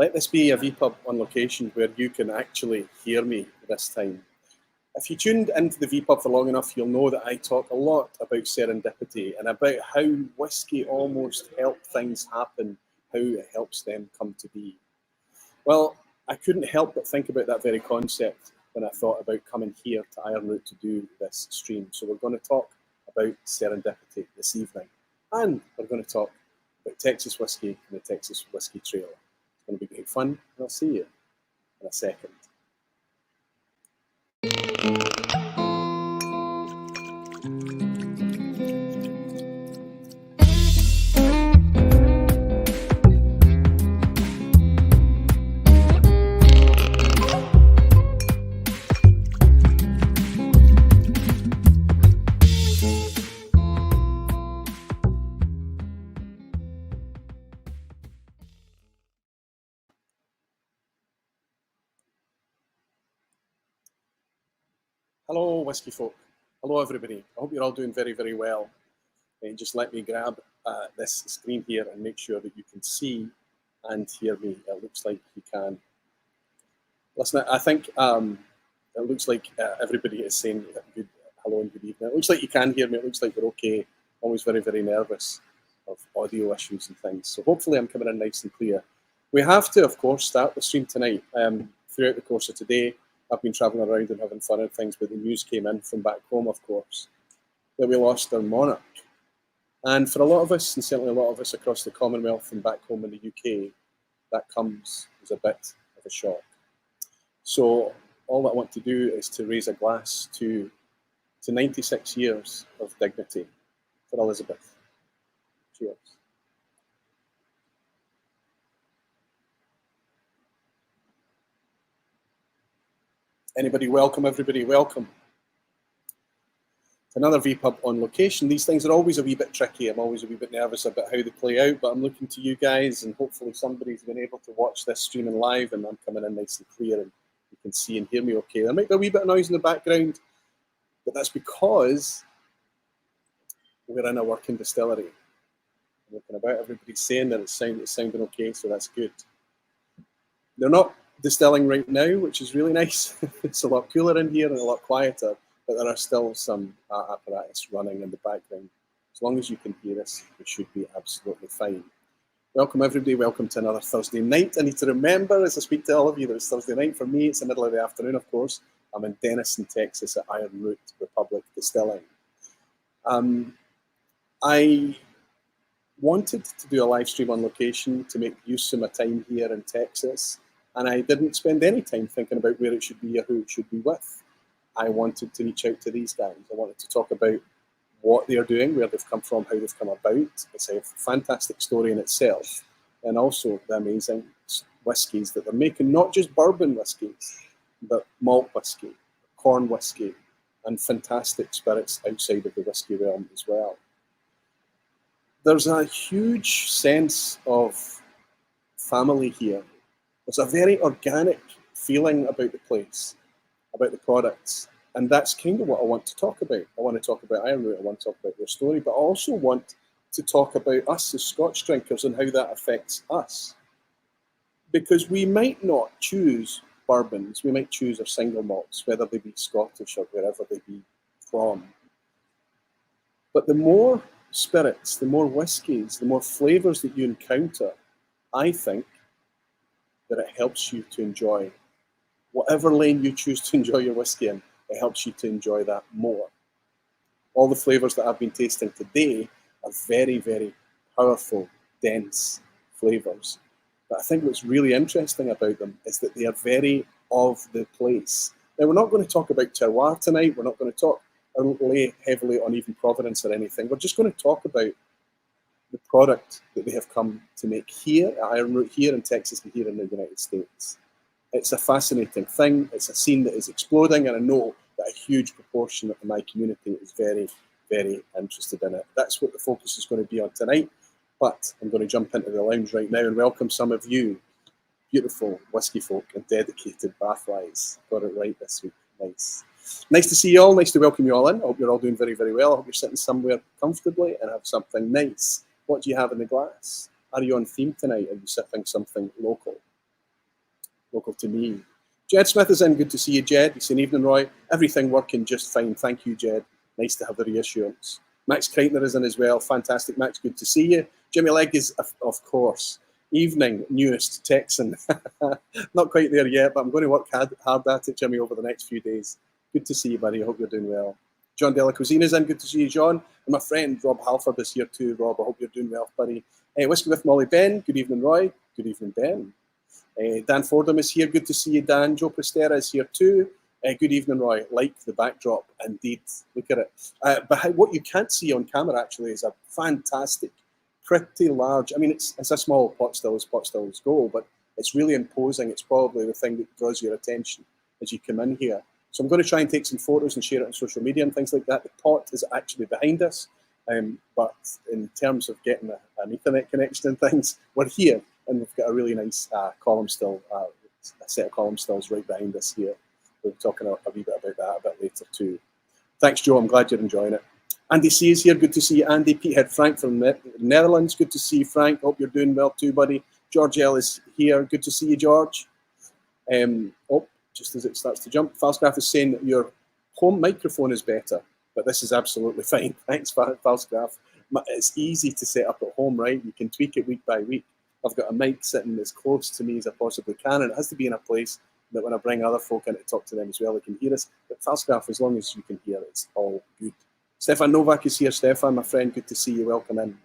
Let this be a vPub on location where you can actually hear me this time. If you tuned into the vPub for long enough, you'll know that I talk a lot about serendipity and about how whiskey almost helps things happen, how it helps them come to be. Well, I couldn't help but think about that very concept when I thought about coming here to Ironroot to do this stream. So we're going to talk about serendipity this evening. And we're going to talk about Texas whiskey and the Texas Whiskey Trail. It's going to be great fun, and I'll see you in a second. Hello, whiskey folk. Hello, everybody. I hope you're all doing very, very well. And just let me grab this screen here and make sure that you can see and hear me. It looks like you can. Listen, I think it looks like everybody is saying good hello and good evening. It looks like you can hear me. It looks like we're okay. Always very, very nervous of audio issues and things. So hopefully I'm coming in nice and clear. We have to, of course, start the stream tonight. Throughout the course of today, I've been travelling around and having fun and things, but the news came in from back home, of course, that we lost our Monarch. And for a lot of us, and certainly a lot of us across the Commonwealth and back home in the UK, that comes as a bit of a shock. So all I want to do is to raise a glass to 96 years of dignity for Elizabeth. Cheers. Anybody welcome, everybody welcome. It's another vPub on location. These things are always a wee bit tricky. I'm always a wee bit nervous about how they play out, but I'm looking to you guys, and hopefully somebody's been able to watch this streaming live and I'm coming in nice and clear and you can see and hear me okay. There might be a wee bit of noise in the background, but that's because we're in a working distillery. I'm looking about, everybody's saying that it's sounding okay, so that's good. They're not distilling right now, which is really nice. It's a lot cooler in here and a lot quieter, but there are still some apparatus running in the background. As long as you can hear us, it should be absolutely fine. Welcome everybody, welcome to another Thursday night. I need to remember as I speak to all of you that it's Thursday night. For me, it's the middle of the afternoon, of course. I'm in Denison, Texas at Ironroot Republic Distilling. I wanted to do a live stream on location to make use of my time here in Texas. And I didn't spend any time thinking about where it should be or who it should be with. I wanted to reach out to these guys. I wanted to talk about what they're doing, where they've come from, how they've come about. It's a fantastic story in itself. And also the amazing whiskies that they're making, not just bourbon whiskies, but malt whiskey, corn whiskey, and fantastic spirits outside of the whiskey realm as well. There's a huge sense of family here. There's a very organic feeling about the place, about the products, and that's kind of what I want to talk about. I want to talk about Ironroot, I want to talk about their story, but I also want to talk about us as Scotch drinkers and how that affects us. Because we might not choose bourbons, we might choose our single malts, whether they be Scottish or wherever they be from. But the more spirits, the more whiskies, the more flavours that you encounter, I think, that it helps you to enjoy whatever lane you choose to enjoy your whiskey in. It helps you to enjoy that more. All the flavours that I've been tasting today are very, very powerful, dense flavours. But I think what's really interesting about them is that they are very of the place. Now, we're not going to talk about terroir tonight. We're not going to talk or lay heavily on even provenance or anything. We're just going to talk about the product that they have come to make here at Ironroot, here in Texas and here in the United States. It's a fascinating thing. It's a scene that is exploding, and I know that a huge proportion of my community is very, very interested in it. That's what the focus is going to be on tonight, but I'm going to jump into the lounge right now and welcome some of you, beautiful whiskey folk and dedicated Bathwise. Got it right this week. Nice. Nice to see you all. Nice to welcome you all in. I hope you're all doing very, very well. I hope you're sitting somewhere comfortably and have something nice. What do you have in the glass? Are you on theme tonight? Are you sipping something local? local to me. Jed Smith is in. Good to see you, Jed. He's saying, evening, Roy. Everything working just fine. Thank you, Jed. Nice to have the reassurance. Max Kreitner is in as well. Fantastic, Max. Good to see you. Jimmy Legg is, of course. Evening, newest Texan. Not quite there yet, but I'm going to work hard at it, Jimmy, over the next few days. Good to see you, buddy. I hope you're doing well. John Della Cuisine is in. Good to see you, John. And my friend Rob Halford is here too. Rob, I hope you're doing well, buddy. Whiskey with Molly Ben. Good evening, Roy. Good evening, Ben. Dan Fordham is here. Good to see you, Dan. Joe Prestera is here too. Good evening, Roy. Like the backdrop, indeed. Look at it. But what you can't see on camera actually is a fantastic, pretty large. I mean, it's a small pot still as pot stills go, but it's really imposing. It's probably the thing that draws your attention as you come in here. So I'm going to try and take some photos and share it on social media and things like that. The pot is actually behind us, but in terms of getting an Ethernet connection and things, we're here, and we've got a really nice column still, a set of column stills right behind us here. We'll be talking a wee bit about that a bit later too. Thanks, Joe. I'm glad you're enjoying it. Andy C is here. Good to see you, Andy. Petehead Frank from the Netherlands. Good to see you, Frank. Hope you're doing well too, buddy. George L is here. Good to see you, George. Just as it starts to jump, Falsgraf is saying that your home microphone is better, but this is absolutely fine. Thanks, Falsgraf. It's easy to set up at home, right? You can tweak it week by week. I've got a mic sitting as close to me as I possibly can, and it has to be in a place that when I bring other folk in to talk to them as well, they can hear us. But Falsgraf, as long as you can hear it, it's all good. Stefan Novak is here. Stefan, my friend, good to see you. Welcome in.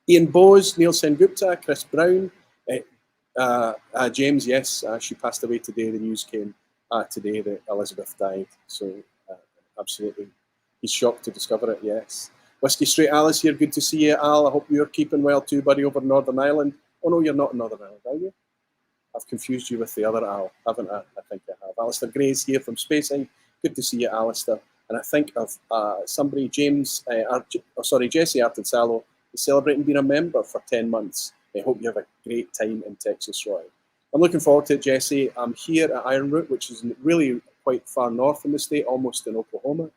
Ian Bose, Neil Sengupta, Chris Brown, James, yes, she passed away today. The news came today that Elizabeth died. So absolutely, he's shocked to discover it, yes. Whiskey Straight Al is here. Good to see you, Al. I hope you're keeping well too, buddy, over Northern Ireland. Oh, no, you're not in Northern Ireland, are you? I've confused you with the other Al, haven't I? I think I have. Alistair Gray's here from Spacing. Good to see you, Alistair. And I think of somebody, Jesse Artinsalo, is celebrating being a member for 10 months. I hope you have a great time in Texas, Roy. I'm looking forward to it, Jesse. I'm here at Ironroot, which is really quite far north in the state, almost in Oklahoma.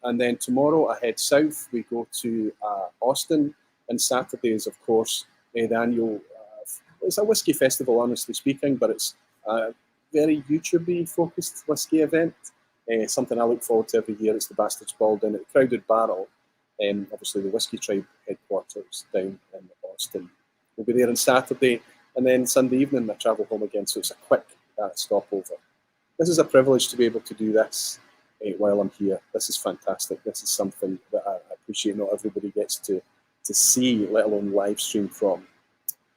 And then tomorrow I head south. We go to Austin, and Saturday is, of course, the annual, it's a whiskey festival, honestly speaking, but it's a very YouTube-y focused whiskey event. Something I look forward to every year. It's the Bastard's Ball down at the Crowded Barrel. Obviously the Whiskey Tribe headquarters down in Austin. We'll be there on Saturday, and then Sunday evening I travel home again, so it's a quick stopover. This is a privilege to be able to do this while I'm here. This is fantastic. This is something that I appreciate not everybody gets to see, let alone live stream from.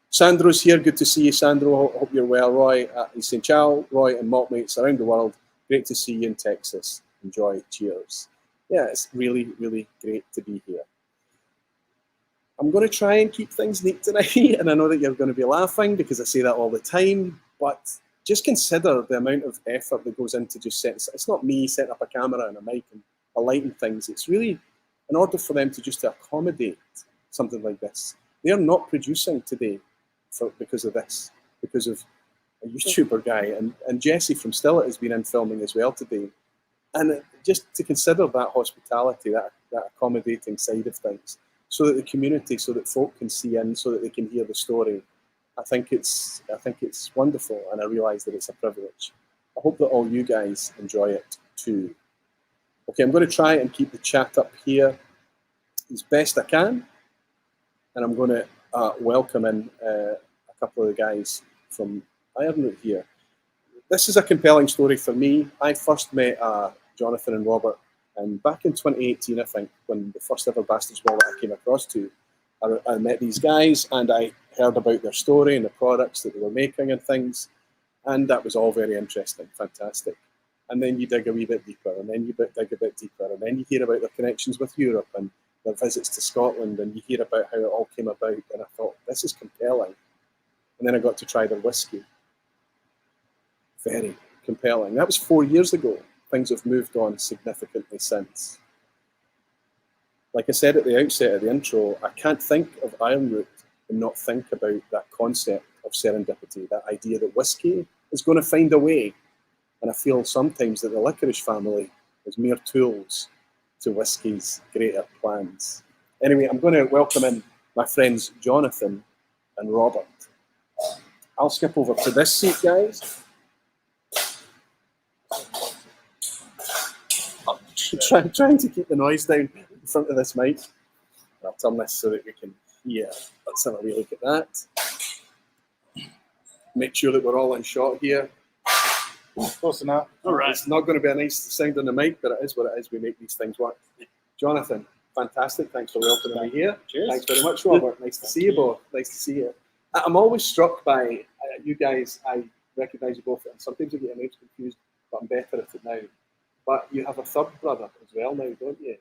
Sandro's here. Good to see you, Sandro. Hope you're well, Roy. He's saying, ciao, Roy and malt mates around the world. Great to see you in Texas. Enjoy. Cheers. Yeah, it's really, really great to be here. I'm going to try and keep things neat tonight, and I know that you're going to be laughing because I say that all the time, but just consider the amount of effort that goes into just setting. It's not me setting up a camera and a mic and a light and things. It's really in order for them to accommodate something like this. They're not producing today because of this, because of a YouTuber guy, and Jesse from Stillet has been in filming as well today. And just to consider that hospitality, that accommodating side of things, so that the community, so that folk can see in, so that they can hear the story. I think it's wonderful, and I realise that it's a privilege. I hope that all you guys enjoy it too. Okay, I'm going to try and keep the chat up here as best I can, and I'm going to welcome in a couple of the guys from Ironroot here. This is a compelling story for me. I first met Jonathan and Robert, and back in 2018, I think, when the first ever Bastards Ball that I came across to, I met these guys and I heard about their story and the products that they were making and things, and that was all very interesting, fantastic. And then you dig a wee bit deeper, and then you dig a bit deeper, and then you hear about their connections with Europe and their visits to Scotland, and you hear about how it all came about, and I thought, this is compelling. And then I got to try their whiskey. Very compelling. That was 4 years ago. Things have moved on significantly since. Like I said at the outset of the intro, I can't think of Ironroot and not think about that concept of serendipity, that idea that whiskey is going to find a way. And I feel sometimes that the Likarish family is mere tools to whiskey's greater plans. Anyway, I'm going to welcome in my friends Jonathan and Robert. I'll skip over to this seat, guys. I'm trying to keep the noise down in front of this mic. I'll turn this so that we can hear. Let's have a wee look at that. Make sure that we're all in shot here. Close enough. All right. It's not going to be a nice sound on the mic, but it is what it is. We make these things work. Jonathan, fantastic. Thanks for welcoming me here. Cheers. Thanks very much, Robert. Nice to see you both. Nice to see you. I'm always struck by you guys. I recognise you both, and sometimes I get your names confused, but I'm better at it now. But you have a third brother as well now, don't you?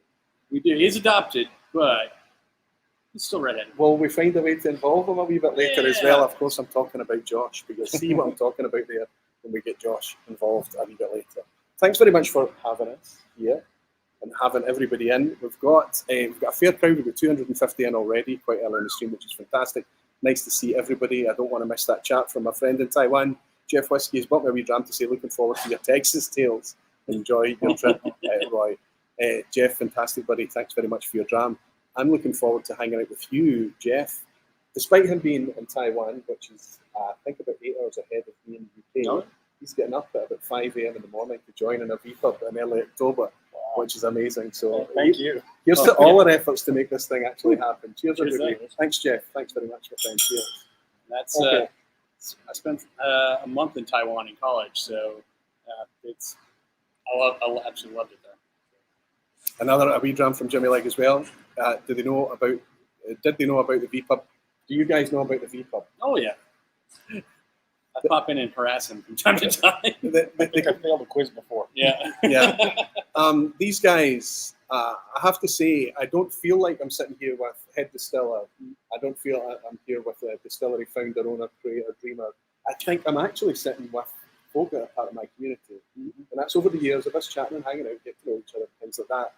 We do. He's adopted, but he's still redheaded. Will we find a way to involve him a wee bit later as well? Of course, I'm talking about Josh, but you'll see what I'm talking about there when we get Josh involved a wee bit later. Thanks very much for having us here and having everybody in. We've got a fair crowd. We've got 250 in already, quite early in the stream, which is fantastic. Nice to see everybody. I don't want to miss that chat from my friend in Taiwan, Jeff Whiskey. Has bought me a wee dram to say, looking forward to your Texas tales. Enjoy your trip, Roy. Jeff, fantastic, buddy. Thanks very much for your dram. I'm looking forward to hanging out with you, Jeff. Despite him being in Taiwan, which is, I think, about 8 hours ahead of me in the UK, he's getting up at about 5 a.m. in the morning to join in a vPub in early October, which is amazing. So thank you. Here's to all our efforts to make this thing actually happen. Cheers, everybody. Thanks. Thanks, Jeff. Thanks very much, my friend. Cheers. That's Okay. I spent a month in Taiwan in college, so I absolutely loved it there. Another a wee dram from Jimmy Legg as well. Did they know about the vPub? Do you guys know about the vPub? Oh yeah. I pop in and harass him from time to time. I think I failed a quiz before. Yeah. Yeah. These guys, I have to say, I don't feel like I'm sitting here with head distiller. I don't feel I'm here with a distillery founder, owner, creator, dreamer. I think I'm actually sitting with folk that are part of my community. And that's over the years of us chatting and hanging out, get to know each other, things like that.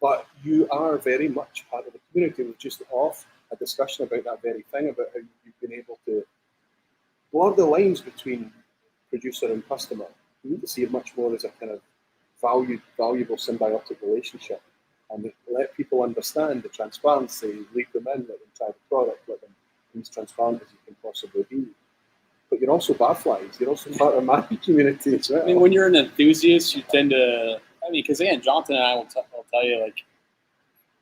But you are very much part of the community. We've just off a discussion about that very thing, about how you've been able to blur the lines between producer and customer. You need to see it much more as a kind of valuable symbiotic relationship, and let people understand the transparency, lead them in, let them try the product, let them be as transparent as you can possibly be. But you're also barflies, you're also part of my community as well. I mean, when you're an enthusiast, you tend to, because again, Jonathan and I will tell you, like,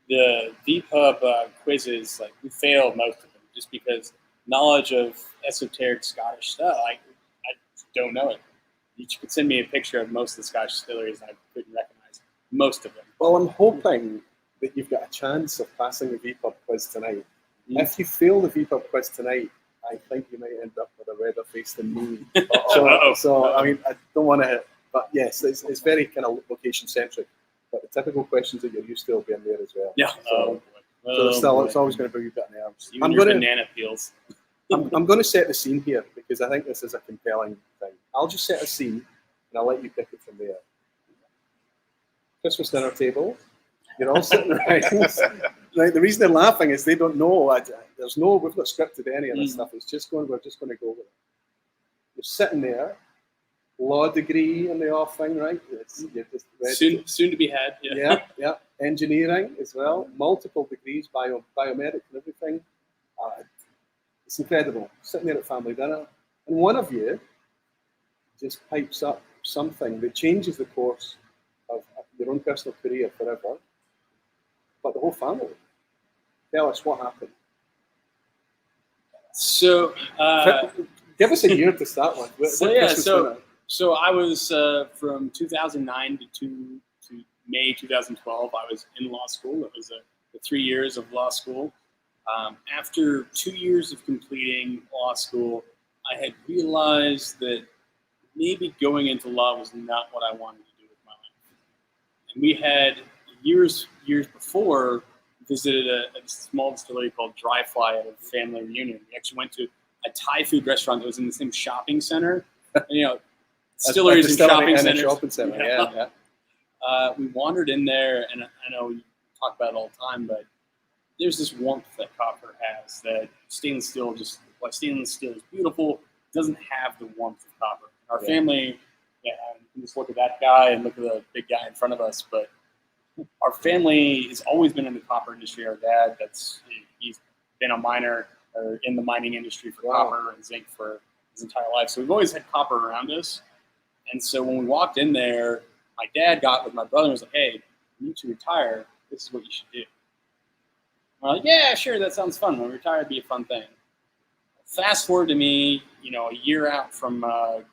the vPub quizzes, like, we failed most of them just because knowledge of esoteric Scottish stuff, I don't know it. You could send me a picture of most of the Scottish distilleries and I couldn't recognize most of them. Well, I'm hoping that you've got a chance of passing the vPub quiz tonight. If you fail the vPub quiz tonight, I think you might end up with a redder face than me. So, I mean, I don't want to hit, but yes, it's very kind of location centric. But the typical questions that you're used to will be in there as well. Yeah. So it's always going to be a bit nerves. I'm going to banana peels. I'm going to set the scene here because I think this is a compelling thing. I'll just set a scene and I'll let you pick it from there. Christmas dinner table. You're all sitting around. Right, the reason they're laughing is they don't know. We've not scripted any of this stuff. We're just going to go with it. You're sitting there, law degree in the offing, right? You're just ready soon to be had. Yeah. Engineering as well, multiple degrees, biomedic and everything. It's incredible. Sitting there at family dinner, and one of you just pipes up something that changes the course of your own personal career forever, but the whole family. Tell us what happened. So, give us a year to start with. So I was from 2009 to May 2012. I was in law school. It was the 3 years of law school. After 2 years of completing law school, I had realized that maybe going into law was not what I wanted to do with my life. And we had years before visited a small distillery called Dry Fly at a family reunion. We actually went to a Thai food restaurant that was in the same shopping center. And, distilleries and shopping centers. Shopping center. Yeah. We wandered in there, and I know we talk about it all the time, but there's this warmth that copper has that stainless steel is beautiful, doesn't have the warmth of copper. Our family, you can just look at that guy and look at the big guy in front of us, but our family has always been in the copper industry. Our dad, he's been a miner or in the mining industry for copper and zinc for his entire life. So we've always had copper around us. And so when we walked in there, my dad got with my brother and was like, hey, you need to retire. This is what you should do. I'm like, yeah, sure, that sounds fun. When we retire, it'd be a fun thing. Fast forward to me, a year out from 1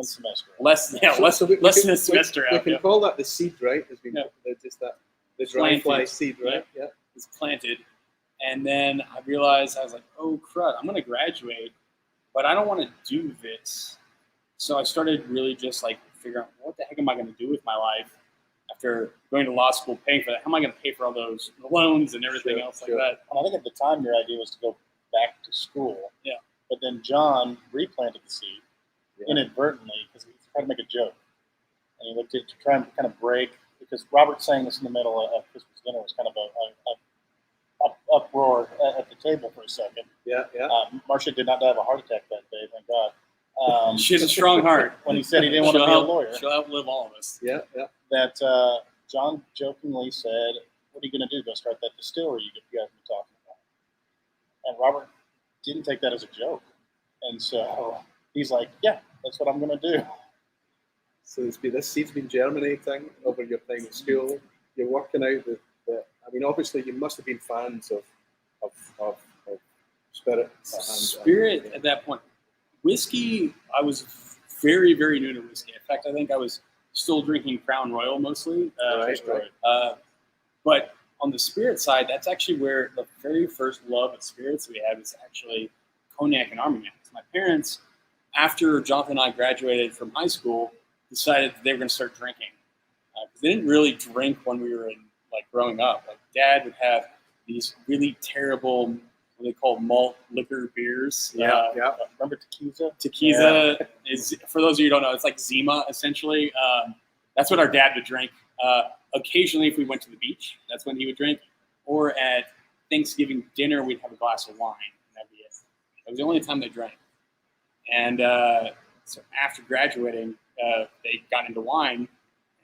semester. less than a semester We out. can call that the seed, right? It's been just that the dry fly Planted. seed, right? Yeah. Was planted. And then I realized, I was like, oh, crud, I'm going to graduate, but I don't want to do this. So I started really just like figuring out what the heck am I going to do with my life after going to law school, paying for that. How am I going to pay for all those loans and everything else like that? And I think at the time your idea was to go back to school. Yeah. But then John replanted the seed inadvertently because he tried to make a joke. And he looked at to try and kind of break, because Robert saying this in the middle of Christmas dinner was kind of a uproar at the table for a second. Yeah. Marcia did not have a heart attack that day, thank God. She has a strong heart. When he said he didn't want to be a lawyer. She'll outlive all of us. Yeah. That John jokingly said, what are you going to do? Go start that distillery you guys been talking about. And Robert didn't take that as a joke. And so he's like, yeah, that's what I'm going to do. So this seed's been germinating over your time at school. You're working out obviously you must have been fans of spirits. Spirit at that point. Whiskey, I was very, very new to whiskey. In fact, I think I was still drinking Crown Royal mostly. Right. But on the spirit side, that's actually where the very first love of spirits we had was actually cognac and Armagnac. My parents, after Jonathan and I graduated from high school, decided that they were going to start drinking. Because they didn't really drink when we were growing up. Like Dad would have these really terrible, what they call malt liquor beers. Yeah. Remember Tequila? Tequila is, for those of you who don't know, it's like Zima essentially. That's what our dad would drink. Occasionally, if we went to the beach, that's when he would drink. Or at Thanksgiving dinner, we'd have a glass of wine. That'd be it. That was the only time they drank. And so after graduating, they got into wine.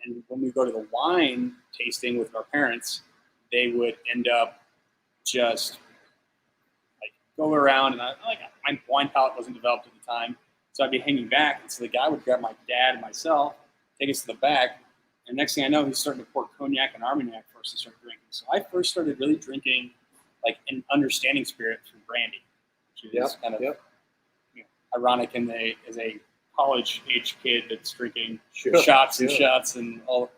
And when we go to the wine tasting with our parents, they would end up just go around, and my wine palate wasn't developed at the time, so I'd be hanging back, and so the guy would grab my dad and myself, take us to the back, and next thing I know, he's starting to pour cognac and Armagnac for us to start drinking. So I first started really drinking and understanding spirit through brandy, which is kind of ironic as a college-age kid that's drinking shots and all the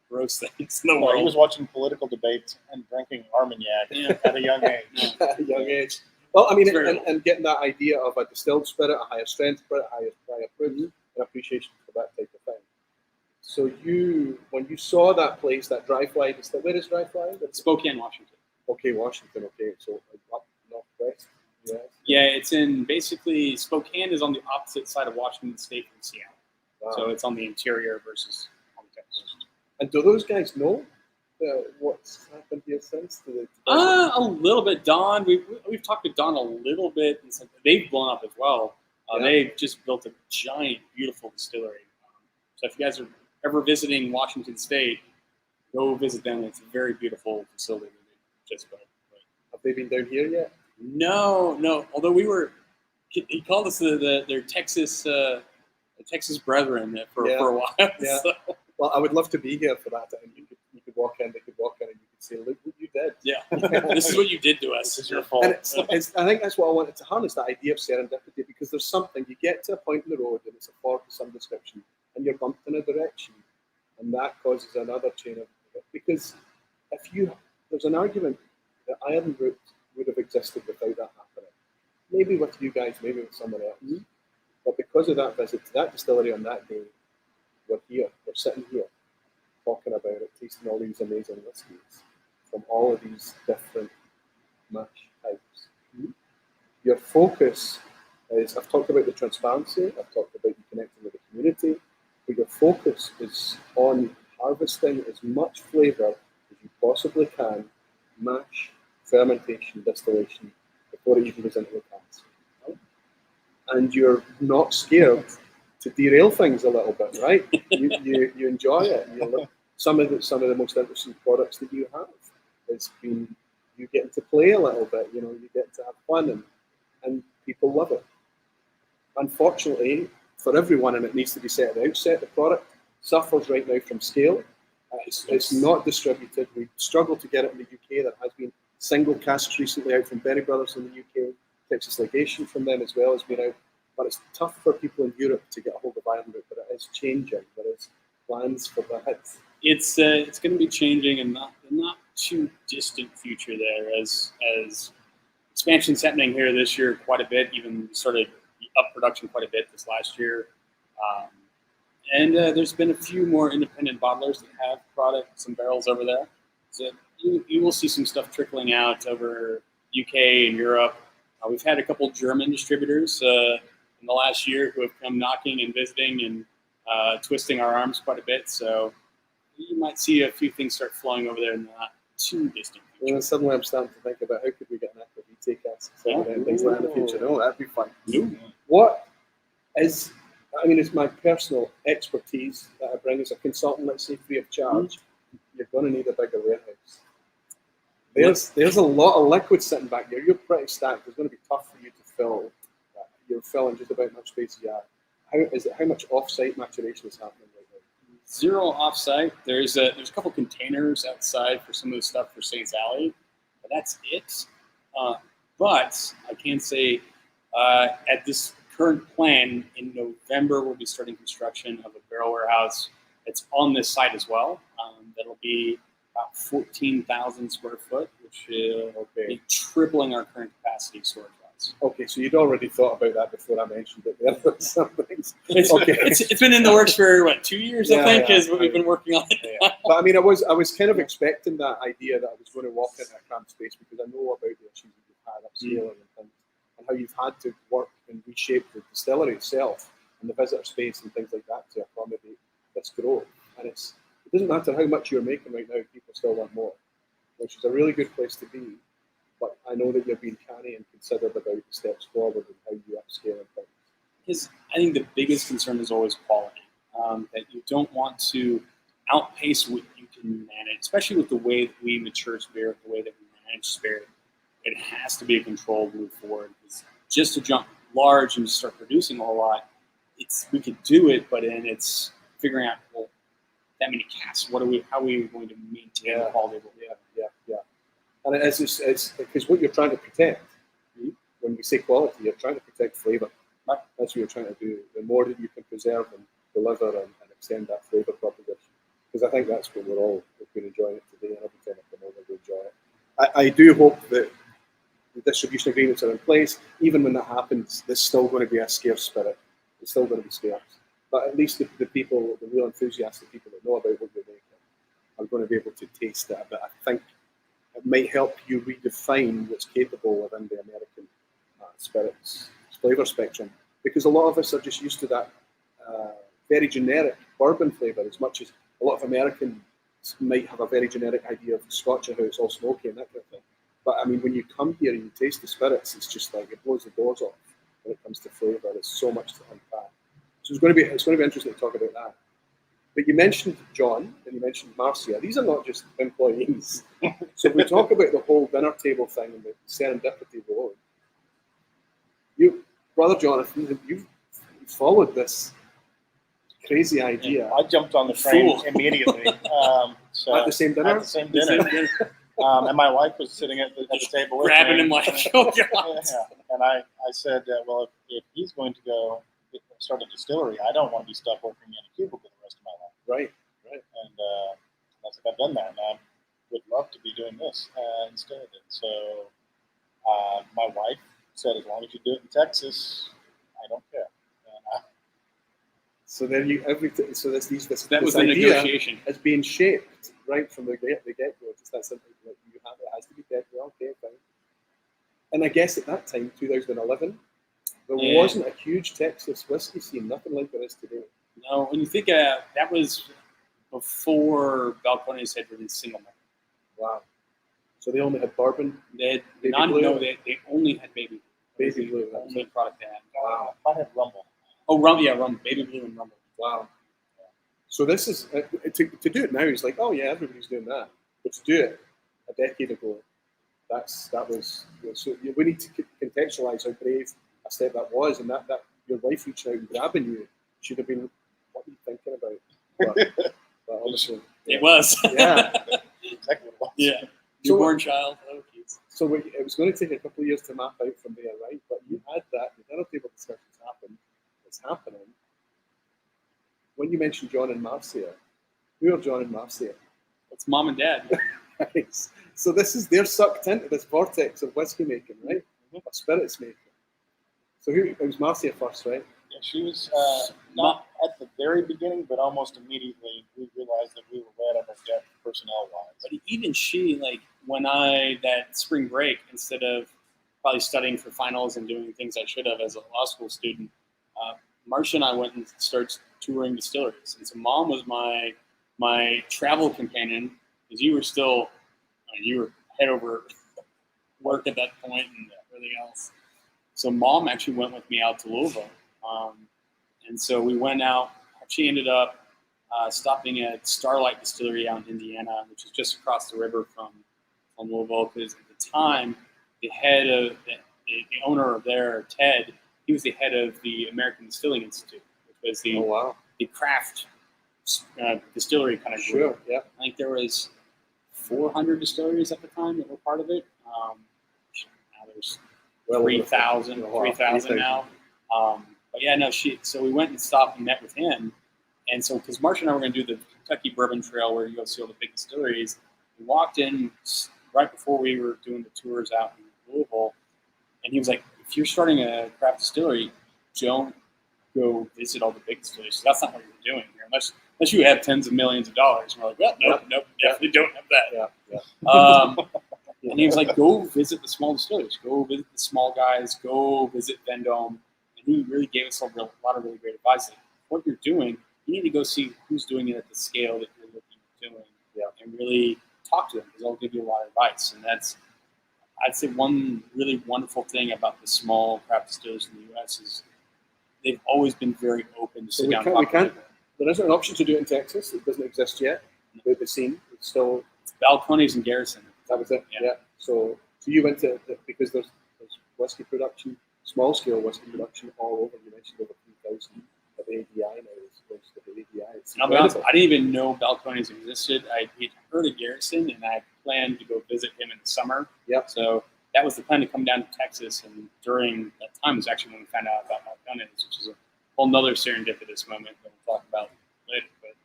gross things in the world. He was watching political debates and drinking Armagnac at a young age. At a young age. Well, and getting that idea of a distilled spirit, a higher strength spirit, a higher proof, and appreciation for that type of thing. So when you saw that place, that Dry Fly distillery, where is Dry Fly? Spokane, Washington. Okay, Washington. Okay, so up northwest. Yeah. Yeah, it's in basically Spokane is on the opposite side of Washington State from Seattle. Wow. So it's on the interior versus on the coast. And do those guys know what's happened here since? A little bit. Don, we've talked to Don a little bit, and they've blown up as well. They've just built a giant, beautiful distillery. So if you guys are ever visiting Washington State, go visit them. It's a very beautiful facility that they just built. Have they been down here yet? No. Although he called us their Texas brethren for a while. Yeah. So. Well, I would love to be here for that. And you could walk in, they could walk in, and you could say, "Look what you did." Yeah, this is what you did to us. This is your fault. And I think that's what I wanted to harness, that idea of serendipity, because there's something, you get to a point in the road, and it's a fork of some description, and you're bumped in a direction, and that causes another chain of, because there's an argument that Ironroot would have existed without that happening. Maybe with you guys, maybe with someone else. Mm-hmm. But because of that visit to that distillery on that day, we're sitting here, talking about it, tasting all these amazing whiskies from all of these different mash types. Mm-hmm. Your focus is, I've talked about the transparency, I've talked about you connecting with the community, but your focus is on harvesting as much flavour as you possibly can, mash, fermentation, distillation, before it even goes into the cans. Right? And you're not scared to derail things a little bit, right? You enjoy it. Some of the most interesting products that you have, it's been you getting to play a little bit. You get to have fun, and people love it. unfortunately, for everyone, and it needs to be said at the outset, the product suffers right now from scale. It's not distributed. We struggle to get it in the UK. There has been single casks recently out from Berry Brothers in the UK. Texas Legation from them as well has been out. But it's tough for people in Europe to get a hold of Ironroot, but it is changing. There is plans for that. It's going to be changing in the not too distant future there, as expansion's happening here this year quite a bit. Even started up production quite a bit this last year. And there's been a few more independent bottlers that have products and barrels over there. So you will see some stuff trickling out over UK and Europe. We've had a couple German distributors in the last year who have come knocking and visiting and twisting our arms quite a bit. So you might see a few things start flowing over there in the not too distant future. And suddenly I'm starting to think about how could we get an aqua vitae cask and things like that in the future. Oh, that'd be fun. What is... I mean, it's my personal expertise that I bring as a consultant, let's say, free of charge. You're going to need a bigger warehouse. There's a lot of liquid sitting back here. You're pretty stacked. It's going to be tough for you to fill. You're filling just about much space you have. How much off-site maturation is happening right now? Zero off-site. There's a couple containers outside for some of the stuff for St. Sally, but that's it. But I can say at this current plan, in November, we'll be starting construction of a barrel warehouse. It's on this site as well. That'll be about 14,000 square foot, which will be tripling our current capacity storage-wise. Okay, so you'd already thought about that before I mentioned it. It's been in the works for, what, 2 years, I think, is what we've been working on it. Yeah. But I mean, I was kind of expecting that idea that I was going to walk into a cramped space because I know about the issues that you've had upscaling and things, and how you've had to work and reshape the distillery itself and the visitor space and things like that to accommodate this growth. And it doesn't matter how much you're making right now, people still want more, which is a really good place to be. But I know that you're being canny and considered about the steps forward and how you upscale and things. Because I think the biggest concern is always quality, that you don't want to outpace what you can manage, especially with the way that we mature spirit, the way that we manage spirit. It has to be a controlled move forward. Just to jump large and start producing a whole lot, we could do it, but then it's figuring out, well, that many casks. How are we going to maintain the quality of what we have? Yeah. And it's because what you're trying to protect, when we say quality, you're trying to protect flavour. Right. That's what you're trying to do. The more that you can preserve and deliver and extend that flavour proposition, because I think that's what we've been enjoying it today, and every time I come over, we enjoy it. I do hope that the distribution agreements are in place. Even when that happens, there's still going to be a scarce spirit. It's still going to be scarce. But at least the people, the real enthusiastic people that know about what you're making, are going to be able to taste it a bit. I think it might help you redefine what's capable within the American spirits flavour spectrum. Because a lot of us are just used to that very generic bourbon flavour, as much as a lot of Americans might have a very generic idea of Scotch and how it's all smoky and that kind of thing. But I mean, when you come here and you taste the spirits, it's just like it blows the doors off when it comes to flavour. There's so much to unpack. So it's going to be interesting to talk about that. But you mentioned John and you mentioned Marcia. These are not just employees. So if we talk about the whole dinner table thing and the serendipity role, Brother Jonathan, you've followed this crazy idea. I jumped on the train immediately. So at the same dinner? At the same dinner. And my wife was sitting at the table with grabbing me. him like, oh, God. And I said, well, if he's going to go start a distillery, I don't want to be stuck working in a cubicle the rest of my life. Right. And I was like, I've done that, and I would love to be doing this instead. And so my wife said, as long as you do it in Texas, I don't care. So then that was this the idea negotiation. is being shaped right from the get-go. Just that simple. Like you have it has to be Texas. Okay, fine. And I guess at that time, 2011, there wasn't a huge Texas whiskey scene. Nothing like there is today. No, when you think that was before Balcones had released single malt. Wow. So they only had bourbon. They only had baby blue. That was the product they had. Wow. I had Rumble. Oh, Rumble, baby blue and Rumble. Wow. So this is to do it now. It's like, oh yeah, everybody's doing that. But to do it a decade ago, that was. So we need to contextualize how brave a step that was, and that your wife reaching out and grabbing you should have been, what are you thinking about? But honestly, It was. Yeah. Exactly what it was. Yeah. So- Newborn child. Oh, geez. So it was going to take a couple of years to map out from there, right? But you had that, the dinner table discussions happen. It's happening. When you mentioned John and Marcia, who are John and Marcia? It's mom and dad. Nice. So they're sucked into this vortex of whiskey making, right? Or spirits making. So it was Marcia first, right? Yeah, she was not at the very beginning, but almost immediately we realized that we were right on our depth personnel-wise. But even she, like, that spring break, instead of probably studying for finals and doing things I should have as a law school student, Marcia and I went and started touring distilleries. And so mom was my travel companion, because you were head over work at that point and everything else. So mom actually went with me out to Louisville. And so we went out. She ended up stopping at Starlight Distillery out in Indiana, which is just across the river from Louisville, because at the time, the owner of there, Ted, he was the head of the American Distilling Institute, which was the craft distillery kind of group. Sure, yeah. I think there was 400 distilleries at the time that were part of it. Now there's 3,000 now. But yeah, no, so we went and stopped and met with him. And so, because Marcia and I were going to do the Kentucky Bourbon Trail where you go see all the big distilleries, we walked in right before we were doing the tours out in Louisville. And he was like, if you're starting a craft distillery, don't go visit all the big distilleries. So that's not what you're doing here, unless you have tens of millions of dollars. And we're like, well, nope, definitely don't have that. Yeah. And he was like, go visit the small distilleries, go visit the small guys, go visit Vendome. And he really gave us a lot of really great advice. Like, what you're doing, you need to go see who's doing it at the scale that you're looking at doing, and really talk to them, because they'll give you a lot of advice. And that's, I'd say, one really wonderful thing about the small craft distillers in the U.S. is they've always been very open to sit down and talk to people. There isn't an option to do it in Texas. It doesn't exist yet. With the scene, it's still Balcones and Garrison. That was it. Yeah. So you went to because there's whiskey production, small scale whiskey production all over. You mentioned over 3,000 of ADI now. And I'll be honest, I didn't even know Balcones existed. I had heard of Garrison, and I planned to go visit him in the summer. Yep. So that was the plan, to come down to Texas, and during that time was actually when we found out about Balcones, which is a whole nother serendipitous moment that we'll talk about later. But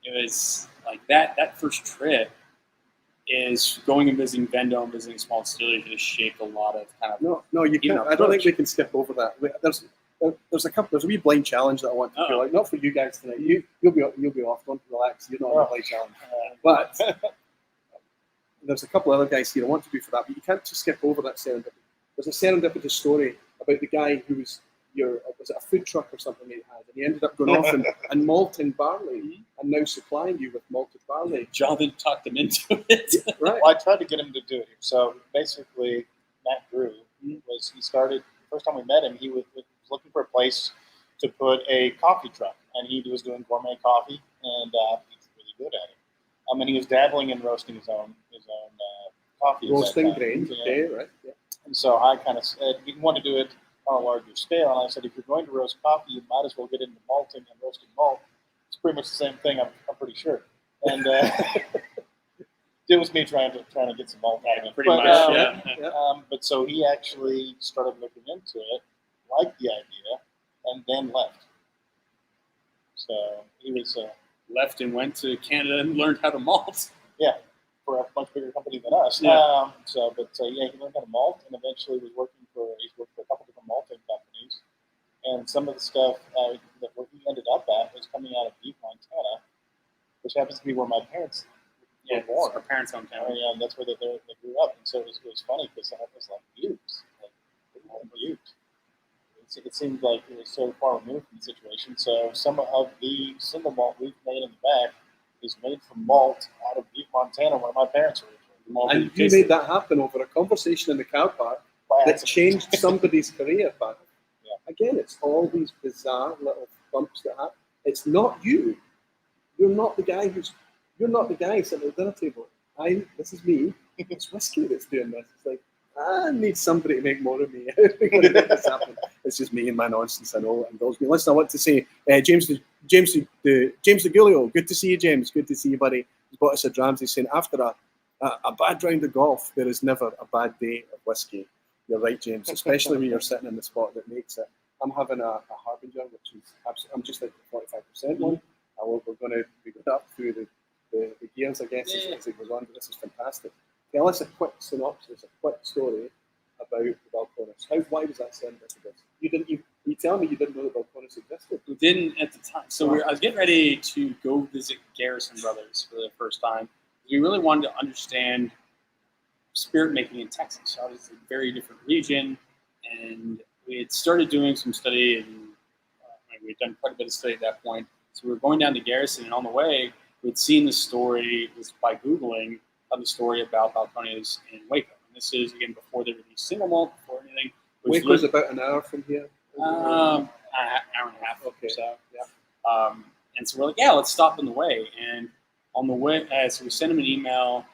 it was like that first trip is going and visiting Vendome, visiting small distilleries, has shaped a lot of kind of. No, you can't. I don't think we can skip over that. There's a wee blind challenge that I want to do. Like, not for you guys tonight. You'll be off. Don't relax. You're not on the blind challenge. But there's a couple other guys here I want to do for that. But you can't just skip over that serendipity. There's a serendipitous story about the guy who was was it a food truck or something he had, and he ended up going off and malting barley, and now supplying you with malted barley. Jonathan talked him into it. Right. Well, I tried to get him to do it. So basically, Matt Drew he started. The first time we met him, he was looking for a place to put a coffee truck, and he was doing gourmet coffee, and he's really good at it. And he was dabbling in roasting his own coffee. Roasting grains, okay, right? Yeah. And so I kind of said we want to do it on a larger scale, and I said, if you're going to roast coffee, you might as well get into malting and roasting malt. It's pretty much the same thing, I'm pretty sure. And it was me trying to get some malt out of it. Pretty much, but so he actually started looking into it, liked the idea, and then left. So he was left and went to Canada and learned how to malt. Yeah, for a much bigger company than us. He learned how to malt, and eventually he's worked for a couple different malting companies. And some of the stuff that where he ended up at was coming out of Butte, Montana, which happens to be where my parents were born. Our parents' hometown. And that's where they grew up. And so it was funny because I was like, Butte. Butte. It seemed like it was so far removed from the situation. So some of the single malt we've made in the back is made from malt out of Butte, Montana, where my parents were originally. And you made that happen over a conversation in the car park that changed somebody's career path. Yeah. Again, it's all these bizarre little bumps that happen. It's not you. You're not the guy sitting at the dinner table. This is me. It's whiskey that's doing this. It's like, I need somebody to make more of me. When it does happen, it's just me and my nonsense. I know it indulges me. Listen, I want to say, James DeGulio, good to see you, James. Good to see you, buddy. He's bought us a dram. He's saying, after a bad round of golf, there is never a bad day of whiskey. You're right, James, especially when you're sitting in the spot that makes it. I'm having a Harbinger, which is absolutely, I'm just like the 45% one. We're going to be going up through the gears, I guess, as it goes on. But this is fantastic. Tell us a quick synopsis, a quick story about the Balcones. Why was that serendipitous? You tell me you didn't know that Balcones existed. We didn't at the time. So I was getting ready to go visit Garrison Brothers for the first time. We really wanted to understand spirit making in Texas. So it's a very different region, and we had started doing some study, and we'd done quite a bit of study at that point. So we were going down to Garrison, and on the way, we'd seen the story, it was by Googling, of the story about Balcones in Waco. And this is, again, before they released single malt, before anything. Waco's about an hour from here? Hour and a half or so. Yeah. And so we're like, yeah, let's stop on the way. And on the way, so we sent him an email,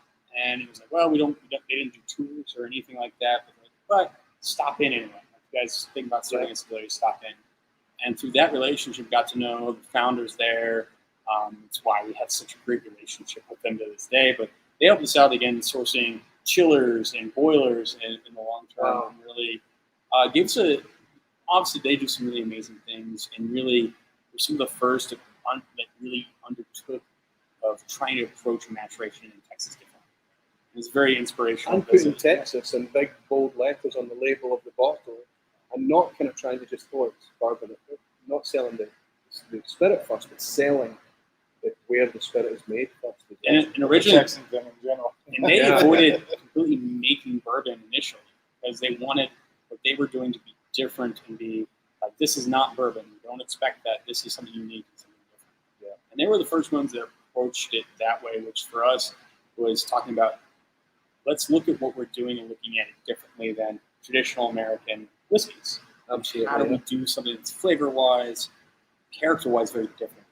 and it was like, well, they didn't do tours or anything like that, but stop in anyway. If you guys think about starting a distillery, stop in. And through that relationship, got to know the founders there. That's why we have such a great relationship with them to this day. But they helped us out again, sourcing chillers and boilers in the long term. Wow. And really gives obviously they do some really amazing things, and really were some of the first that really undertook of trying to approach maturation in Texas differently. It was very inspirational. And putting Texas in big bold letters on the label of the bottle, and not kind of trying to just throw it's bourbon, not selling the spirit first, but selling where the spirit is made first. And originally, Texans in general. and they avoided completely making bourbon initially because they wanted what they were doing to be different and be like, this is not bourbon. Don't expect that. This is something unique and something different. Yeah. And they were the first ones that approached it that way, which for us was talking about, let's look at what we're doing and looking at it differently than traditional American whiskeys. Absolutely. How do we do something that's flavor-wise, character-wise very different?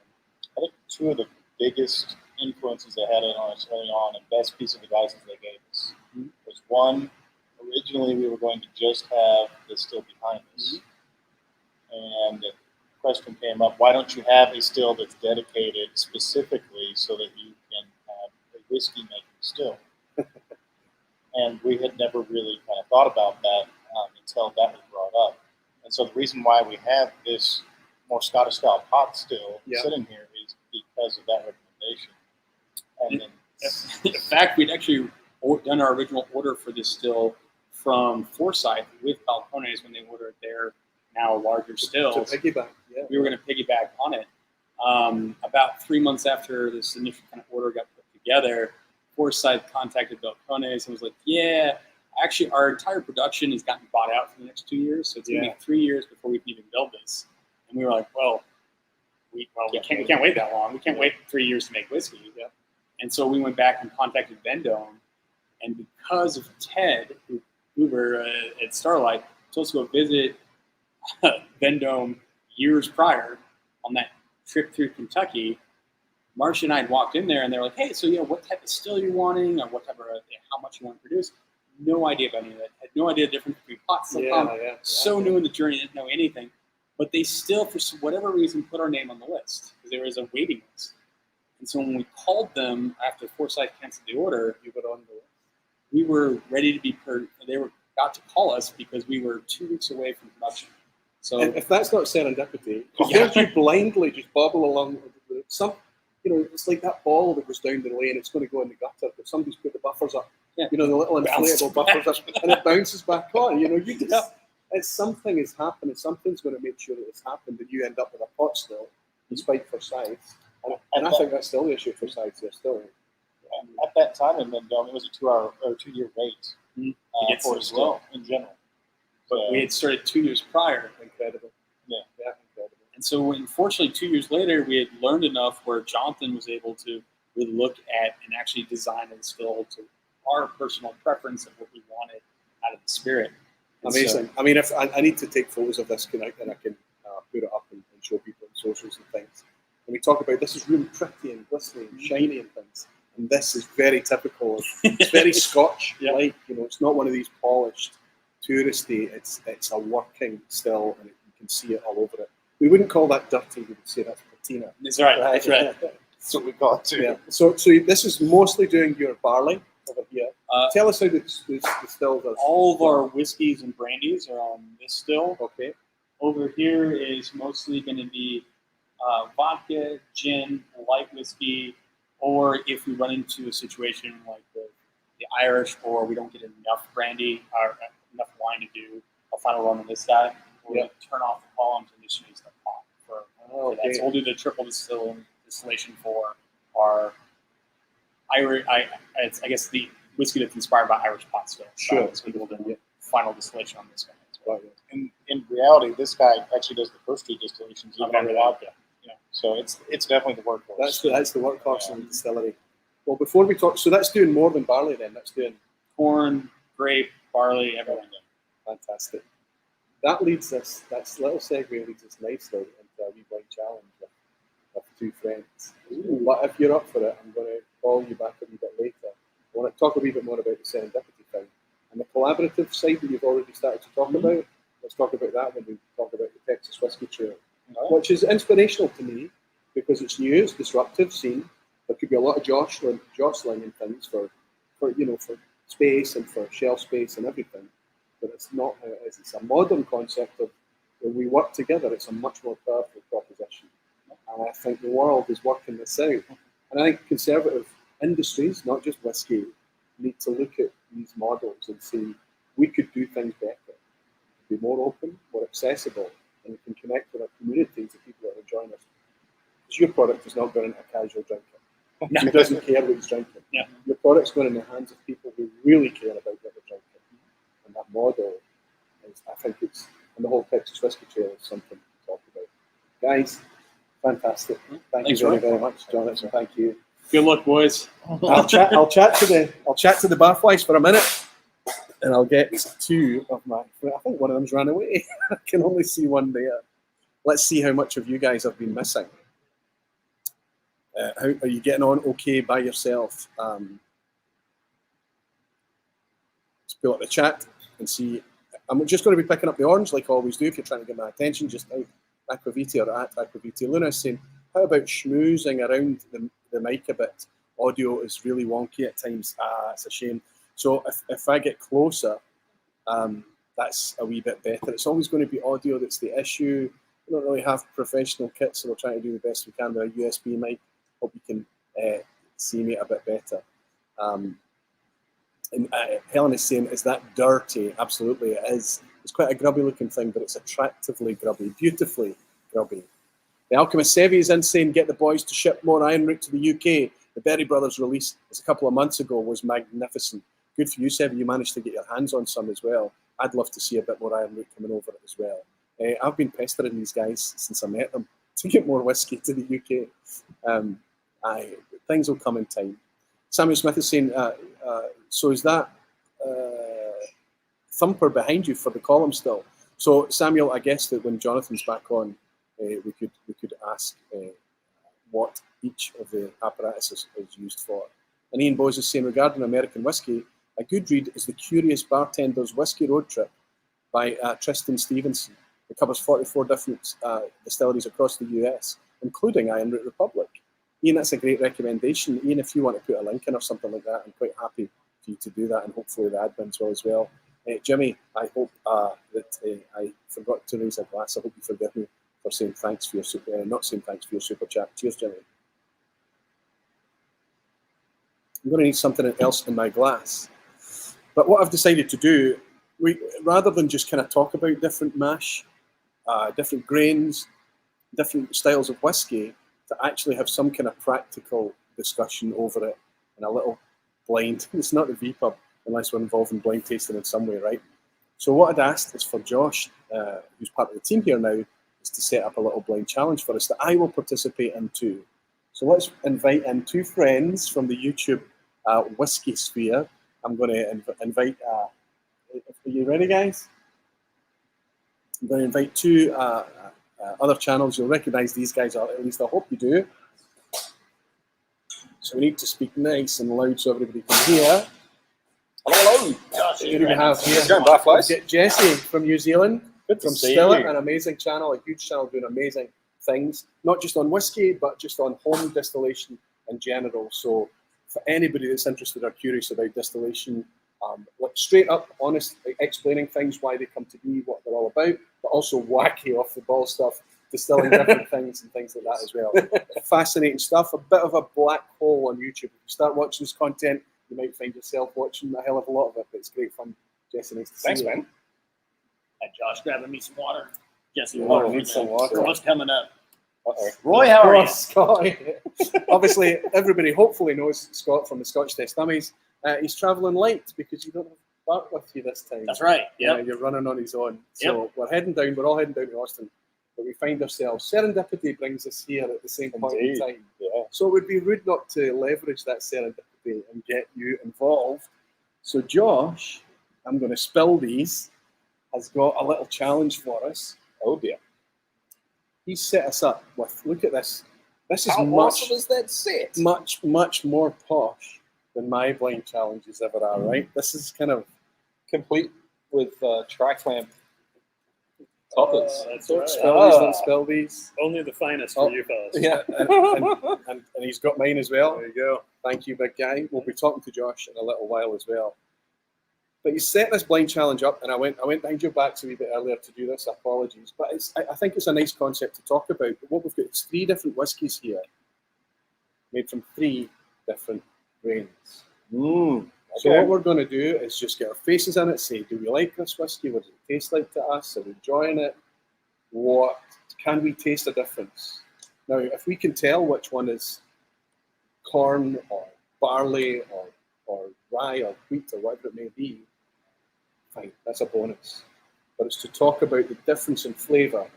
I think two of the biggest influences they had on us early on, and best piece of advice they gave us, was one, originally we were going to just have the still behind us. And the question came up, why don't you have a still that's dedicated specifically so that you can have a whiskey making still? And we had never really kind of thought about that until that was brought up. And so the reason why we have this more Scottish style pot still sitting here is because of that recommendation. And then, in fact, we'd actually done our original order for this still from Forsyth with Balcones when they ordered their now larger stills. To piggyback, yeah. We were going to piggyback on it. About 3 months after this initial kind of order got put together, Forsyth contacted Balcones and was like, yeah, actually our entire production has gotten bought out for the next 2 years, so it's going to be 3 years before we can even build this. And we were like, we can't wait that long. We can't wait 3 years to make whiskey. Yeah. And so we went back and contacted Vendome, and because of Ted Hoover at Starlight, told us to go visit Vendome years prior on that trip through Kentucky. Marcia and I had walked in there, and they were like, hey, so, what type of still you're wanting, or what type of, how much you want to produce? No idea about any of that. Had no idea the difference between pots and so new in the journey, didn't know anything. But they still, for whatever reason, put our name on the list because there was a waiting list. And so when we called them after Forsyth canceled the order, You got on the list. we were ready to be they were about to call us because we were 2 weeks away from production. So And if that's not serendipity, because you blindly just bobble along with some, it's like that ball that goes down the lane, it's going to go in the gutter, but somebody's put the buffers up, the little inflatable buffers up, and it bounces back on. It's something is happening, something's going to make sure that it's happened, and you end up with a pot still, despite Forsyth. And I think that's still the issue for Forsyth here, still. at that time in Vendome, it was a 2 year wait for a still in general. But we had started 2 years prior. Incredible. Yeah, incredible. And so, unfortunately, 2 years later, we had learned enough where Jonathan was able to really look at and actually design a still to our personal preference of what we wanted out of the spirit. And amazing. So, I mean, if I need to take photos of this, and I can put it up and show people on socials and things. And we talk about this is really pretty and glistening and shiny and things. And this is very typical. It's very Scotch, Yeah. like, you know, it's not one of these polished, touristy. It's a working still, and you can see it all over it. We wouldn't call that dirty. We would say that's patina. That's right. That's right. That's what we got it too. Yeah. So this is mostly doing your barley over here. Tell us how the still does. All of our whiskeys and brandies are on this still. Okay. Over here is mostly going to be vodka, gin, light whiskey, or if we run into a situation like the Irish, or we don't get enough brandy or enough wine to do a final run on this guy, we'll turn off the columns and just use the pot for that. So we'll do the triple distillation for our Irish. I guess the whiskey that's inspired by Irish pot still. Sure. So we'll do final distillation on this guy as well. In reality, this guy actually does the first two distillations even on the that. vodka. Yeah. So it's definitely the workhorse. That's the workhorse in the distillery. Well, before we talk, so that's doing more than barley then. That's doing Corn, grape, barley, everything. fantastic. That leads us. That little segue leads us nicely into a wee wine challenge with two friends. But if you're up for it, I'm going to call you back a wee bit later. I want to talk a wee bit more about the serendipity thing and the collaborative side that you've already started to talk about. Let's talk about that when we talk about the Texas Whiskey Trail, which is inspirational to me because it's new, it's disruptive, scene. There could be a lot of jostling and things for space and for shelf space and everything. But it's not how it is. It's a modern concept of when we work together, it's a much more powerful proposition. And I think the world is working this out. And I think conservative industries, not just whiskey, need to look at these models and say, we could do things better, be more open, more accessible, and we can connect with our communities of people that are enjoying us. Because your product is not going into a casual drinker. He doesn't care what he's drinking. Yeah. Your product's going in the hands of people who really care about what they're drinking. And that model is, I think it's, and the whole Texas Whiskey Trail is something to talk about. Guys, fantastic. Thanks you very much, Jonathan. Thank you. Good luck, boys. I'll chat to the barflies for a minute, and I'll get two of my. I think one of them's ran away. I can only see one there. Let's see how much of you guys have been missing. How are you getting on? Okay by yourself. Let's pull up the chat and see. I'm just going to be picking up the orange like I always do. If you're trying to get my attention, just out Aquavita or at Aquavita. Luna saying, how about schmoozing around the mic a bit? Audio is really wonky at times. It's a shame. So if I get closer, that's a wee bit better. It's always going to be audio that's the issue. We don't really have professional kits, so we're trying to do the best we can with a USB mic. Hope you can see me a bit better. And Helen is saying, is that dirty? Absolutely, it is. It's quite a grubby looking thing, but it's attractively grubby, beautifully grubby. The Alchemist Sevi is in saying, get the boys to ship more Ironroot to the UK. The Berry Brothers release a couple of months ago was magnificent. Good for you, Sevi. You managed to get your hands on some as well. I'd love to see a bit more Ironroot coming over as well. I've been pestering these guys since I met them to get more whiskey to the UK. Things will come in time. Samuel Smith is saying, so is that thumper behind you for the column still? So Samuel, I guess that when Jonathan's back on, we could ask what each of the apparatuses is used for. And Ian Bowes is saying, regarding American whiskey, a good read is The Curious Bartender's Whiskey Road Trip by Tristan Stevenson. It covers 44 different distilleries across the US, including Ironroot Republic. Ian, that's a great recommendation. Ian, if you want to put a link in or something like that, I'm quite happy for you to do that, and hopefully the admins will as well. Jimmy, I hope that I forgot to raise a glass. I hope you forgive me for saying thanks for your not saying thanks for your super chat. Cheers, Jimmy. I'm going to need something else in my glass. But what I've decided to do, rather than just kind of talk about different mash, different grains, different styles of whiskey, to actually have some kind of practical discussion over it and a little blind. It's not the vPub unless we're involved in blind tasting in some way, right? So what I'd asked is for Josh, who's part of the team here now, is to set up a little blind challenge for us that I will participate in too. So let's invite in two friends from the YouTube whiskey sphere. I'm going to invite, are you ready, guys? I'm going to invite two other channels. You'll recognize these guys, or at least I hope you do. So we need to speak nice and loud so everybody can hear. Hello. Who do we have here? Going butterflies. Get Jesse from New Zealand, Good to from see Still you. an amazing channel, a huge channel doing amazing things, not just on whiskey, but just on home distillation in general. So for anybody that's interested or curious about distillation, like straight up, honest, like explaining things, why they come to be, what they're all about, but also wacky off the ball stuff, distilling different things and things like that as well. Fascinating stuff, a bit of a black hole on YouTube. If you start watching this content, you might find yourself watching a hell of a lot of it, but it's great fun. Jesse, nice to see Thanks, you. man. Had Josh grabbing me some water. Jesse, Oh, water. need for some the- water. for what's coming up? Uh-oh. Roy, how are you? Scott. Obviously, everybody hopefully knows Scott from the Scotch Test Dummies. He's travelling light because you don't have Bart with you this time. That's right. Yeah, Yep. you're running on his own. So we're heading down. We're all heading down to Austin, but we find ourselves. Serendipity brings us here at the same point in Indeed. time. Yeah. So it would be rude not to leverage that serendipity and get you involved. So Josh, I'm going to spill these, has got a little challenge for us. Oh dear. He's set us up with, look at this. This is How much, awesome is that set? much more posh than my blind challenges ever are, right? This is kind of Complete with tri-clamp toppers. That's don't right. spill these, don't spill these. Only the finest Oh, for you fellas. Yeah, and he's got mine as well. There you go. Thank you, big guy. We'll be talking to Josh in a little while as well. But you set this blind challenge up, and I went behind your backs a wee bit earlier to do this. Apologies, but I think it's a nice concept to talk about. But what we've got is 3 different whiskies here, made from 3 different grains. So what we're going to do is just get our faces in it, say, do we like this whiskey? What does it taste like to us? Are we enjoying it? What can we taste a difference? Now, if we can tell which one is corn or barley or rye or wheat or whatever it may be, fine, that's a bonus. But it's to talk about the difference in flavour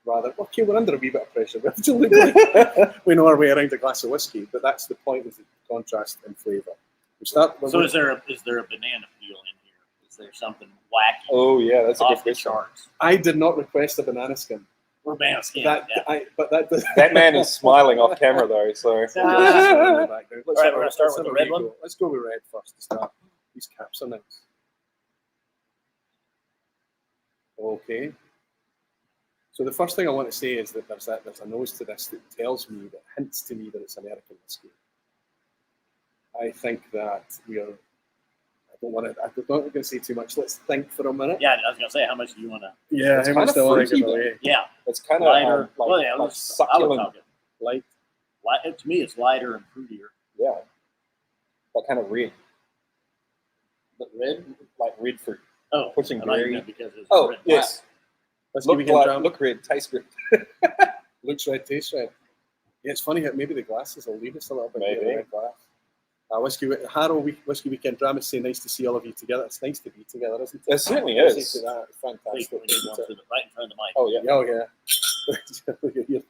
rather. Okay, we're under a wee bit of pressure. We have to look like we know our way around a glass of whiskey, but that's the point, is the contrast in flavour. We start. So is there a banana peel in here? Is there something wacky Oh yeah, that's a good off the question. charts? I did not request a banana skin. Or banana skin? That, Yeah. but that does. That man is smiling off camera though, so Let's All right, have we're gonna a- start let's with have the a red wee one? go. Let's go with red first to start. These caps are nice. Okay. So the first thing I want to say is that there's a nose to this that tells me, that hints to me that it's American whiskey. I think that I'm not going to say too much. Let's think for a minute. Yeah, I was gonna say, how much do you want to? Yeah, It's how much kinda do I want to fruity, give away? Yeah, it's kind of lighter. like, well, yeah, like I would succulent. talk it. Light. To me, it's lighter and fruitier. Yeah, like kind of red. But red? Like red fruit. Oh, Pushing I like berry. that because it's Oh red. yes, Let's give look you like, look red, taste red. Looks red, tastes red. Yeah, it's funny how maybe the glasses will lead us a little bit. Maybe. Here, the red glass. Whiskey Weekend Drama say nice to see all of you together. It's nice to be together, isn't it? It certainly Nice is. to see that. It's Please, fantastic. we need one to the right in front of the mic. Oh yeah. Oh yeah. Look at you.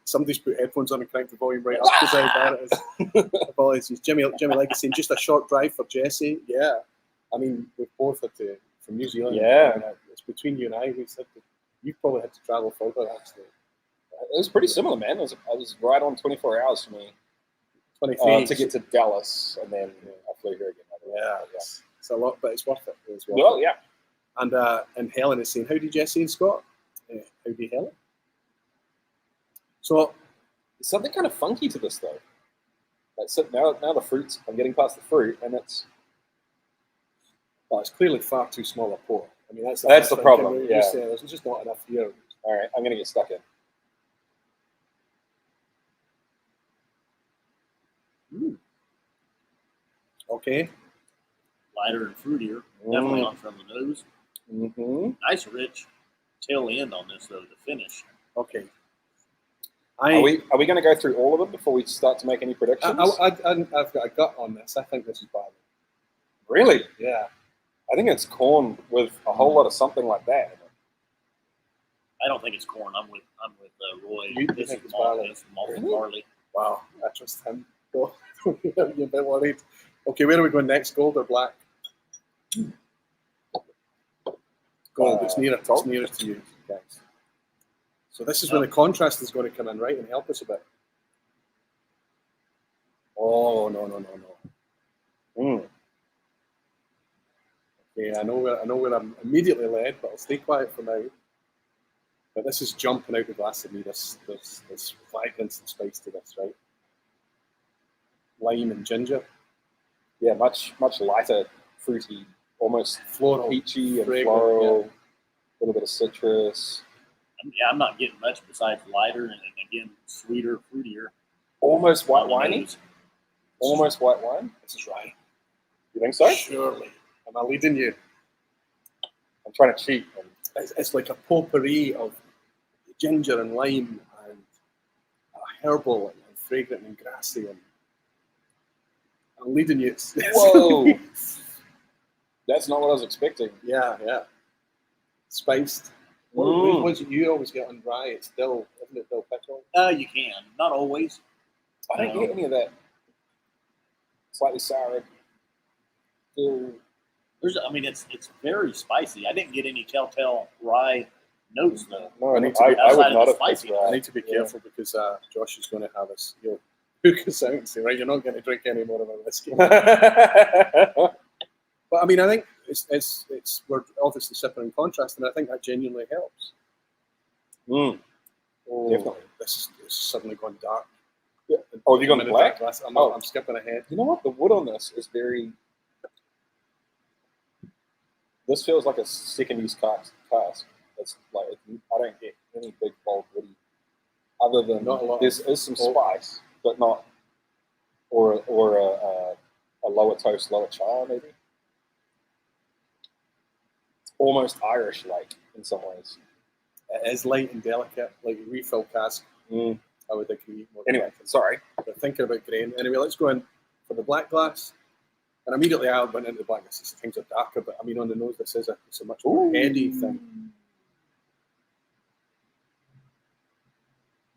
Somebody's put headphones on and cranked the volume right up because how bad it is. Apologies. Jimmy Legacy saying just a short drive for Jesse. Yeah. I mean, we've both had to from New Zealand. Yeah. It's between you and I. You've probably had to travel further actually. It was pretty similar, man. It was right on 24 hours for me 23 to get to Dallas, and then I flew here again. Yeah, it's a lot, but it's worth it. It's worth Well, it. yeah. And Helen is saying, howdy Jesse and Scott. Howdy Helen. So There's something kind of funky to this though. Like, so now the fruits. I'm getting past the fruit, and it's well, it's clearly far too small a pour. I mean, that's That's first the thing. problem, We're yeah. just saying there's just not enough here. all right. I'm gonna get stuck in. Okay. Lighter and fruitier. Definitely on from the nose. Mm-hmm. Nice rich tail end on this though. The finish. Okay. Are we going to go through all of them before we start to make any predictions? I've got a gut on this. I think this is barley. Really? Yeah. I think it's corn with a whole lot of something like that. I don't think it's corn. I'm with Roy. You This think is it's malt. barley? This is malt Really? barley. Wow. I trust him. You're a bit worried. Okay, where are we going next? Gold or black? Gold. It's nearer. It's nearer to you guys. So this is where the contrast is going to come in, right, and help us a bit. Oh no. Mm. Okay, I know where I'm immediately led, but I'll stay quiet for now. But this is jumping out the glass at me. There's fragrance and spice to this, right? Lime and ginger, Yeah, much lighter, fruity, almost floral, peachy and fragrant, floral. A little bit of citrus. I'm not getting much besides lighter and again sweeter, fruitier. Almost white on the winey. nose. Almost white wine. This is right. You think so? Surely. Am I leading you? I'm trying to cheat. It's like a potpourri of ginger and lime and herbal and fragrant and grassy. And I'm leading you. Whoa! That's not what I was expecting. Yeah. Spiced. Mm. Ones that you always get on dry, it's dill, isn't it? Dill pickle. You can, not always. I don't get any of that. Slightly sour. Dill. It's very spicy. I didn't get any telltale rye notes though. No, I need to be- I would outside of not the have picked spicy. I rye. need to be careful because Josh is going to have us. He'll hook us out and say, right, you're not going to drink any more of our whiskey. But I mean, I think it's we're obviously sipping and contrast, and I think that genuinely helps. Mm. Oh, Definitely. This is suddenly gone dark. Yeah. Oh, have you gone black? I'm skipping ahead. You know what? The wood on this is very. This feels like a second use cask. It's like I don't get any big bold woody, other than Not a lot. there is some spice, but not, or a lower toast, lower char maybe. Almost Irish like in some ways. It is light and delicate, like a refill cask. Mm. I would agree. More Anyway, sorry. but thinking about grain. Anyway, let's go in for the black glass. And immediately I went into the black glass. Things are darker, but I mean, on the nose, this is it's a much more heady thing.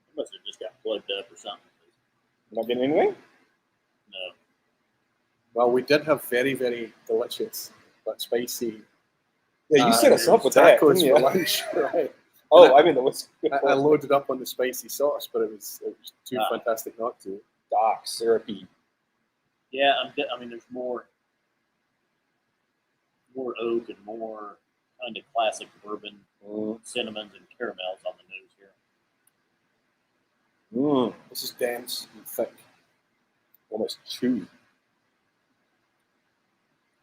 It must have just got plugged up or something. You're not getting anything? No. Well, we did have very, very delicious but spicy Yeah, you set us up with that, tacos didn't you? for lunch, right? Oh, I mean, the whiskey. I loaded up on the spicy sauce, but it was too Ah. fantastic not to. Dark, syrupy. Yeah, there's more oak and more kind of classic bourbon, cinnamons and caramels on the nose here. Mm. This is dense and thick. Almost chewy.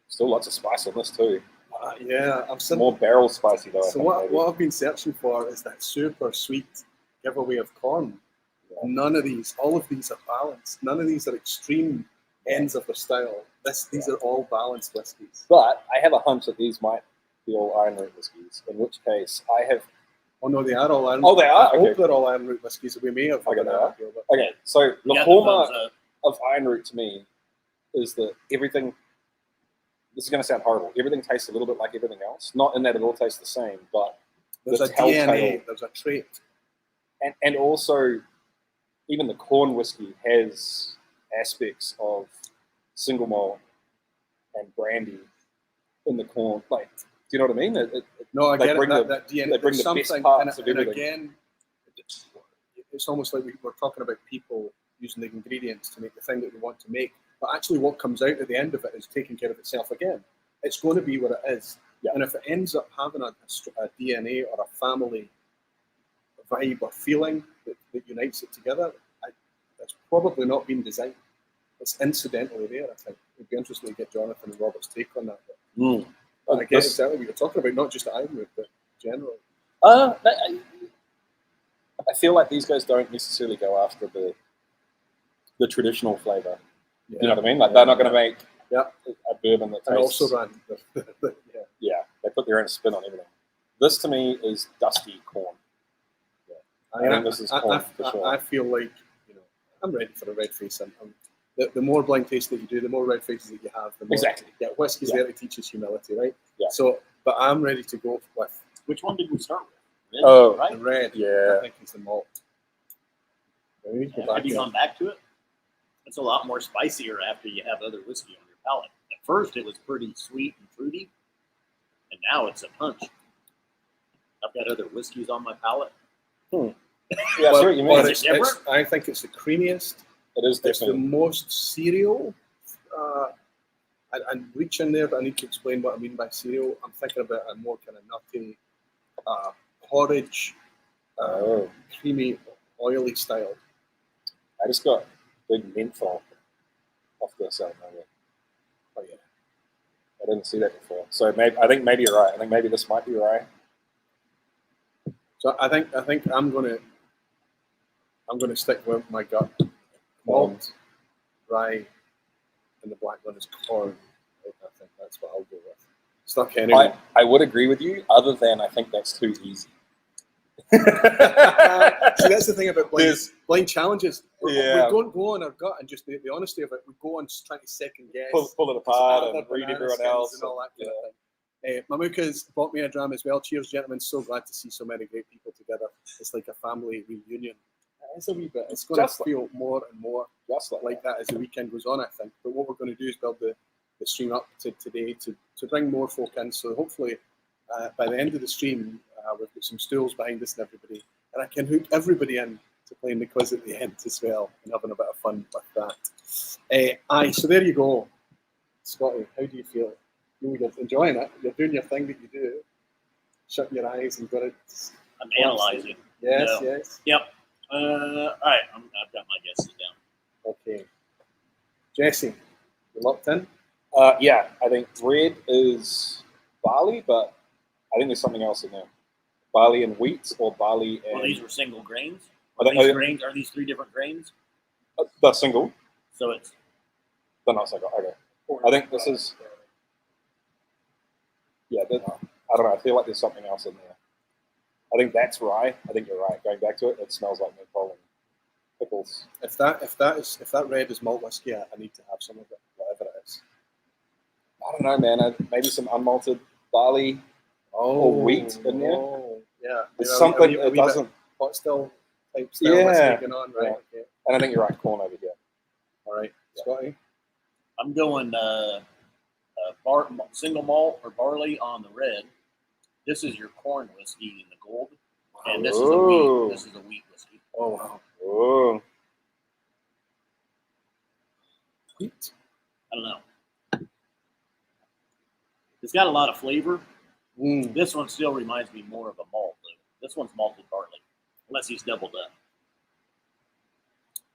Still lots of spice on this too. Yeah, I'm sitting. More barrel spicy though. I So think, what maybe. I've been searching for is that super sweet giveaway of corn. Yeah. None of these, all of these are balanced. None of these are extreme ends of the style. These are all balanced whiskies. But I have a hunch that these might be all Ironroot whiskies. In which case, I have. Oh no, they are all Ironroot. Oh, they are? I hope Okay. they're all Ironroot whiskies. We may have. Okay, they are. here, but Okay, so We the got hallmark thumbs up. of Ironroot to me is that everything. This is going to sound horrible. Everything tastes a little bit like everything else. Not in that it all tastes the same, but there's the a DNA. telltale- There's a trait. and also even the corn whiskey has aspects of single malt and brandy in the corn. Like, do you know what I mean? No, I They get bring it. the- That DNA. they bring there's the best something, parts and, of everything. again, it's almost like we're talking about people using the ingredients to make the thing that we want to make. But actually, what comes out at the end of it is taking care of itself again. It's going to be what it is. Yeah. And if it ends up having a DNA or a family vibe or feeling that unites it together, it's probably not been designed. It's incidentally there, I think. It'd be interesting to get Jonathan and Robert's take on that. But I guess exactly what you're talking about, not just Ironroot, but generally. I feel like these guys don't necessarily go after the traditional flavor. Yeah. You know what I mean? Like they're not going to make Yeah. a bourbon that And tastes. also ran. Yeah. Yeah, they put their own spin on everything. This to me is dusty corn. I think this is corn for sure. I feel like, I'm ready for a red face. The more blind taste that you do, the more red faces that you have, the more Exactly. Yeah, whiskey's Yeah. there to teach us humility, right? Yeah. So, but I'm ready to go with Which one did we start with? Red, Oh, right? the red. Yeah. I think it's the malt. We need to go Yeah, back have you in. gone back to it? It's a lot more spicier after you have other whiskey on your palate. At first, it was pretty sweet and fruity, and now it's a punch. I've got other whiskeys on my palate. Yeah, I see what you mean. But Is it different? I think it's the creamiest, It is It's the definitely. most cereal. And reach in there, but I need to explain what I mean by cereal. I'm thinking about a more kind of nutty, porridge, creamy, oily style. I just got big menthol off this out there. Oh yeah. I didn't see that before. So maybe I think maybe you're right. I think maybe this might be right. So I think I'm gonna stick with my gut. Malt, rye, and the black one is corn. I think that's what I'll go with. Stuck anyway. I would agree with you, other than I think that's too easy. See, that's the thing about blind challenges. Yeah. We don't go on our gut and just the honesty of it. We go on trying to second guess, Pull it apart other and read banana everyone skins else. and all that kind of thing. Mamuka's bought me a dram as well. Cheers, gentlemen. So glad to see so many great people together. It's like a family reunion. It's a wee bit. It's going to feel more and more Just like that as the weekend goes on, I think. But what we're going to do is build the stream up to today to bring more folk in. So hopefully by the end of the stream, we've got some stools behind us and everybody. And I can hook everybody in to playing the quiz at the end as well and having a bit of fun with that. So there you go. Scotty, how do you feel? You're enjoying it. You're doing your thing that you do. Shut your eyes and got it. I'm analyzing. Yes, No. yes. Yep. All right. I've got my guesses down. Okay. Jesse, you locked in? yeah, I think red is barley, but I think there's something else in there. Barley and wheat, or barley and... Well, these were single grains. Are these three different grains? They're single. So it's... They're not single. Okay. I think this is... Yeah, I don't know. I feel like there's something else in there. I think that's rye. I think you're right. Going back to it, it smells like maple and pickles. If that red is malt whiskey, I need to have some of it, whatever it is. I don't know, man. Maybe some unmalted barley or wheat in there. Oh, yeah. It's something that doesn't... Pot still type style Yeah. whiskey going on, right? Yeah. Okay. And I think you're right. Corn over here. All right. Scotty? I'm going single malt or barley on the red. This is your corn whiskey in the gold. And this is a wheat. This is a wheat whiskey. Oh, wow. Oh. Wheat? I don't know. It's got a lot of flavor. Mm. This one still reminds me more of a malt, though. This one's malted barley, unless he's doubled up.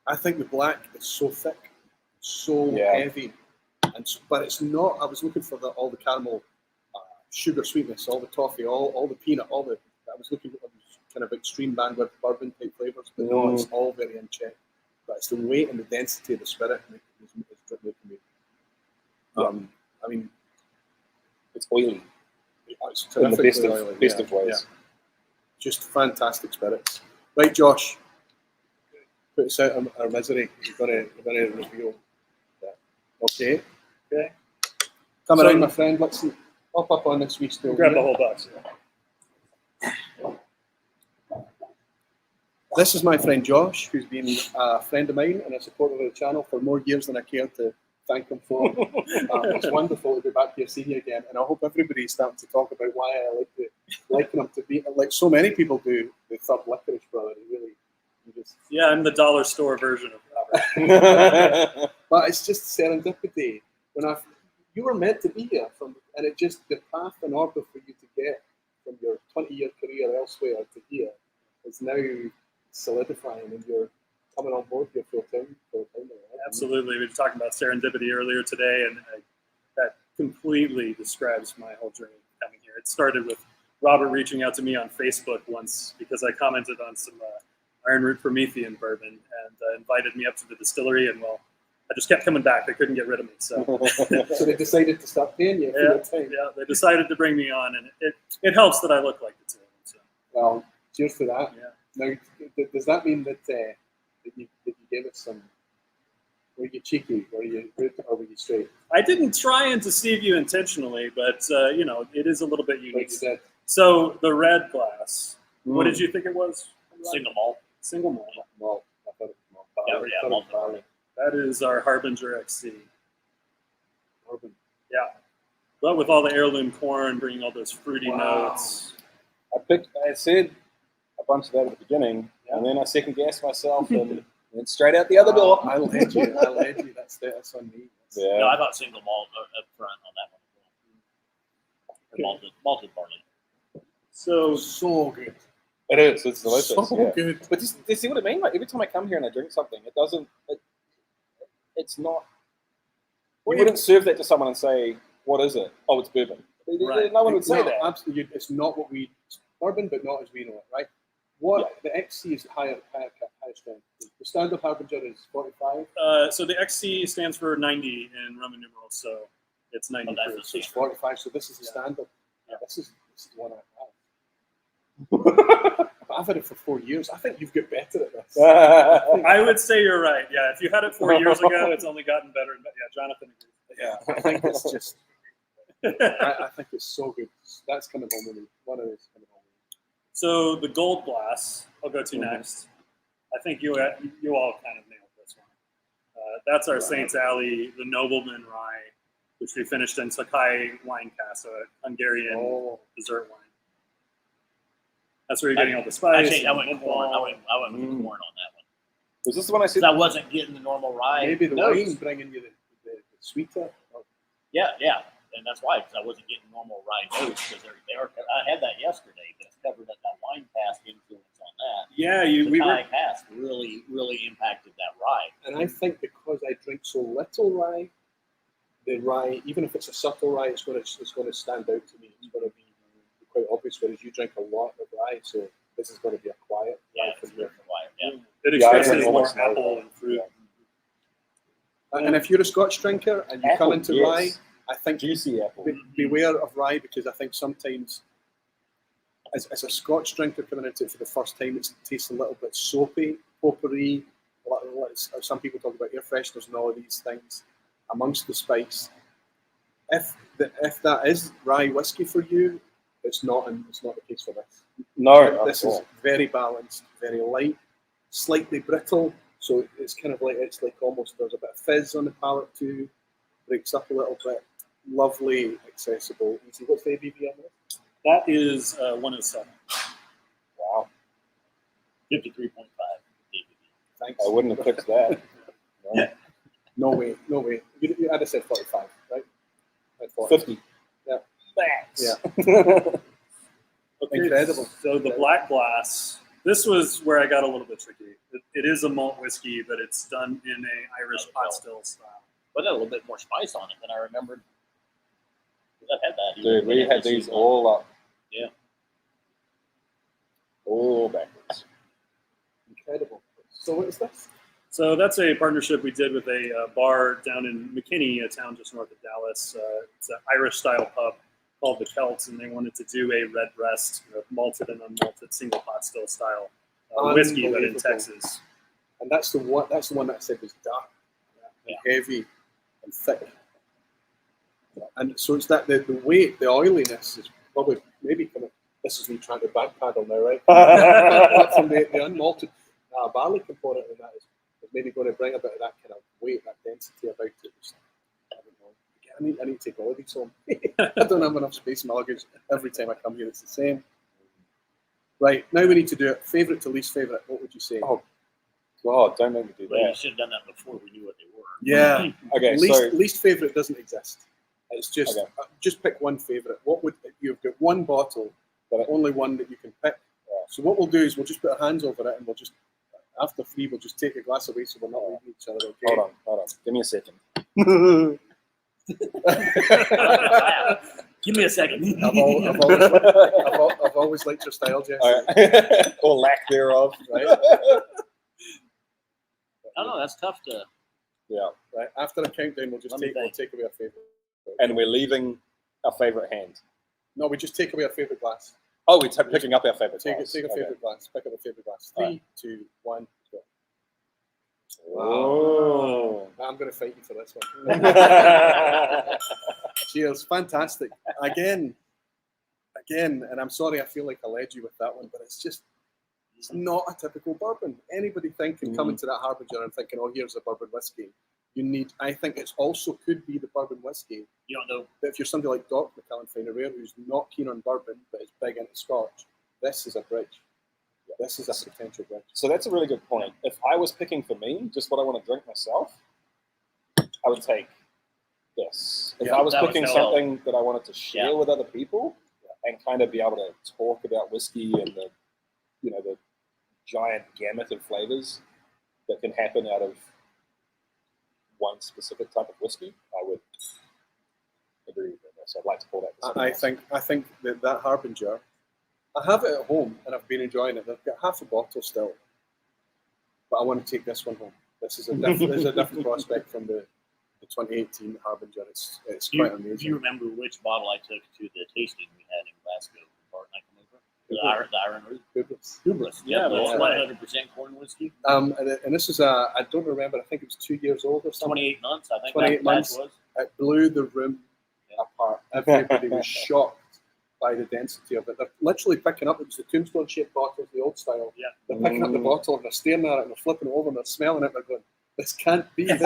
I think the black is so thick, so heavy, but it's not. I was looking for all the caramel, sugar sweetness, all the toffee, all the peanut, I was looking for kind of extreme bandwidth bourbon type flavors, but no, it's all very in check. But it's the weight and the density of the spirit is making me. I mean, it's oily. It's in the best of ways. Yeah. Just fantastic spirits. Right, Josh. Put us out of our misery. You've got to reveal that. Okay. Come around, my friend. Let's see. Hop up on this wee stool. Grab the whole box. This is my friend Josh, who's been a friend of mine and a supporter of the channel for more years than I care to thank him for. It's wonderful to be back here seeing you again, and I hope everybody's starting to talk about why I liken him to be, like so many people do, the third Likarish brother. Yeah, I'm the dollar store version of Robert. But it's just serendipity. You were meant to be here, and it just, the path in order for you to get from your 20-year career elsewhere to here is now solidifying, and you're coming on board here full time. Absolutely. We were talking about serendipity earlier today, and that completely describes my whole journey coming here. It started with Robert reaching out to me on Facebook once because I commented on some Ironroot Promethean bourbon and invited me up to the distillery, and well, I just kept coming back. They couldn't get rid of me. So, so they decided to stop paying you for your time. Yeah, they decided to bring me on, and it helps that I look like the two of them. So. Well, cheers for that. Yeah. Now, does that mean that you gave us some? Were you cheeky? Were you good, or were you straight? I didn't try and deceive you intentionally, but it is a little bit unique. Like you said. So the red glass. What did you think it was? Single malt. Single malt. Malt. I thought it was malt. Yeah, malt barley. That is our Harbinger XC. Harbinger. Yeah. But with all the heirloom corn, bringing all those fruity notes. I said a bunch of that at the beginning, and then I second guessed myself, and And straight out the other door. I led you. I led you. That's on me. Yeah. No, I thought single malt up front on that one. Or malted barley. So good. It is. It's delicious. So yeah. good. But do you see what I mean? Like every time I come here and I drink something, it doesn't. It's not. You wouldn't serve that to someone and say, "What is it?" Oh, it's bourbon. Right. No one would say No, that. Absolutely. It's not what we bourbon, but not as we know it, right? What the XC is higher strength. The standard Harbinger is 45. So the XC stands for 90 in Roman numerals, so it's 90 Oh, that's proof. So it's 45. So this is the standard. Yeah. This is the one I have. But I've had it for 4 years. I think you've got better at this. I would say you're right. Yeah, if you had it 4 years ago, it's only gotten better. And better. Yeah, Jonathan agrees. Yeah, I think it's just. I think it's so good. That's coming home with me. One of those coming home with me. So the gold glass, I'll go to next. I think you all kind of nailed this one. That's our Saints Alley, the Nobleman Rye, which we finished in Sakai wine cask, a Hungarian dessert wine. That's where you're getting all the spice. Actually, I went with corn. I went with corn on that one. Was this the one I said? Because I wasn't getting the normal rye. Maybe the notes. wine bringing you the sweeter. Yeah, and that's why, because I wasn't getting normal rye notes. Because they are. I had that yesterday, but it's covered up that wine cask influence on that. Yeah, The Thai cask really impacted that rye. And I think because I drink so little rye, the rye, even if it's a subtle rye, it's going to stand out to me. It's going to be quite obvious. Whereas you drink a lot of rye, so this is going to be a quiet. Yeah, rye it's for you. rye. Yeah. It Yeah, I expresses drink more almost no apple rye. and fruit. And if you're a Scotch drinker and you Apple, come into yes. rye, I think Juicy apple. beware of rye, because I think sometimes, as a Scotch drinker coming into it for the first time, it tastes a little bit soapy, potpourri. Some people talk about air fresheners and all of these things amongst the spice. If that is rye whiskey for you, it's not the case for this. No, This is very balanced, very light, slightly brittle. So it's kind of like almost there's a bit of fizz on the palate too. Breaks up a little bit. Lovely, accessible, easy. What's the ABV on this? That is 107. Wow. 53.5. Thanks. I wouldn't have picked that. No. No way. I'd have said 45, right? At 50. Yeah. Max. Yeah. Okay, Incredible. So the black glass, this was where I got a little bit tricky. It is a malt whiskey, but it's done in a Irish pot still style. But a little bit more spice on it than I remembered. I've had that. Dude, we had these all up. Yeah. All backwards. Incredible. So what is this? So that's a partnership we did with a bar down in McKinney, a town just north of Dallas. It's an Irish-style pub called the Celts, and they wanted to do a red breast, malted and unmalted single pot still style whiskey, but in Texas. And that's the one. That's the one that I said was dark, and heavy, and thick. And so it's that the weight, the oiliness is probably maybe coming. This is me trying to backpedal now, right? From the unmalted barley component in that is maybe going to bring a bit of that kind of weight, that density about it. I don't know. I need to take all of these home. I don't have enough space in my luggage. Every time I come here, it's the same. Right, now we need to do it. Favorite to least favorite. What would you say? Oh, God, don't make me do Well, you that. should have done that before we knew what they were. Yeah. Okay, Least favorite doesn't exist. It's just just pick one favorite. What would you've got one bottle, but only one that you can pick. So what we'll do is we'll just put our hands over it, and we'll just after three we'll just take a glass away so we're not leaving each other. Okay. Hold on. Give me a second. Give me a second. I've always liked your style, Jesse. Or lack thereof. Right? No, that's tough to. Yeah. Right. After a countdown, we'll take away our favorite. And we're leaving our favorite hand. No, we just take away our favorite glass. Oh, we're picking up our favorite Take glass. a favorite glass. Pick up a favorite glass. 3, 2, 1, go. Oh. I'm going to fight you for this one. Cheers. Fantastic. Again, and I'm sorry I feel like I led you with that one, but it's not a typical bourbon. Anybody thinking, coming to that Harbinger and thinking, oh, here's a bourbon whiskey. I think it's also could be the bourbon whiskey. You don't know. But if you're somebody like Doc McAllen Finer Rare, who's not keen on bourbon, but is big into Scotch, this is a bridge. This is a potential drink. So that's a really good point. If I was picking for me, just what I want to drink myself, I would take this. If Yeah, I was that would picking sell. something that I wanted to share Yeah. with other people and kind of be able to talk about whiskey and the, you know, the giant gamut of flavors that can happen out of one specific type of whiskey, I would agree with this. I'd like to call that. I think that Harbinger, I have it at home and I've been enjoying it. I've got half a bottle still, but I want to take this one home. This is a different prospect from the 2018 Harbinger. It's quite amazing. Do you remember which bottle I took to the tasting we had in Glasgow? Bart and I come over? The Ironroot. Hubris. Yeah, Yeah, it's yeah. 100% corn whiskey. And this is I don't remember. I think it was 2 years old or something. 28 months, I think. 28 that months. was. It blew the room apart. Everybody was shocked by the density of it. They're literally picking up. It was the tombstone-shaped bottles, the old style. Yeah. They're picking up the bottle and they're staring at it and they're flipping it over and they're smelling it. And they're going, "This can't be. This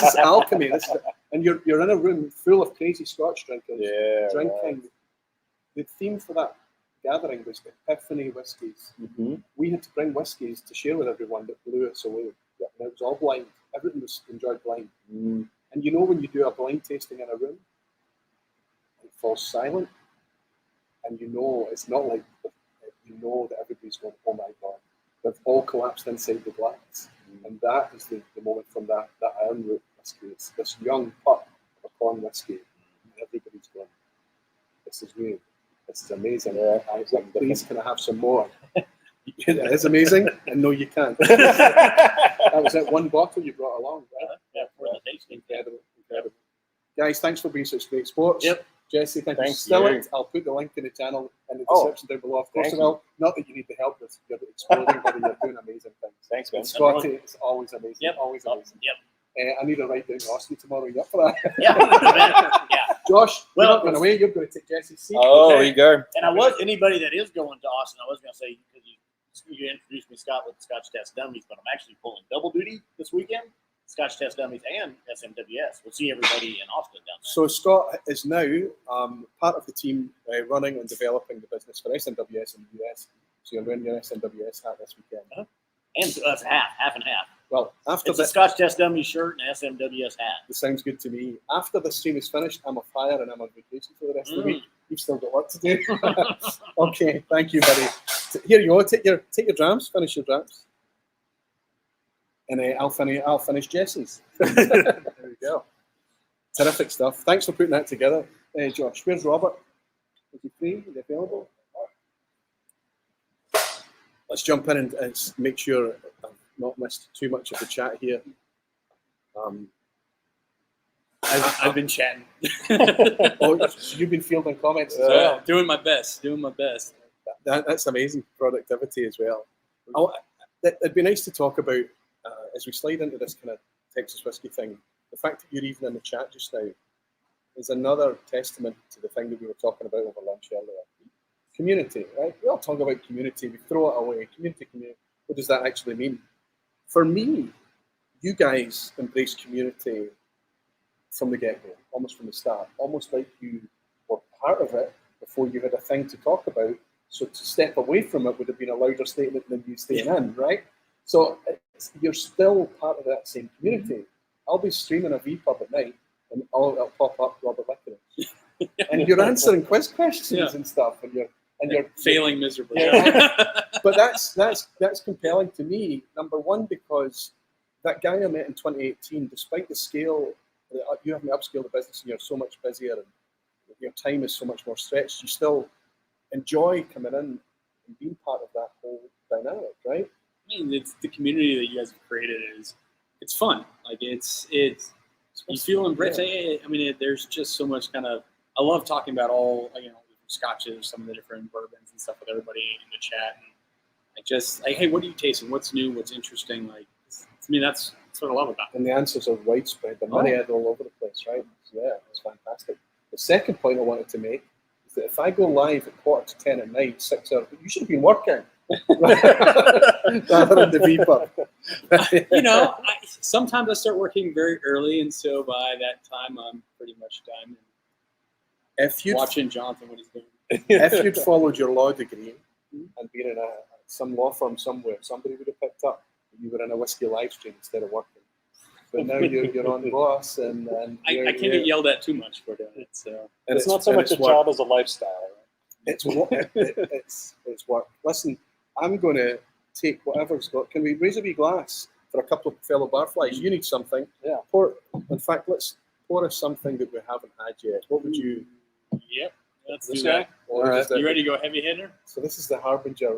is alchemy." And you're in a room full of crazy Scotch drinkers drinking. Right. The theme for that gathering was epiphany whiskies. Mm-hmm. We had to bring whiskies to share with everyone that blew us away. And it was all blind. Everything was enjoyed blind. Mm. And you know when you do a blind tasting in a room, it falls silent, and you know it's not like you know that everybody's going, "Oh my God," they've all collapsed inside the glass, and that is the moment from that Ironroot whiskey. It's this young pup of a corn whiskey, and everybody's going, "This is new. This is amazing." Yeah, I was like, "Please, can I have some more?" It is amazing, and no, you can't. That was it. One bottle you brought along, right? Yeah, for the tasting. Incredible, incredible. Guys, thanks for being such great sports. Yep. Jesse, thank you. Thank Still you. it. I'll put the link in the channel in the Oh, description down below. Of course, thank I will. Not that you need the help with you're exploding, but you're doing amazing things. Thanks, man. And Scotty, it's always amazing. Yep. Always amazing. Yep. I need to write down Austin tomorrow. You up for that? Yeah. Josh, Well, you're not going away. You're going to take Jesse's seat. Oh, Okay. there you go. And anybody that is going to Austin, I was going to say, because you introduced me, Scott, with the Scotch Test Dummies, but I'm actually pulling double duty this weekend. Scotch Test Dummies and SMWS. We'll see everybody in Austin down there. So Scott is now part of the team running and developing the business for SMWS in the US. So you're wearing your SMWS hat this weekend. And so that's half and half. Well, after It's a this, Scotch Test Dummies shirt and SMWS hat. this sounds good to me. After the stream is finished, I'm off fire and I'm on vacation for the rest of the week. You've still got work to do. Okay, thank you, buddy. Here you go. Take your drams. Finish your drams. And I'll finish Jesse's. There we go. Terrific stuff. Thanks for putting that together, Josh. Where's Robert? Is he free? Is he available? Let's jump in and make sure I've not missed too much of the chat here. I've been chatting. Oh, you've been fielding comments as well. Doing my best. That's amazing productivity as well. It'd be nice to talk about, as we slide into this kind of Texas whiskey thing, the fact that you're even in the chat just now is another testament to the thing that we were talking about over lunch earlier. Community, right? We all talk about community, we throw it away. Community. What does that actually mean? For me, you guys embrace community from the get-go, almost from the start, almost like you were part of it before you had a thing to talk about. So to step away from it would have been a louder statement than you staying in, right? So you're still part of that same community. I'll be streaming a vPub at night, and it'll pop up Robert Likarish, and you're answering quiz questions and stuff, and you're failing miserably. Yeah. But that's compelling to me. Number one, because that guy I met in 2018, despite the scale, you haven't upscaled the business, and you're so much busier, and your time is so much more stretched. You still enjoy coming in and being part of that whole dynamic, right? I mean, it's the community that you guys have created it's fun. Like it's you feel embraced. Yeah. I mean, there's just so much kind of. I love talking about all different scotches, some of the different bourbons and stuff with everybody in the chat. And hey, what are you tasting? What's new? What's interesting? Like, I mean, that's what I love about it. And the answers are widespread. They're myriad all over the place, right? So yeah, it's fantastic. The second point I wanted to make is that if I go live at 9:45 at night, 6 hours, you should have been working rather than the vPub. Sometimes I start working very early, and so by that time, I'm pretty much done. If you'd Watching Jonathan what he's doing. if you'd followed your law degree and been in a some law firm somewhere, somebody would have picked up that you were in a whiskey live stream instead of working. But now you're on boss, and I can't get yelled at too much for doing it. So It's not so much a job as a lifestyle. It's work. Listen, I'm going to take whatever's got. Can we raise a wee glass for a couple of fellow barflies? You need something. Yeah. In fact, let's pour us something that we haven't had yet. What would you? Yep. Let's This do guy? that. All right. You ready to go heavy hitter? So this is the Harbinger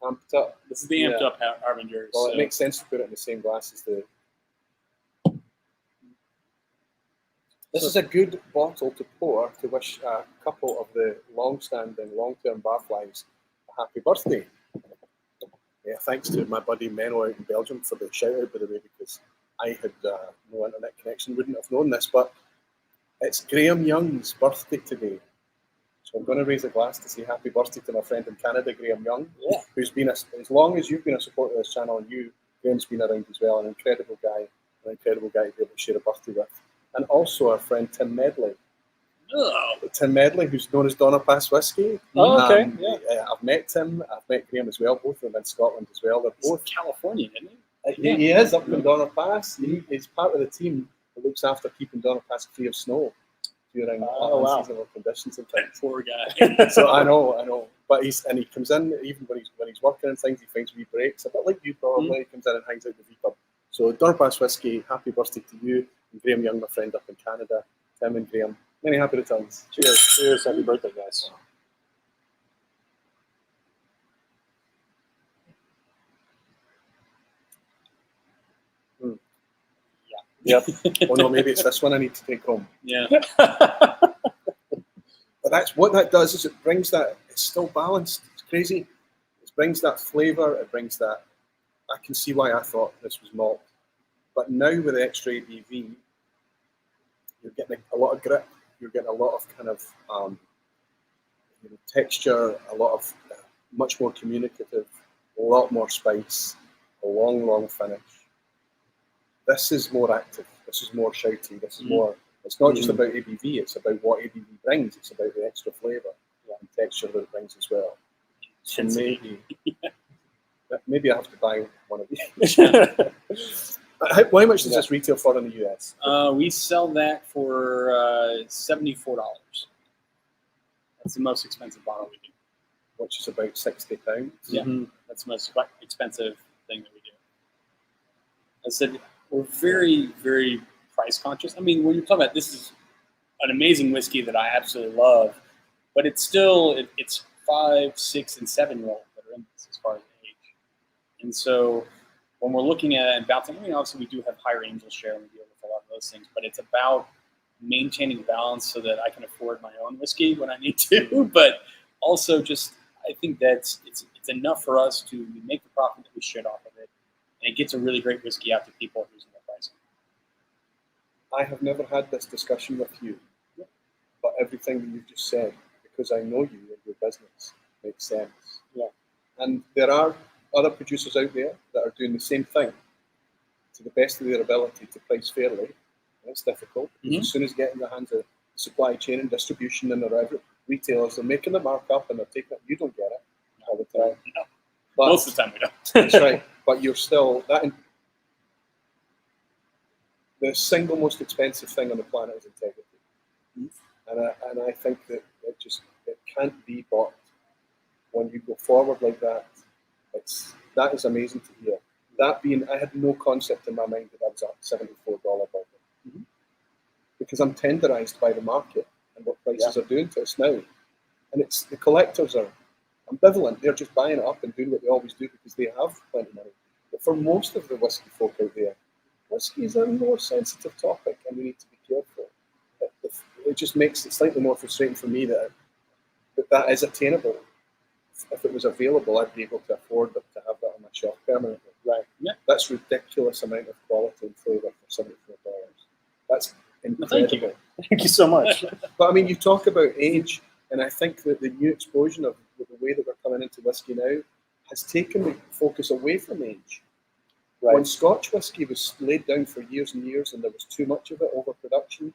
amped up. This is the amped up Harbinger. Well, So it makes sense to put it in the same glass as the. This is a good bottle to pour to wish a couple of the long-standing, long-term barflies a happy birthday. Yeah, thanks to my buddy Menno out in Belgium for the shout-out, by the way, because I had no internet connection, wouldn't have known this, but it's Graham Young's birthday today. So I'm going to raise a glass to say happy birthday to my friend in Canada, Graham Young, who's been, as long as you've been a supporter of this channel, and Graham's been around as well, an incredible guy to be able to share a birthday with. And also our friend Tim Medley. oh, Tim Medley, who's known as Donna Pass Whiskey. Oh, okay. I've met Tim, I've met Graham as well, both of them in Scotland as well. They're he's both. Californian, isn't he? He is up in Donna Pass. He's part of the team that looks after keeping Donna Pass free of snow during unseasonable conditions and That things. poor guy. So I know. But he comes in, even when he's working and things, he finds wee breaks. A bit like you probably. He comes in and hangs out with vPub. So Donna Pass Whiskey, happy birthday to you. And Graham Young, my friend up in Canada. Tim and Graham, many happy returns. Cheers. Cheers. Happy birthday, guys. Yep. Oh no, maybe it's this one I need to take home. Yeah. But that's what that does, is it brings that, it's still balanced. It's crazy. It brings that flavour, it brings that, I can see why I thought this was malt. But now with the extra ABV, you're getting a lot of grip, you're getting a lot of kind of texture, a lot of much more communicative, a lot more spice, a long finish. This is more active, this is more shouty, this is more, it's not just about ABV, it's about what ABV brings, it's about the extra flavour and texture that it brings as well. So maybe I have to buy one of these. How much does this retail for in the US? We sell that for $74. That's the most expensive bottle we do. Which is about £60. Yeah, that's the most expensive thing that we do. I said we're very, very price conscious. I mean, when you're talking about, this is an amazing whiskey that I absolutely love, but it's still it's 5, 6, and 7-year-old that are in this as far as age. And so when we're looking at it and balancing, I mean, obviously we do have higher angel share and we deal with a lot of those things, but it's about maintaining balance so that I can afford my own whiskey when I need to, but also just, I think that's it's enough for us to make the profit that we should off of it, and it gets a really great whiskey out to people at reasonable pricing. I have never had this discussion with you, but everything that you've just said, because I know you and your business, makes sense. Yeah. And there are other producers out there that are doing the same thing to the best of their ability to price fairly. And it's difficult. As soon as you get in the hands of supply chain and distribution and the retailers, they're making the markup and they're taking it. You don't get it all the time. No. But, Most of the time we don't. that's right. But you're still the single most expensive thing on the planet is integrity. And I think that it can't be bought. When you go forward like that, that is amazing to hear. That being, I had no concept in my mind that was a $74 bottle. Because I'm tenderized by the market and what prices are doing to us now. And it's the collectors are ambivalent. They're just buying it up and doing what they always do because they have plenty of money. But for most of the whiskey folk out there, whiskey is a more sensitive topic and we need to be careful. It just makes it slightly more frustrating for me that is attainable. If it was available, I'd be able to afford to have that on my shelf permanently. Right. Yeah. That's ridiculous amount of quality and flavour for $74. That's incredible. Thank you so much. But I mean, you talk about age, and I think that the new explosion of the way that we're coming into whiskey now has taken the focus away from age. Right. When Scotch whiskey was laid down for years and years and there was too much of it, overproduction,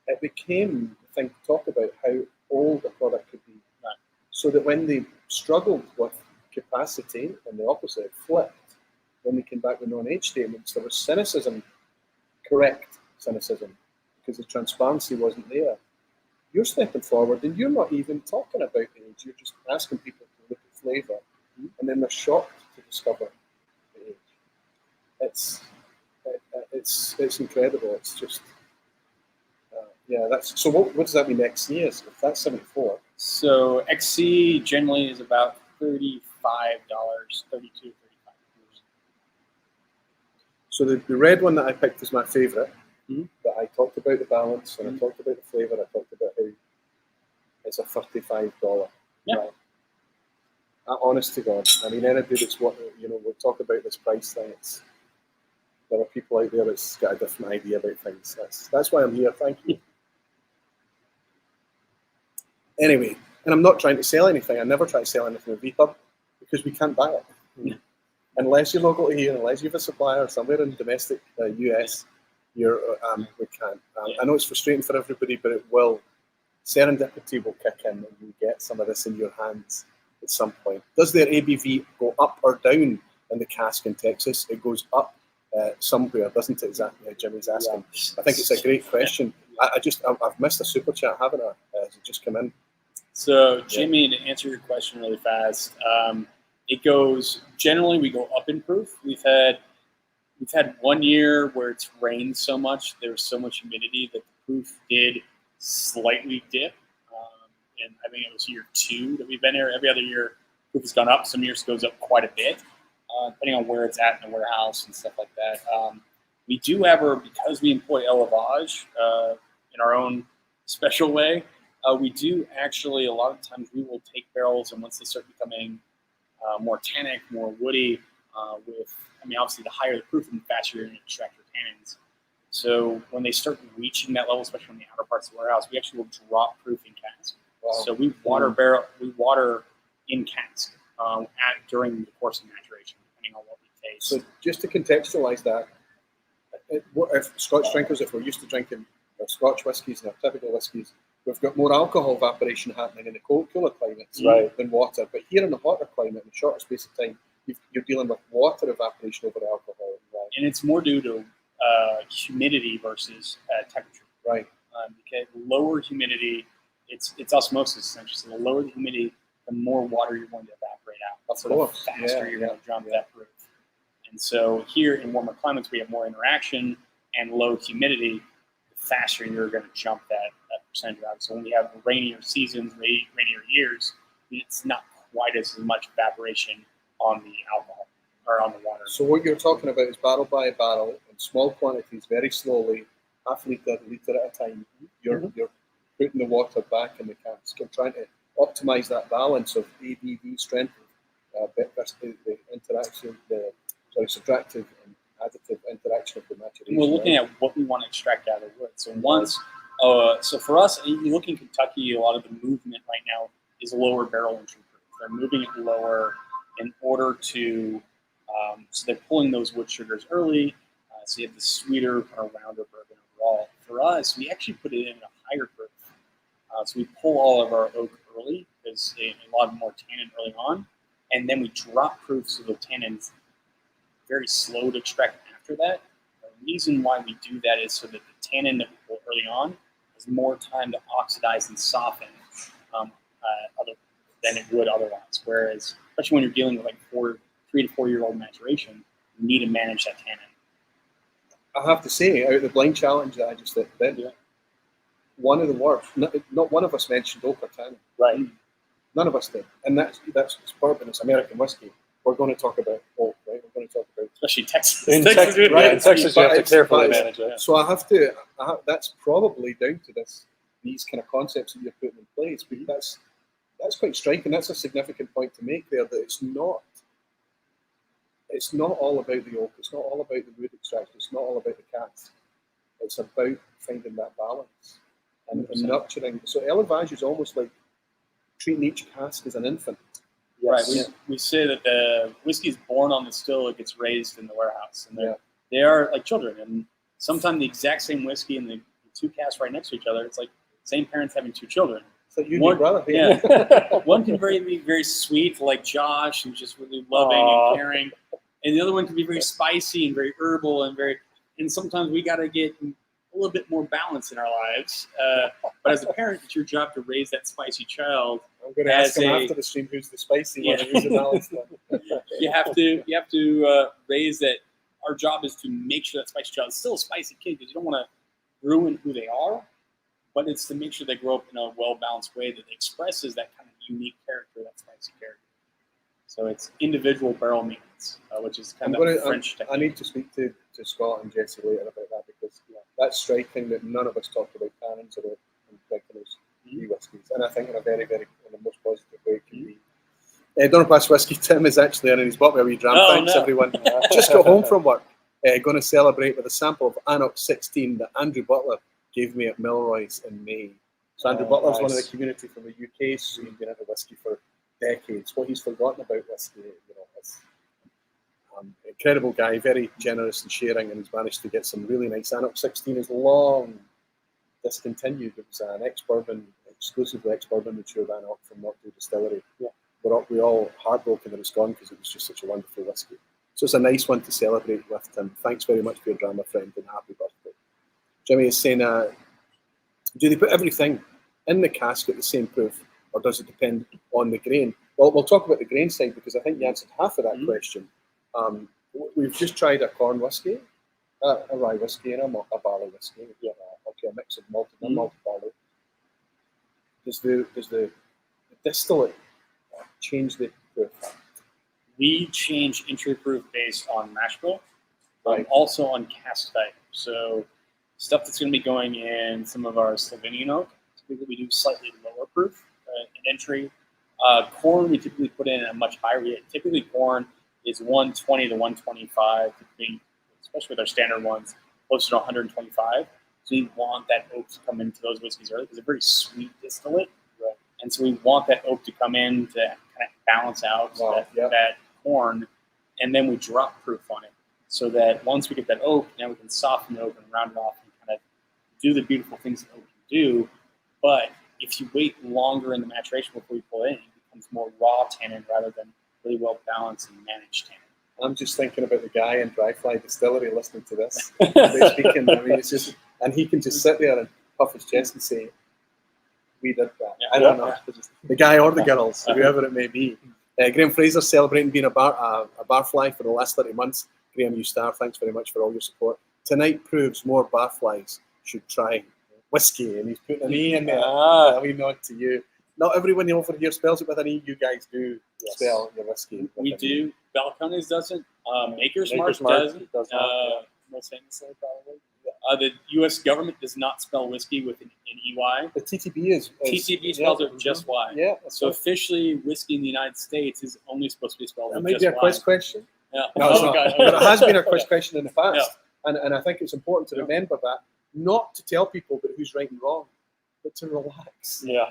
it became the thing to talk about how old a product could be. Right. So that when they struggled with capacity and the opposite flipped. When they came back with non-age statements, there was cynicism, correct cynicism, because the transparency wasn't there. You're stepping forward and you're not even talking about the age. You're just asking people to look at flavour, and then they're shocked to discover the age. It's incredible. It's just that's so. What does that mean next year? So if that's 74. So XC generally is about $35, 32, $35. So the red one that I picked is my favourite. Mm-hmm. That I talked about the balance, and I talked about the flavour. I talked about how it's a $35. Yeah. Right. Honest to God, I mean, anybody that's what we'll talk about this price thing. There are people out there that's got a different idea about things. That's why I'm here. Thank you. Anyway, and I'm not trying to sell anything. I never try to sell anything with vPub because we can't buy it. Unless you're local here, unless you have a supplier somewhere in domestic US, we can't. I know it's frustrating for everybody, but it will. Serendipity will kick in and you get some of this in your hands at some point. Does their ABV go up or down in the cask in Texas? It goes up somewhere, doesn't it? Exactly, Jimmy's asking. I think it's a great question. I've missed a super chat, haven't I? Has it just come in? So, Jimmy, to answer your question really fast, it goes, generally we go up in proof. We've had 1 year where it's rained so much, there was so much humidity that the proof did slightly dip. And I think it was year 2 that we've been here. Every other year, proof has gone up. Some years it goes up quite a bit, depending on where it's at in the warehouse and stuff like that. We do have because we employ élevage in our own special way, we do actually, a lot of times we will take barrels, and once they start becoming more tannic, more woody, obviously the higher the proof and the faster you're going to extract your tannins. So when they start reaching that level, especially in the outer parts of the warehouse, we actually will drop proof in cask. Wow. So we water in cask during the course of maturation, depending on what we taste. So just to contextualize that, if Scotch drinkers, if we're used to drinking Scotch whiskies and our typical whiskies, we've got more alcohol evaporation happening in the cooler climates than water. But here in the hotter climate, in a shorter space of time, you're dealing with water evaporation over alcohol. Right? And it's more due to humidity versus temperature. Right. Because lower humidity, it's osmosis essentially. So the lower the humidity, the more water you're going to evaporate out. So the faster you're going to jump that proof. And so here in warmer climates, we have more interaction and low humidity. The faster you're going to jump that percentage out. So when we have rainier seasons, rainier years, it's not quite as much evaporation on the alcohol or on the water. So what you're talking about is barrel by barrel in small quantities, very slowly, half litre at a time. You're putting the water back in the cask and trying to optimize that balance of ABV strength, the interaction, subtractive and additive interaction of the maturation. We're looking at what we want to extract out of the wood. So so for us, you look in Kentucky, a lot of the movement right now is lower barrel entry proof. They're moving it lower in order to, so they're pulling those wood sugars early, so you have the sweeter, kind of rounder bourbon overall. For us, we actually put it in a higher proof. So we pull all of our oak early because a lot more tannin early on, and then we drop proof so the tannin's very slow to extract after that. The reason why we do that is so that the tannin that we pull early on has more time to oxidize and soften than it would otherwise. Whereas, especially when you're dealing with like 3 to 4 year old maturation, you need to manage that tannin. I have to say, out of the blind challenge that I just did, one of the words, not one of us mentioned oak or tannin. Right. None of us did. And that's bourbon, it's American whiskey. We're going to talk about oak, right? We're going to talk about... Especially Texas. In Texas, you have to carefully manage it. So that's probably down to these kind of concepts that you're putting in place. But that's quite striking. That's a significant point to make there, that it's not all about the oak. It's not all about the wood extraction. It's not all about the cask. It's about finding that balance and nurturing. So élevage is almost like treating each cask as an infant. Yes. Right. We say that the whiskey is born on the still, it gets raised in the warehouse. And they are like children. And sometimes the exact same whiskey and the two casks right next to each other, it's like same parents having 2 children. So you and your brother. Yeah. One can be very sweet, like Josh, and just really loving and caring. And the other one can be very spicy and very herbal and sometimes we got to get a little bit more balance in our lives. But as a parent, it's your job to raise that spicy child. I'm going to ask him after the stream who's the spicy one and who's the balanced one. You have to raise that. Our job is to make sure that spicy child is still a spicy kid because you don't want to ruin who they are, but it's to make sure they grow up in a well-balanced way that expresses that kind of unique character, that spicy character. So it's individual barrel maintenance, which is kind of French technique. I need to speak to Scott and Jesse later about that because that's striking that none of us talked about cannons or drinking those whiskies, and I think in a very, very, in the most positive way it can be. Donnerpass Whiskey Tim is actually in his bottle. Wee dram. Thanks everyone. Just got home from work. Going to celebrate with a sample of Annox 16 that Andrew Butler gave me at Milroy's in May. So Andrew Butler's one of the community from the UK, so he's been into whiskey for decades. What he's forgotten about whiskey, is incredible guy, very generous and sharing, and he's managed to get some really nice. Annox 16 is long discontinued. It was an ex-bourbon, exclusively ex-bourbon mature Annox from Knockdale Distillery. Yeah. We're all heartbroken that it's gone because it was just such a wonderful whiskey. So it's a nice one to celebrate with, Tim. Thanks very much for your drama, friend, and happy birthday. Jimmy is saying, do they put everything in the cask at the same proof, or does it depend on the grain? Well, we'll talk about the grain side because I think you answered half of that question. We've just tried a corn whiskey, a rye whiskey, and a barley whiskey. A mix of malt and unmalted barley. Does the distillate change the proof? We change entry proof based on mash bill, also on cask type. So stuff that's going to be going in some of our Slovenian oak, typically we do slightly lower proof in entry. Corn we typically put in a much higher rate. Typically corn is 120 to 125, especially with our standard ones, closer to 125. So we want that oak to come into those whiskeys early because it's a very sweet distillate. Right. And so we want that oak to come in to kind of balance out that corn, and then we drop proof on it so that once we get that oak, now we can soften the oak and round it off and kind of do the beautiful things that oak can do. But if you wait longer in the maturation before you pull it in, it becomes more raw tannin rather than really well balanced and managed tannin. I'm just thinking about the guy in Dry Fly Distillery listening to this. They're speaking, I mean, it's just, and he can just sit there and puff his chest and say, "We did that." Yeah, I don't know. The guy or the girls, whoever it may be. Graham Fraser celebrating being a barfly for the last 30 months. Graham, you star. Thanks very much for all your support. Tonight proves more barflies should try whiskey, and he's putting an E in there. A wee nod to you. Not everyone over here spells it with an E. You guys do spell your whiskey. We do. Balcones doesn't. Maker's Mark doesn't. Most famously, probably. The U.S. government does not spell whiskey with an EY. The TTB is TTB spells it just Y. Yeah. So officially, whiskey in the United States is only supposed to be spelled with just Y. That might be a quiz question. Yeah. No, it's not. But it has been a quiz question in the past. Yeah. And I think it's important to remember that, not to tell people but who's right and wrong, but to relax. Yeah.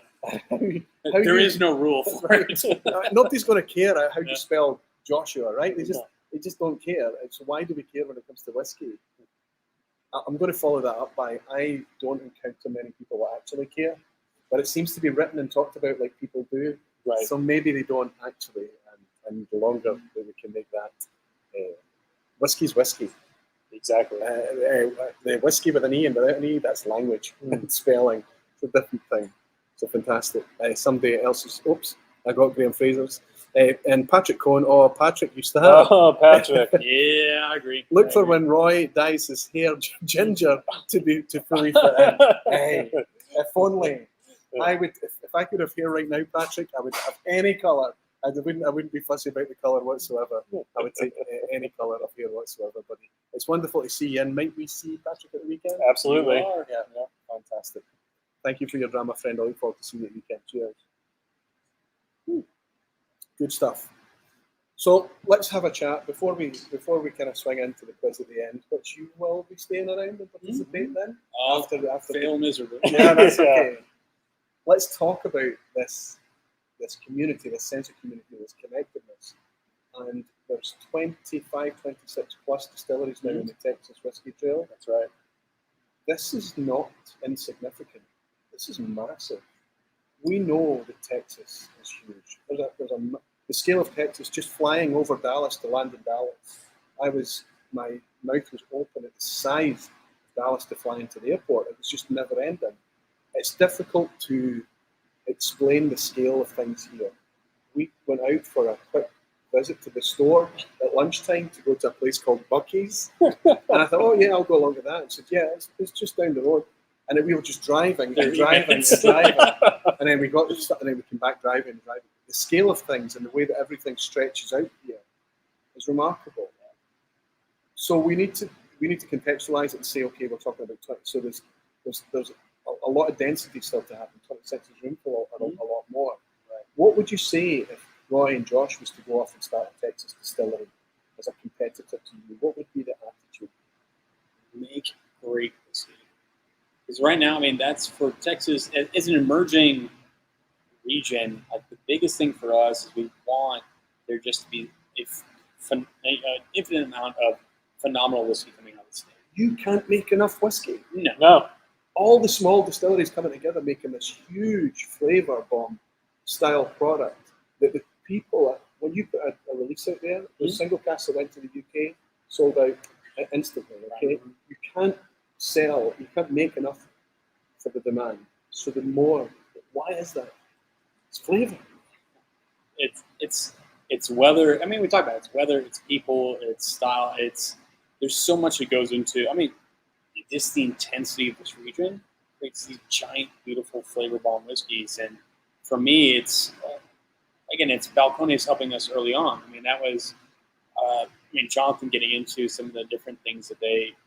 There is no rule for it. Nobody's going to care how you spell Joshua, right? They just don't care. So why do we care when it comes to whiskey? I'm going to follow that up by, I don't encounter many people that actually care, but it seems to be written and talked about like people do. Right. So maybe they don't actually, and the longer that we can make that, whiskey's whiskey. Exactly. The whiskey with an E and without an E, that's language and spelling. It's a different thing. So fantastic. Somebody else's, I got Graham Fraser's. And Patrick Cohen, Patrick us't to have. Oh, Patrick. Yeah, I agree. Look for when Roy dyes his hair ginger to fully fit in. If only. I would, if I could have hair right now, Patrick, I would have any colour. I wouldn't be fussy about the colour whatsoever. I would take any colour of hair whatsoever. But it's wonderful to see you. And might we see Patrick at the weekend? Absolutely. Yeah, fantastic. Thank you for your drama, friend. I look forward to seeing you at the weekend. Cheers. Good stuff. So let's have a chat before we kind of swing into the quiz at the end, which you will be staying around and participate then after fail miserably. Yeah, that's okay. Let's talk about this community, this sense of community, this connectedness. And there's 25, 26 plus distilleries now in the Texas Whiskey Trail. That's right. This is not insignificant. This is massive. we know that Texas is huge. The scale of Texas, just flying over Dallas to land in Dallas. My mouth was open at the size of Dallas to fly into the airport. It was just never ending. It's difficult to explain the scale of things here. We went out for a quick visit to the store at lunchtime to go to a place called Bucky's. And I thought, oh yeah, I'll go along with that. And said, yeah, it's just down the road. And then we were just driving and driving and driving. And then we came back driving and driving. The scale of things and the way that everything stretches out here is remarkable. So we need to contextualize it and say, okay, we're talking about 20. So there's a lot of density still to happen. 26 is room for a lot more. Right. What would you say if Roy and Josh was to go off and start a Texas distillery as a competitor to you? What would be the attitude? Make great whiskey. Because right now, I mean, that's for Texas as an emerging region. Like the biggest thing for us is we want there just to be an infinite amount of phenomenal whiskey coming out of the state. You can't make enough whiskey. No. All the small distilleries coming together making this huge flavor bomb style product that the people, when you put a release out there, the single cask that went to the UK sold out instantly. Okay, Right. You can't make enough for the demand. So the more, why is that? It's flavor. It's weather. I mean, we talk about it. It's weather. It's people. It's style. There's so much that goes into. I mean, just the intensity of this region creates these giant, beautiful flavor bomb whiskeys. And for me, it's Balcones helping us early on. I mean, that was, Jonathan getting into some of the different things that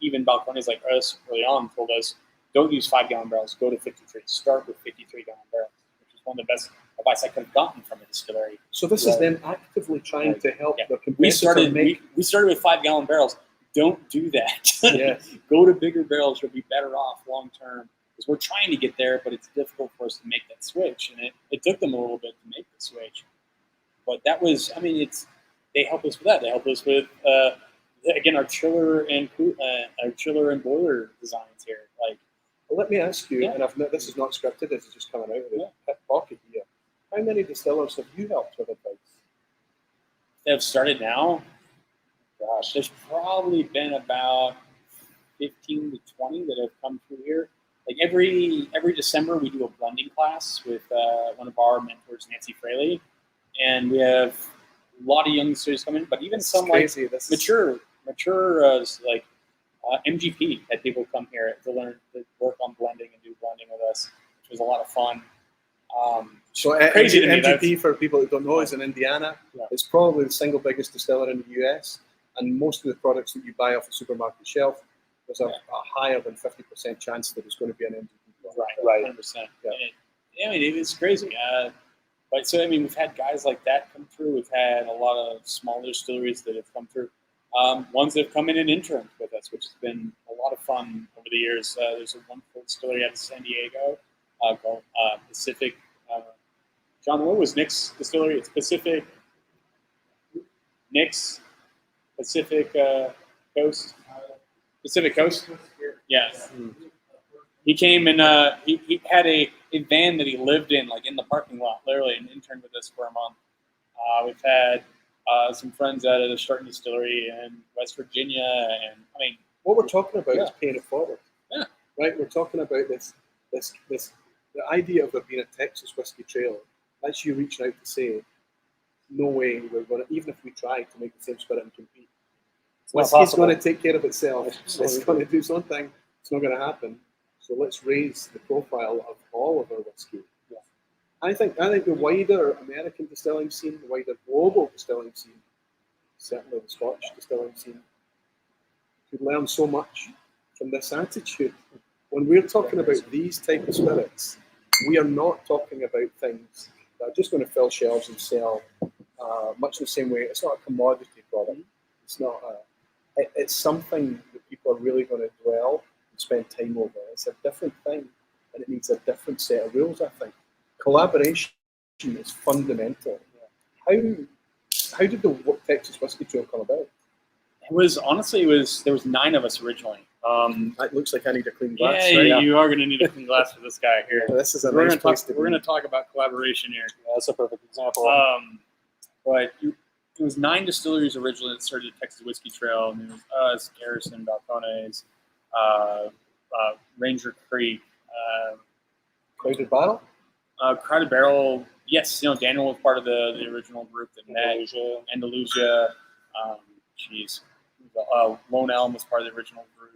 even Balcones like us early on told us, don't use 5-gallon barrels, go to 53. Start with 53-gallon barrels, which is one of the best advice I could have gotten from a distillery. So this is them actively trying to help the competitor we started with 5-gallon barrels. Don't do that. Yes. Go to bigger barrels. You'll be better off long term. Because we're trying to get there, but it's difficult for us to make that switch. And it took them a little bit to make the switch. But that was, they helped us with that. They helped us with, again, our chiller and boiler designs here. Like, well, let me ask you, and this is not scripted, this is just coming out of the hip pocket here. How many distillers have you helped with advice? That have started now? Gosh, there's probably been about 15 to 20 that have come through here. Like every December, we do a blending class with one of our mentors, Nancy Fraley, and we have a lot of young students coming, but even some crazy. mature like MGP had people come here to learn to work on blending and do blending with us, which was a lot of fun. So crazy MGP, for people that don't know, is in Indiana. Yeah. It's probably the single biggest distiller in the US, and most of the products that you buy off the supermarket shelf, there's a higher than 50% chance that it's going to be an MGP. Right, 100%. Yeah. It's crazy. But so we've had guys like that come through. We've had a lot of smaller distilleries that have come through. Ones that have come in and interned with us, which has been a lot of fun over the years. There's a wonderful distillery out of San Diego called Pacific. John, what was Nick's distillery? It's Pacific. Nick's Pacific Coast. Pacific Coast. Yes. He came and he had a van that he lived in, like in the parking lot, literally, and interned with us for a month. We've had some friends out of the Starton Distillery in West Virginia, and what we're talking about is paying it forward. Yeah. Right. We're talking about this the idea of there being a Texas whiskey trail. That's you reaching out to say, no way we're going to, even if we try to make the same spirit and compete. Whiskey's going to take care of itself. It's going to do something. It's not going to happen. So let's raise the profile of all of our whiskey. Yeah. I think the wider American distilling scene, the wider global distilling scene, certainly the Scottish distilling scene, could learn so much from this attitude. When we're talking about these type of spirits, we are not talking about things that are just going to fill shelves and sell much the same way. It's not a commodity product. It's not it's something that people are really going to dwell and spend time over. It's a different thing, and it needs a different set of rules, I think. Collaboration is fundamental. How did the Texas Whiskey Trail come about? There was 9 of us originally. That looks like I need a clean glass. Yeah, right? you are going to need a clean glass for this guy here. This is a We're nice going place to we're be. going to talk about collaboration here. Yeah, that's a perfect example. But it was 9 distilleries originally that started the Texas Whiskey Trail, and there was us, Garrison, Balcones, Ranger Creek, Crowded Barrel? Crowded Barrel. Yes, Daniel was part of the original group that met. Andalusia. Lone Elm was part of the original group.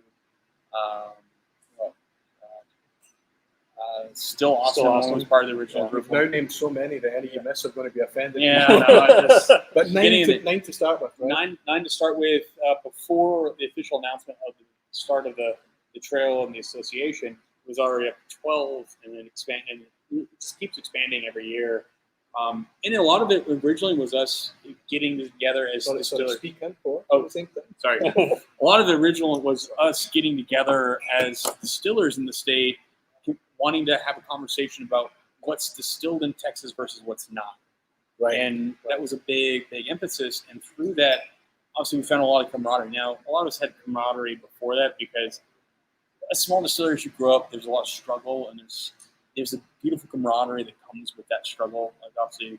Still Awesome was part of the original group. We've now named so many that any you miss are going to be offended. Yeah, no, But nine to start with, right? Nine to start with. Before the official announcement of the start of the trail and the association, it was already up to 12, and then expanding. It just keeps expanding every year. And a lot of it originally was us getting together as distillers. Sorry. A lot of the original was us getting together as distillers in the state, wanting to have a conversation about what's distilled in Texas versus what's not. Right. And that was a big thesis. And through that, obviously, we found a lot of camaraderie. Now, a lot of us had camaraderie before that because as small distillers, you grow up, there's a lot of struggle, and there's a beautiful camaraderie that comes with that struggle. Like, obviously,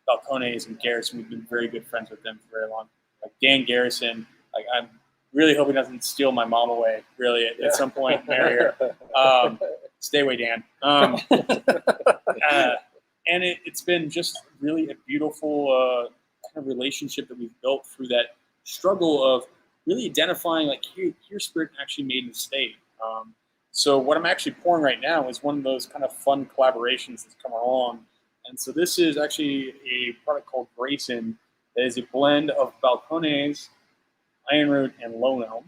Balcones and Garrison, we've been very good friends with them for very long. Like Dan Garrison, like I'm really hoping he doesn't steal my mom away, really, at some point, marry her. Stay away, Dan. And it's been just really a beautiful kind of relationship that we've built through that struggle of really identifying, like, here's spirit actually made in the state. So what I'm actually pouring right now is one of those kind of fun collaborations that's come along. And so this is actually a product called Grayson that is a blend of Balcones, Ironroot, and Lone Elm.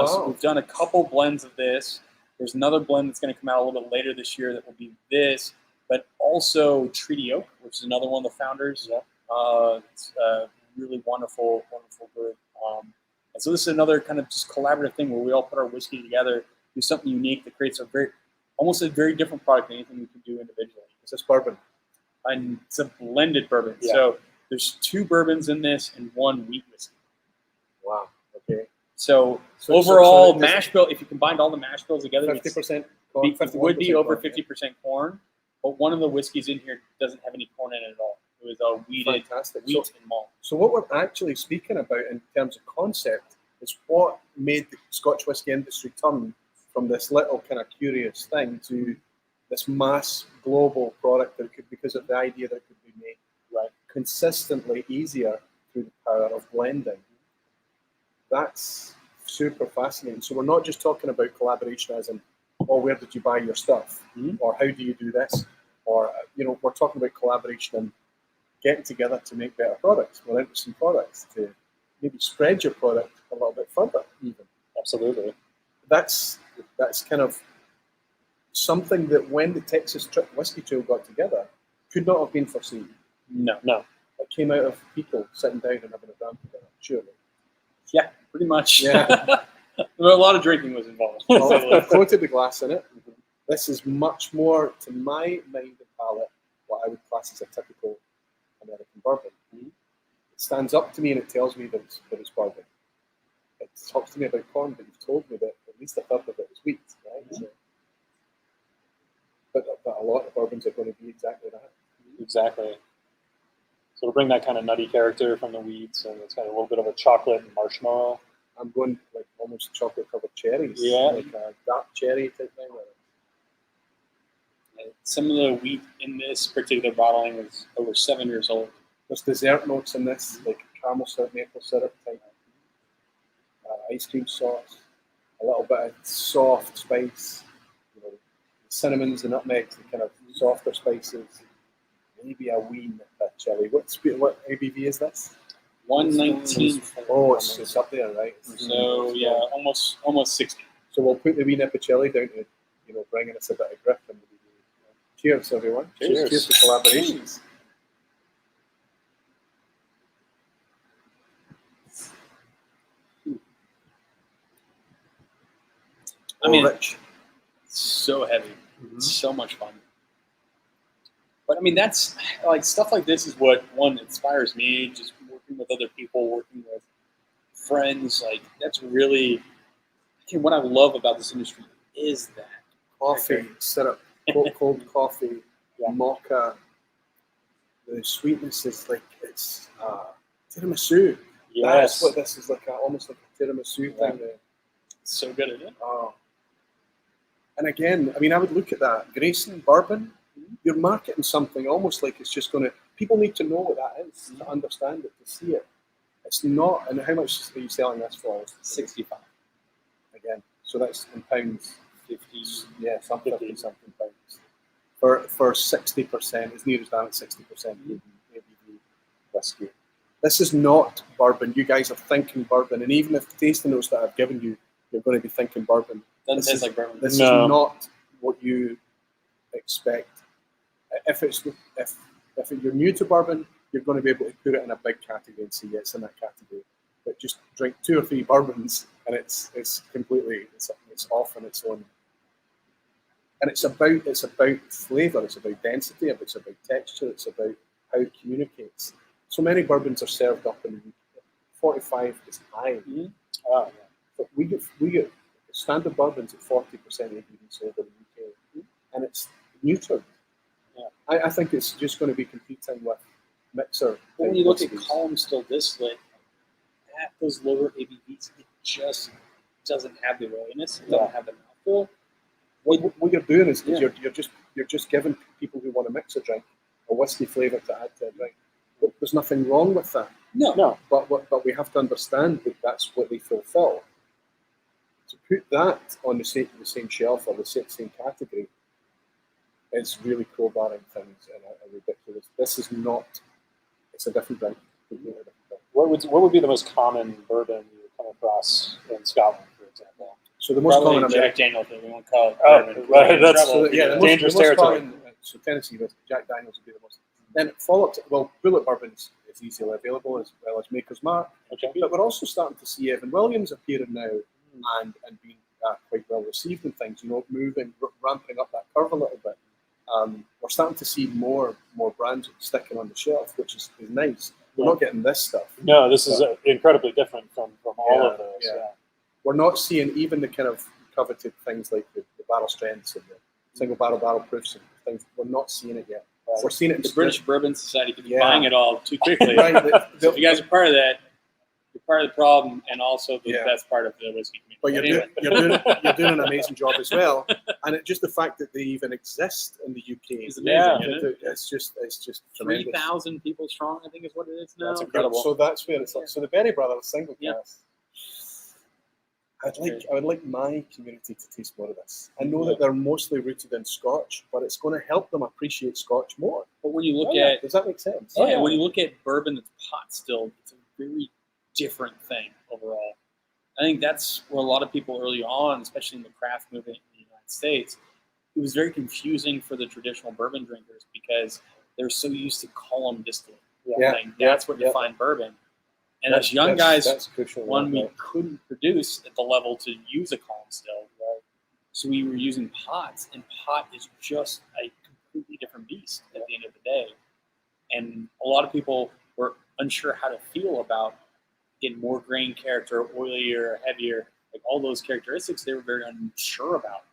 So we've done a couple blends of this. There's another blend that's going to come out a little bit later this year that will be this, but also Treaty Oak, which is another one of the founders. It's a really wonderful group. And so this is another kind of just collaborative thing where we all put our whiskey together, do something unique that creates almost a very different product than anything we can do individually. It's just bourbon. And it's a blended bourbon. Yeah. So there's 2 bourbons in this and 1 wheat whiskey. Wow. Okay. So overall, mash bill, if you combined all the mash bills together, 50% corn, corn, would be over corn, 50% corn. But one of the whiskeys in here doesn't have any corn in it at all. It was all wheated, Fantastic. wheat and malt. So what we're actually speaking about in terms of concept is what made the Scotch whisky industry turn from this little kind of curious thing to this mass global product that could, because of the idea that it could be made consistently easier through the power of blending. That's super fascinating. So we're not just talking about collaboration as in, oh, where did you buy your stuff? Or how do you do this? Or, we're talking about collaboration and getting together to make better products, more interesting products, to maybe spread your product a little bit further even. Absolutely. That's kind of something that when the Texas Whiskey Trail got together could not have been foreseen. No. It came out of people sitting down and having a dram together, surely. Yeah, pretty much. Yeah. A lot of drinking was involved. I've coated the glass in it. This is much more, to my mind and palate, what I would class as a typical American bourbon. It stands up to me and it tells me that it's bourbon. It talks to me about corn, but you've told me that at least a third of it is wheat, right? So, but a lot of bourbons are going to be exactly that. Exactly. So to bring that kind of nutty character from the wheats, and it's got a little bit of a chocolate and marshmallow. I'm going like almost chocolate-covered cherries. Yeah. Like a dark cherry type thing. Some of the wheat in this particular bottling is over 7 years old. There's dessert notes in this, like caramel syrup, maple syrup type, ice cream sauce, a little bit of soft spice, cinnamons, the nutmegs, the kind of softer spices, maybe a wee nip of chili. What ABV is this? 119. Oh, it's up there, right? So yeah, almost 60. So we'll put the wee nip of chili down to, bringing us a bit of grip. And cheers, everyone. Cheers. Cheers to collaborations. I mean, rich. So heavy. So much fun. But I mean, that's like stuff like this is what inspires me. Just working with other people, working with friends, like that's really And what I love about this industry is that Coffee, syrup, cold coffee, mocha. The sweetness is like it's tiramisu. That's what this is like, almost like a tiramisu thing. It's so good at it. Oh. And again, I mean, I would look at that. Grayson, bourbon, you're marketing something almost like it's just going to, people need to know what that is, to understand it, to see it. It's not, and how much are you selling this for? 65. Again, so that's in pounds. 50. Yeah, something pounds. For 60%, as near as down at 60% ABV whiskey. This is not bourbon. You guys are thinking bourbon, and even if the tasting notes that I've given you, you're going to be thinking bourbon. Doesn't taste like bourbon. This is not what you expect. If you're new to bourbon, you're going to be able to put it in a big category and say, yeah, it's in that category. But just drink 2 or 3 bourbons, and it's completely it's off on its own. And it's about flavour, it's about density, it's about texture, it's about how it communicates. So many bourbons are served up in the UK. 45 is high. But we get standard bourbons at 40% ABV sold in the UK, and it's neutered. I think it's just going to be competing with mixer. When you look at column still distillate, at those lower ABVs, it just doesn't have the oiliness. It doesn't have the mouthfeel. What you're doing is you're just giving people who want to mix a drink a whiskey flavour to add to a drink. But there's nothing wrong with that. No. But we have to understand that that's what they fulfil. To put that on the same shelf or the same category is really crowbarring things in a ridiculous. This is not. It's a different drink. Completely different drink. What would be the most common bourbon you would come across in Scotland, for example? So the most common Jack Daniels, we won't call it bourbon. Right, that's the dangerous most territory. common, so Tennessee, Jack Daniels would be the most. Then follow up. Well, bullet bourbon is easily available as well as Maker's Mark. Okay. But we're also starting to see Evan Williams appearing now and being quite well received in things. Ramping up that curve a little bit. We're starting to see more brands sticking on the shelf, which is nice. We're not getting this stuff. No, this is incredibly different from all of those. Yeah. We're not seeing even the kind of coveted things like the barrel strengths and the single barrel proofs and things. We're not seeing it yet. We're seeing it in the British Bourbon Society could be buying it all too quickly. Right, so if you guys are part of that, you're part of the problem and also the best part of the whiskey community. But you're doing an amazing job as well. And just the fact that they even exist in the UK is amazing. It's just tremendous. 3,000 people strong, I think is what it is now. That's incredible. So that's where it's like. So the Berry Brothers single cast. I would like my community to taste more of this. I know that they're mostly rooted in Scotch, but it's going to help them appreciate Scotch more. But when you look at, does that make sense? When you look at bourbon that's pot stilled, it's a very different thing overall. I think that's where a lot of people early on, especially in the craft movement in the United States, it was very confusing for the traditional bourbon drinkers because they're so used to column distilling. That's what defined bourbon. And as young guys, that's crucial, we couldn't produce at the level to use a column still. Right? So we were using pots, and pot is just a completely different beast at the end of the day. And a lot of people were unsure how to feel about getting more grain character, oilier, heavier, like all those characteristics they were very unsure about.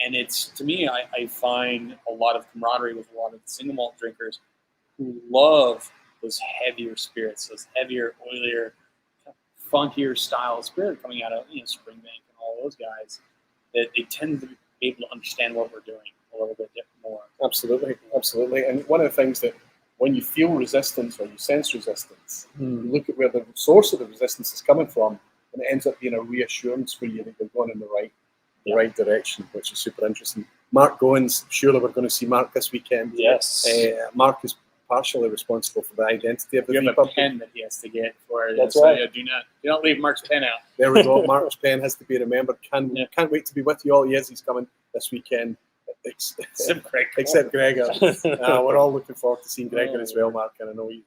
And it's, to me, I find a lot of camaraderie with a lot of the single malt drinkers who love those heavier spirits, those heavier, oilier, funkier style spirit coming out of Springbank and all those guys, that they tend to be able to understand what we're doing a little bit more. Absolutely. And one of the things that when you feel resistance or you sense resistance, you look at where the source of the resistance is coming from, and it ends up being a reassurance for you that you're going in the right direction, which is super interesting. Mark Goins, surely we're going to see Mark this weekend. Yes. Mark is partially responsible for the identity of the vPub. You have a pen that he has to get for it. That's right. Do not leave Mark's pen out. There we go. Mark's pen has to be remembered. Can't wait to be with you all. Yes, he's coming this weekend. Except Gregor. We're all looking forward to seeing Gregor as well, Mark. And I know you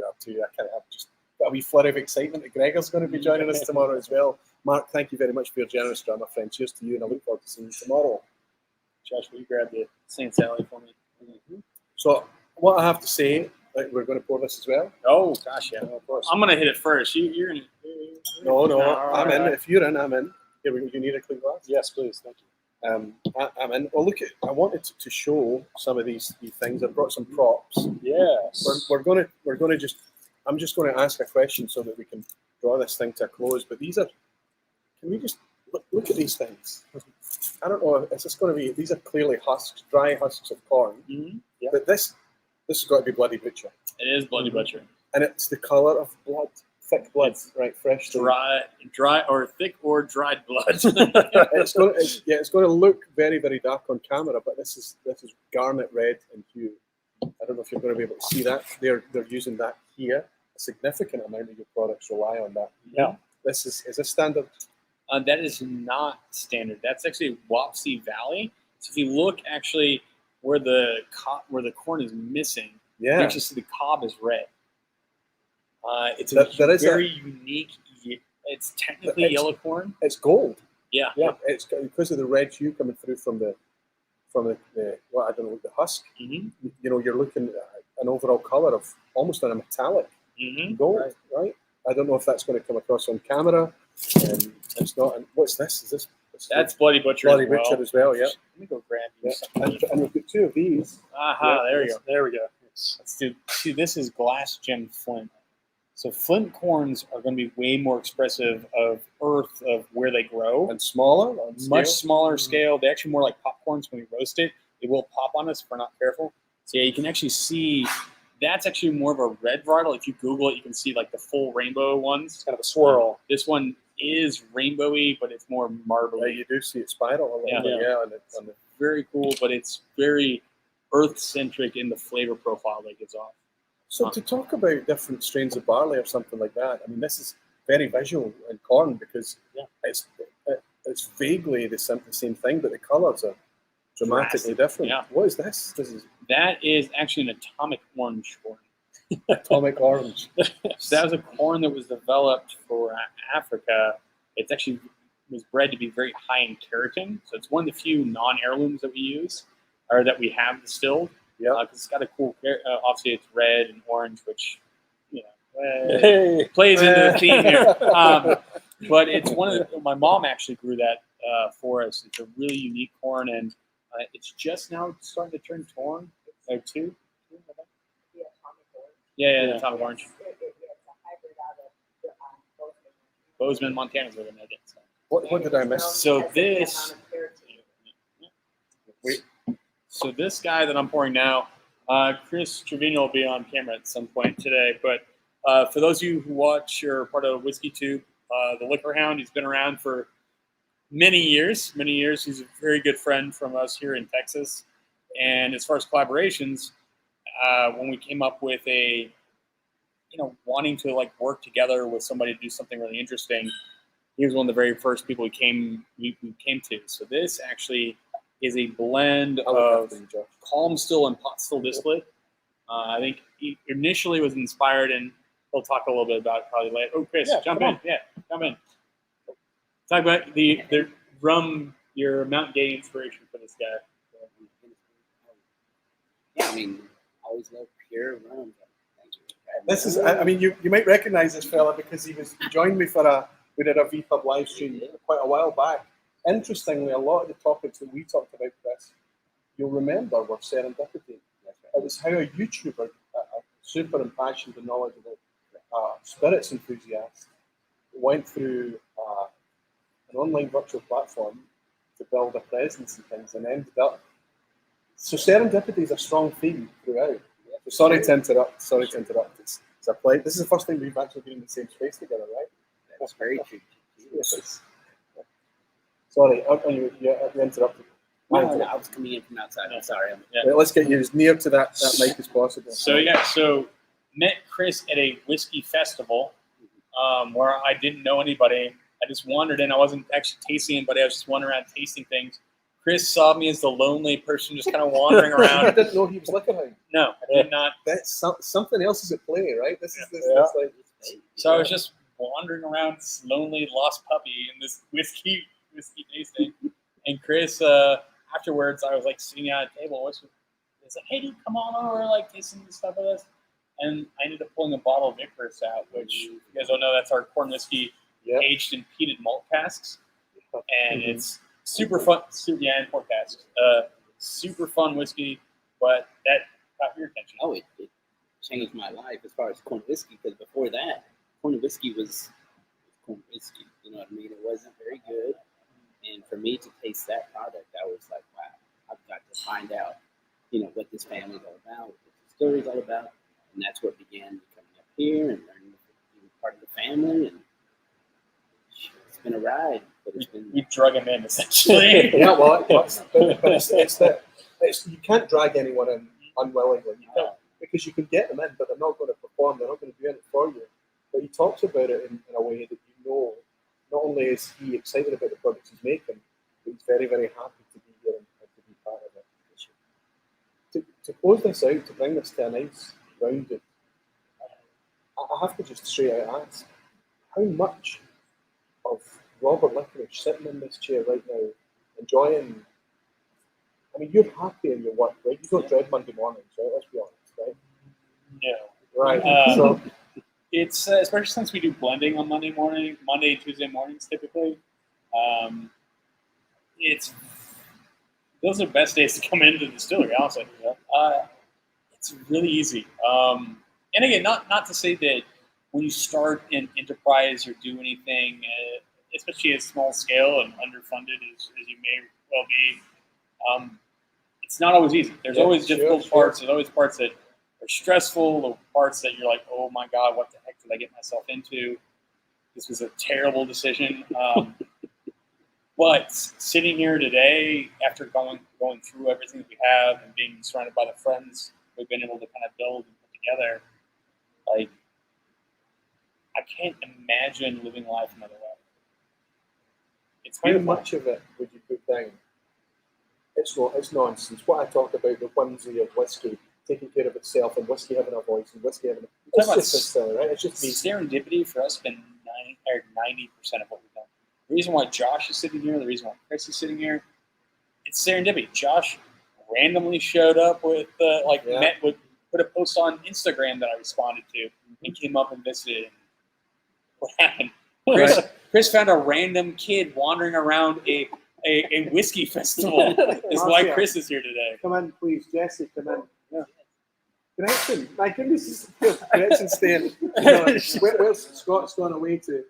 are too. I can't have just got a wee flurry of excitement that Gregor's going to be joining us tomorrow as well. Mark, thank you very much for your generous drama, friend. Cheers to you, and I look forward to seeing you tomorrow. Josh, will you grab the St. Sally for me? Mm-hmm. So, what I have to say, we're going to pour this as well. Oh, gosh, yeah. Of course. I'm going to hit it first. You're going to... No, I'm in. If you're in, I'm in. Here, you need a clean glass? Yes, please. Thank you. Well, look, I wanted to show some of these things. I brought some props. Yes. We're gonna just. I'm just going to ask a question so that we can draw this thing to a close. But these are. Can we just look at these things? I don't know. Is this going to be? These are clearly husks, dry husks of corn. Mm-hmm. Yeah. But this has got to be bloody butcher. It is bloody butcher. And it's the color of blood, thick blood, right? Fresh, Dry or thick or dried blood. it's going to look very, very dark on camera, but this is garnet red in hue. I don't know if you're going to be able to see that. They're using that here. A significant amount of your products rely on that. Yeah. Is this standard? That is not standard. That's actually Wapsi Valley. So if you look actually where the corn is missing, you actually see the cob is red. It's very unique. It's technically yellow corn. It's gold. Yeah. It's because of the red hue coming through from the well, I don't know, the husk. Mm-hmm. You know, you're looking at an overall color of almost a metallic gold, right? I don't know if that's going to come across on camera. It's not. And what's this? Is this? That's bloody butcher. Bloody butcher as well. Yeah. Let me go grab you something. And we've got two of these. Aha! There you go. There we go. Let's do. See, this is glass gem flint. So flint corns are going to be way more expressive of earth, of where they grow. And smaller? On Much scale? smaller scale. They're actually more like popcorns when we roast it. It will pop on us if we're not careful. So yeah, you can actually see that's actually more of a red varietal. If you Google it, you can see like the full rainbow ones. It's kind of a swirl. This one is rainbowy, but it's more marbly. Yeah, you do see it spiral a little bit. Yeah. On the Very cool, but it's very earth-centric in the flavor profile that it gives off. So to talk about different strains of barley or something like that, I mean, this is very visual in corn because it's vaguely the same thing, but the colours are dramatically different. Yeah. What is this? That is actually an atomic orange corn. Atomic orange. So that was a corn that was developed for Africa. It's actually was bred to be very high in keratin. So it's one of the few non-heirlooms that we use or that we have distilled. Yeah, because it's got a cool. Obviously, it's red and orange, which plays into the theme here. But it's one of the. My mom actually grew that for us. It's a really unique corn, and it's just now starting to turn corn. Two. Yeah, the atomic orange. Bozeman, Montana is where they make it. So. What did I miss? So this. So this guy that I'm pouring now, Chris Trevino will be on camera at some point today. But for those of you who watch or are part of Whiskey Tube, the Liquor Hound, he's been around for many years. He's a very good friend from us here in Texas. And as far as collaborations, when we came up with wanting to like work together with somebody to do something really interesting, he was one of the very first people we came to. So this actually is a blend of calm still and pot still distillate. I think he initially was inspired, and we'll talk a little bit about it probably later. Oh, Chris, jump in. Yeah, come in. Talk about the rum, your Mount Gay inspiration for this guy. Yeah, I mean, always love pure rum. Thank you. This is, I mean, you might recognize this fella because he joined me we did a vPub live stream quite a while back. Interestingly, a lot of the topics that we talked about, Chris, you'll remember were serendipity. It was how a YouTuber, a super impassioned and knowledgeable spirits enthusiast, went through an online virtual platform to build a presence and things, and ended up. So serendipity is a strong theme throughout. So sorry to interrupt. It's a play. This is the first time we've actually been in the same space together, right? That's very true. Yes. Sorry, you interrupted. No, I was coming in from outside. I'm sorry. Right, let's get you as near to that mic as possible. So met Chris at a whiskey festival where I didn't know anybody. I just wandered in. I wasn't actually tasting anybody. I was just wandering around tasting things. Chris saw me as the lonely person just kind of wandering around. You didn't know he was Likarish. No, I did not. That's something else is at play, right? This is this. Yeah. So I was just wandering around this lonely lost puppy in this whiskey tasting. And Chris, afterwards, I was like sitting at a table. He's like, "Hey, dude, come on over, like tasting this stuff with us." And I ended up pulling a bottle of Likarish out, which you guys don't know, that's our corn whiskey aged in peated malt casks. and it's super fun. Yeah, and port cask. Super fun whiskey, but that got your attention. Oh, it changed my life as far as corn whiskey, because before that, corn whiskey was corn whiskey. You know what I mean? It wasn't very good. And for me to taste that product, I was like, wow, I've got to find out, what this family's all about, what the story's all about. And that's what began me coming up here and learning being part of the family. And it's been a ride, but it's been. We drug him in, essentially. Yeah, well, it's you can't drag anyone in unwillingly. You can't, because you can get them in, but they're not going to perform. They're not going to do anything for you. But he talks about it in a way that not only is he excited about the products he's making, but he's very, very happy to be here and to be part of it. To close this out, to bring this to a nice rounded, I have to just straight out ask, how much of Robert Likarish sitting in this chair right now, enjoying, I mean, you're happy in your work, right? You don't dread Monday mornings, right? Let's be honest, right? No. Right. So It's especially since we do blending on Monday and Tuesday mornings typically. Those are the best days to come into the distillery, honestly. It's really easy. And again, not to say that when you start an enterprise or do anything, especially at small scale and underfunded as you may well be, it's not always easy. There's always difficult parts. There's always parts that are stressful, or parts that you're like, oh my God, what the heck did I get myself into? This was a terrible decision. But sitting here today, after going through everything that we have and being surrounded by the friends we've been able to kind of build and put together, like, I can't imagine living life another way. It's how beautiful. much of it would you put down? It's nonsense. What I talked about, the whimsy of whiskey taking care of itself, and whiskey having a voice, and whiskey having it's just this thing, right? It's just me. Serendipity for us has been 90% of what we've done. The reason why Josh is sitting here, the reason why Chris is sitting here, it's serendipity. Josh randomly showed up with, put a post on Instagram that I responded to, and came up and visited. What happened? Chris found a random kid wandering around a whiskey festival. That's why Chris is here today. Come in, please, Jesse. Come in. Yeah. Connection. My goodness, connection staying. Where's Scott's gone away to?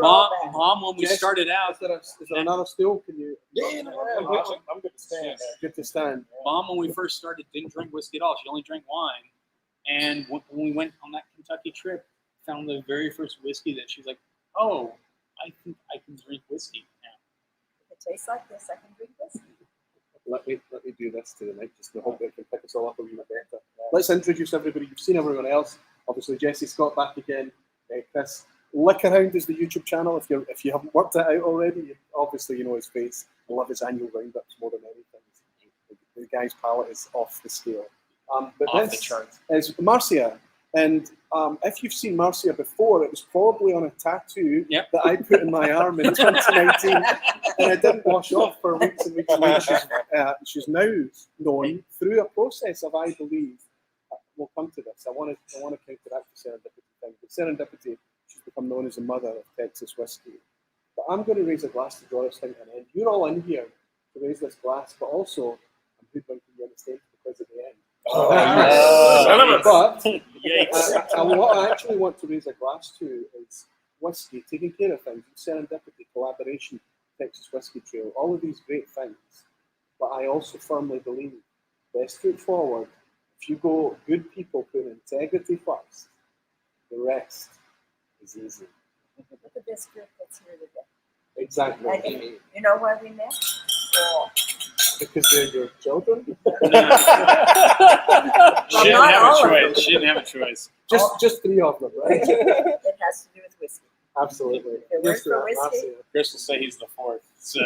Mom, when we started out, is there another stool? Can you? Yeah, I'm good to stand. Good to stand. Mom, when we first started, didn't drink whiskey at all. She only drank wine. And when we went on that Kentucky trip, found the very first whiskey that she's like, oh, I think I can drink whiskey now. If it tastes like this, I can drink whiskey. Let me do this to the mic, just to hope it can pick us all up a wee bit better. Let's introduce everybody. You've seen everyone else. Obviously, Jesse Scott back again. Chris, Liquaround is the YouTube channel. If you haven't worked that out already, obviously you know his face. I love his annual roundups more than anything. The guy's palate is off the scale. But Off this the charts. is Marcia. And if you've seen Marcia before, it was probably on a tattoo that I put in my arm in 2019, and it didn't wash off for weeks and weeks and weeks. She's now known through a process of, I believe, we'll come to this. I want to counteract the serendipity thing. But serendipity, she's become known as the mother of Texas whiskey. But I'm going to raise a glass to draw this thing to an end. You're all in here to raise this glass, but also I'm hoodwinking you on the stage because at the end. But what I actually want to raise a glass to is whiskey, taking care of things, serendipity, collaboration, Texas Whiskey Trail, all of these great things. But I also firmly believe, best foot forward, if you go, good people put integrity first, the rest is easy. Look at this group that's here today. Exactly. And you know why we met? Oh. Because they're your children? She didn't have a choice. Just three of them, right? It has to do with whiskey. Absolutely. If it weren't for whiskey. Chris will say he's the fourth. So.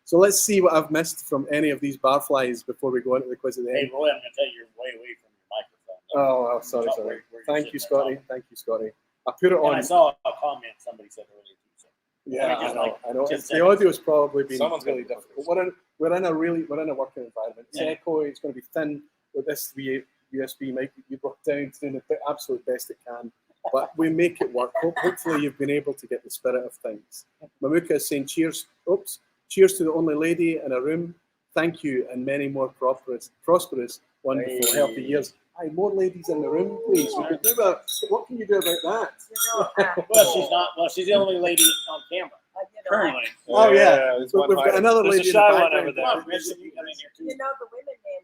So let's see what I've missed from any of these barflies before we go into the quiz at the Hey, end. Roy, I'm going to tell you, you're way away from your microphone. Oh, sorry. Where you're Thank you, sitting there Scotty. Thank you, Scotty. I put it talking. on. And I saw a comment somebody said earlier too. So. Yeah, I know. Just The audio's probably been Someone's really got difficult. We're in a working environment. It's Yeah. echoey. It's going to be thin with this USB mic that you brought down, doing the absolute best it can. but we make it work. Hopefully you've been able to get the spirit of things. Mamuka is saying cheers. Oops. Cheers to the only lady in a room. Thank you, and many more prosperous, wonderful, healthy years. Aye, more ladies in the room, please. We could do that. What can you do about that? Well, she's not. Well, she's the only lady on camera Currently. Oh yeah, there's we've got another There's a lady in shy the one background. over there. Come on, Chris, you come in here too. You know, the women in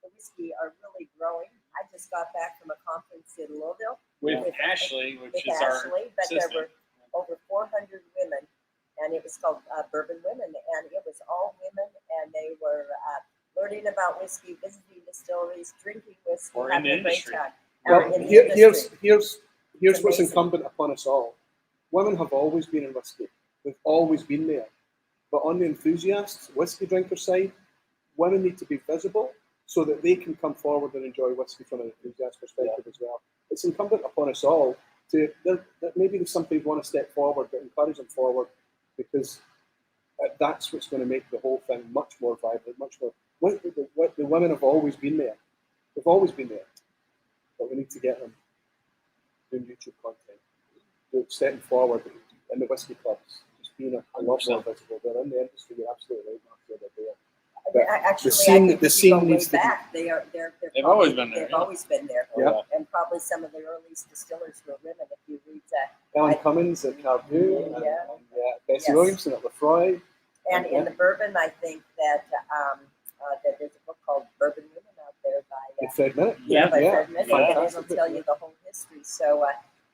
the whiskey are really growing. I just got back from a conference in Louisville With Ashley, which with is our Ashley, but there assistant. were over 400 women, and it was called Bourbon Women, and it was all women, and they were learning about whiskey, visiting distilleries, drinking whiskey, Or in having the a great industry. time. Well, In the here's industry. what's amazing. incumbent upon us all. Women have always been in whiskey. They've always been there. But on the enthusiasts, whiskey drinker side, women need to be visible so that they can come forward and enjoy whiskey from an enthusiast perspective as well. It's incumbent upon us all to that maybe some people want to step forward, but encourage them forward, because that's what's going to make the whole thing much more vibrant, much more. The women have always been there. They've always been there. But we need to get them doing YouTube content, stepping forward in the whiskey clubs, just being a lot more visible. They're in the industry. You're absolutely right, Mark. They're there. Actually, scene- I think the if you go scene way needs to be- back, they've They've always been there, They've yeah. always been there. Yeah. And probably some of the earliest distillers were women. If you read that, Ellen Cummins at Cardew, and Bessie Yes. Williamson at Lefroy. and in the bourbon, I think that that there's a book called Bourbon Women out there by Fred Minute. by yeah. Fred Minnick, and it'll tell you the whole history. So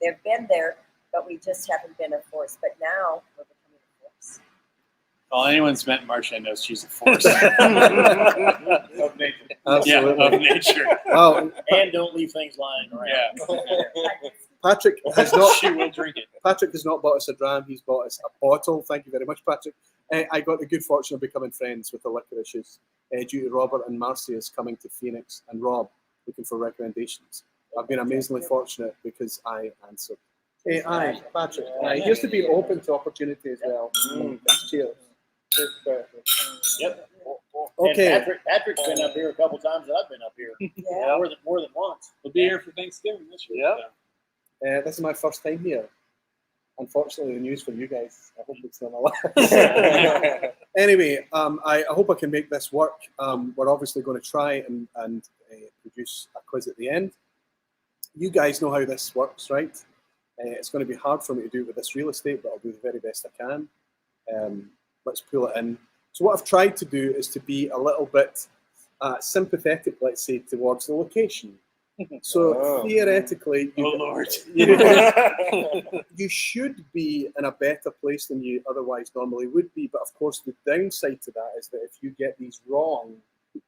they've been there, but we just haven't been a force. But now we're becoming a force. Well, anyone's met Marcia knows she's a force. Of nature. Yeah, Absolutely. of nature. Wow. And don't leave things lying around. Yeah. Patrick has not. She will drink it. Patrick has not bought us a dram. He's bought us a bottle. Thank you very much, Patrick. I got the good fortune of becoming friends with the Likarishes due to Robert and Marcia's coming to Phoenix, and Rob looking for recommendations. I've been amazingly fortunate because I answered. Hey, aye, Patrick. Here's to being open to opportunity as well. Cheers. Yep. Okay. And Patrick's been up here a couple times that I've been up here. Yeah. More than once. We'll be here for Thanksgiving this year. Yeah. This is my first time here. Unfortunately, the news for you guys. I hope it's not a lot. Anyway, I hope I can make this work. We're obviously going to try and produce a quiz at the end. You guys know how this works, right? It's going to be hard for me to do it with this real estate, but I'll do the very best I can. Let's pull it in. So what I've tried to do is to be a little bit sympathetic, let's say, towards the location. So theoretically, you should be in a better place than you otherwise normally would be. But of course, the downside to that is that if you get these wrong,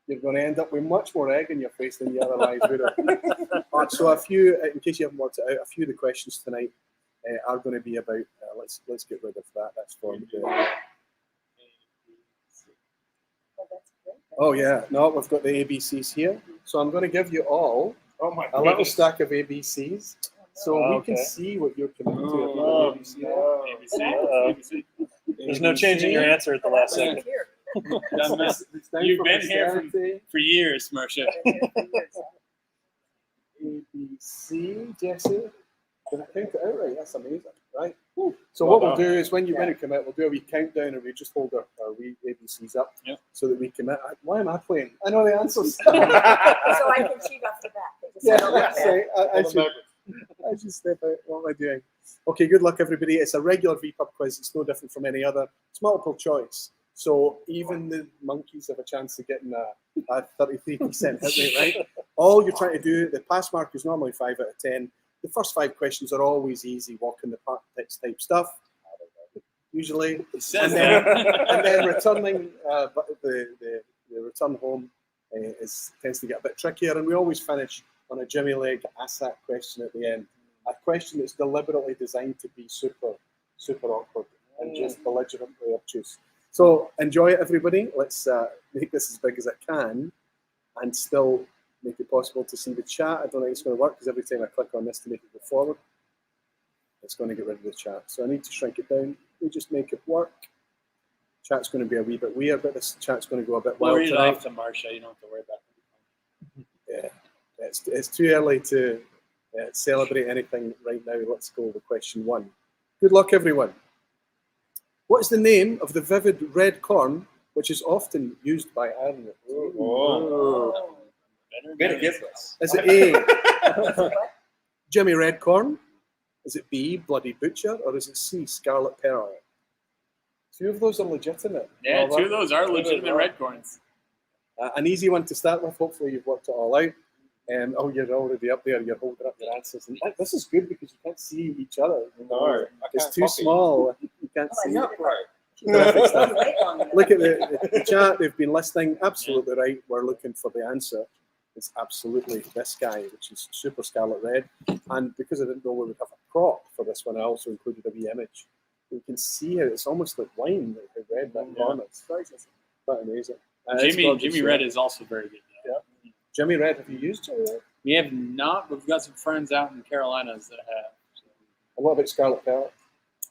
you're going to end up with much more egg in your face than you otherwise would have. So a few, in case you haven't worked it out, a few of the questions tonight are going to be about. Let's get rid of that. That's for the. Oh yeah, no, we've got the ABCs here. So I'm going to give you all a little stack of ABCs, so we can see what you're committed to. ABC. There's no changing your answer at the last second. Done this. You've been here for years, Marcia. ABC, Jesse. Did I count it out right? That's amazing, right? So what we'll do is when you commit, we'll do a wee countdown and we just hold our wee ABCs up so that we commit. Why am I playing? I know the answers. So I can cheat off the back. I should step out. What am I doing? Okay, good luck, everybody. It's a regular vPub quiz. It's no different from any other. It's multiple choice. So even the monkeys have a chance of getting a 33% hit rate, right? All you're trying to do, the pass mark is normally 5 out of 10. The first 5 questions are always easy, walk in the park type stuff, usually. And then returning, the return home tends to get a bit trickier. And we always finish on a Jimmy Leg ASAT question at the end. A question that's deliberately designed to be super, super awkward and just belligerently obtuse. So enjoy it, everybody. Let's make this as big as I can and still make it possible to see the chat. I don't think it's going to work because every time I click on this to make it go forward, it's going to get rid of the chat. So I need to shrink it down. We just make it work. Chat's going to be a wee bit weird, but this chat's going to go a bit wild Read it tonight. off to Marcia. You don't have to worry about it. Yeah, it's too early to celebrate anything right now. Let's go with question 1. Good luck, everyone. What is the name of the vivid red corn which is often used by Ironroot? Oh. Better get this. Is it A, Jimmy Red Corn? Is it B, Bloody Butcher? Or is it C, Scarlet Pearl? 2 of those are legitimate. Yeah, Well, 2 of those are legitimate red corns. an easy one to start with. Hopefully you've worked it all out. Oh, you're already up there. You're holding up your answers. And this is good because you can't see each other. No, It's too small. You can't Oh, I see. know. Terrific stuff. Wait on that. Look at the chat. They've been listening. Absolutely right. We're looking for the answer. It's absolutely this guy, which is Super Scarlet Red. And because I didn't know we would have a prop for this one, I also included a wee image. You can see how it's almost like wine, like how red that corn is. Quite amazing. Jimmy Red is also very good. Yeah. Jimmy Red, have you used Jimmy Red? We have not, but we've got some friends out in the Carolinas that have. So. And what about Scarlet Pearl?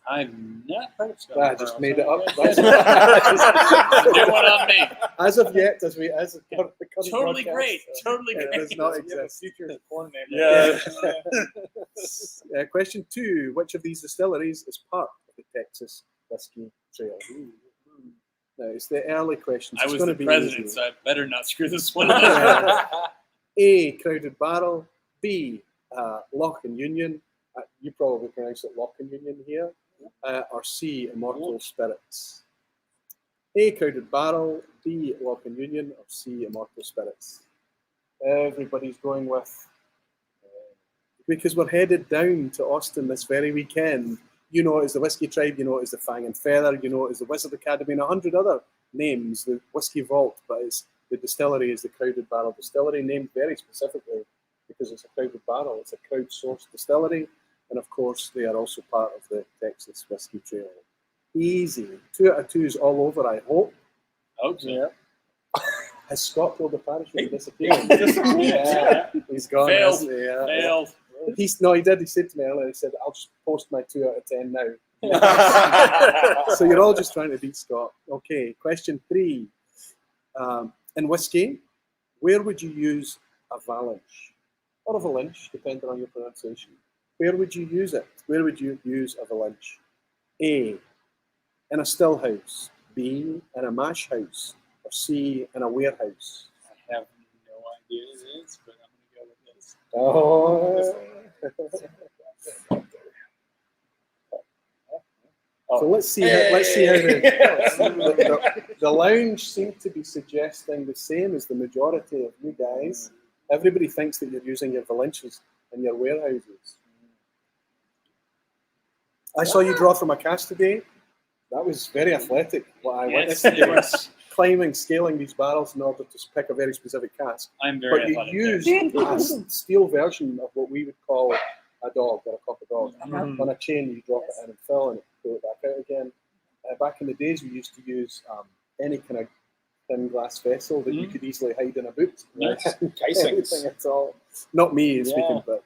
I've not heard of I Scarlet just Pearl, made so it up. yeah. Get one on me. As of yet, as the current Totally broadcast, great. Totally it great. does not exist. Yeah. Question 2. Which of these distilleries is part of the Texas Whiskey Trail? Now, it's the early questions. I It's was gonna the be president, easy. so I better not screw this one up. A, Crowded Barrel. B, Loch and Union. You probably pronounce it Loch and Union here. Or C, Immortal Spirits. A, Crowded Barrel. B, Loch and Union. Or C, Immortal Spirits. Everybody's going with, because we're headed down to Austin this very weekend. You know it as the Whiskey Tribe, you know it as the Fang and Feather, you know it as the Wizard Academy, and 100 other names, the Whiskey Vault, but it's, the distillery is the Crowded Barrel Distillery, named very specifically because it's a crowded barrel. It's a crowd-sourced distillery, and of course they are also part of the Texas Whiskey Trail. Easy. 2 out of 2 is all over, I hope. Hope so. Yeah. Has Scott pulled the parachute disappearing? Yeah, he's gone. Failed. Hasn't he? Yeah. Failed. He did. He said to me earlier, he said, I'll just post my 2 out of 10 now. So you're all just trying to beat Scott. Okay, question 3. In whiskey, where would you use a Valanche? Or a Valanche, depending on your pronunciation. Where would you use it? Where would you use a Valanche? A, in a still house. B, in a mash house. Or C, in a warehouse. I have no idea what it is, but I'm going to go with this. Oh. So let's see. Let's see how the lounge seemed to be suggesting the same as the majority of you guys. Everybody thinks that you're using your Valanches in your warehouses. I saw you draw from a cask today. That was very athletic. What I witnessed today. Climbing, scaling these barrels in order to pick a very specific cask. I'm very But you athletic. used a steel version of what we would call a dog or a copper dog. On a chain, you drop it in and fill and pull it back out again. Back in the days, we used to use any kind of thin glass vessel that you could easily hide in a boot. Anything at all. Not me speaking, but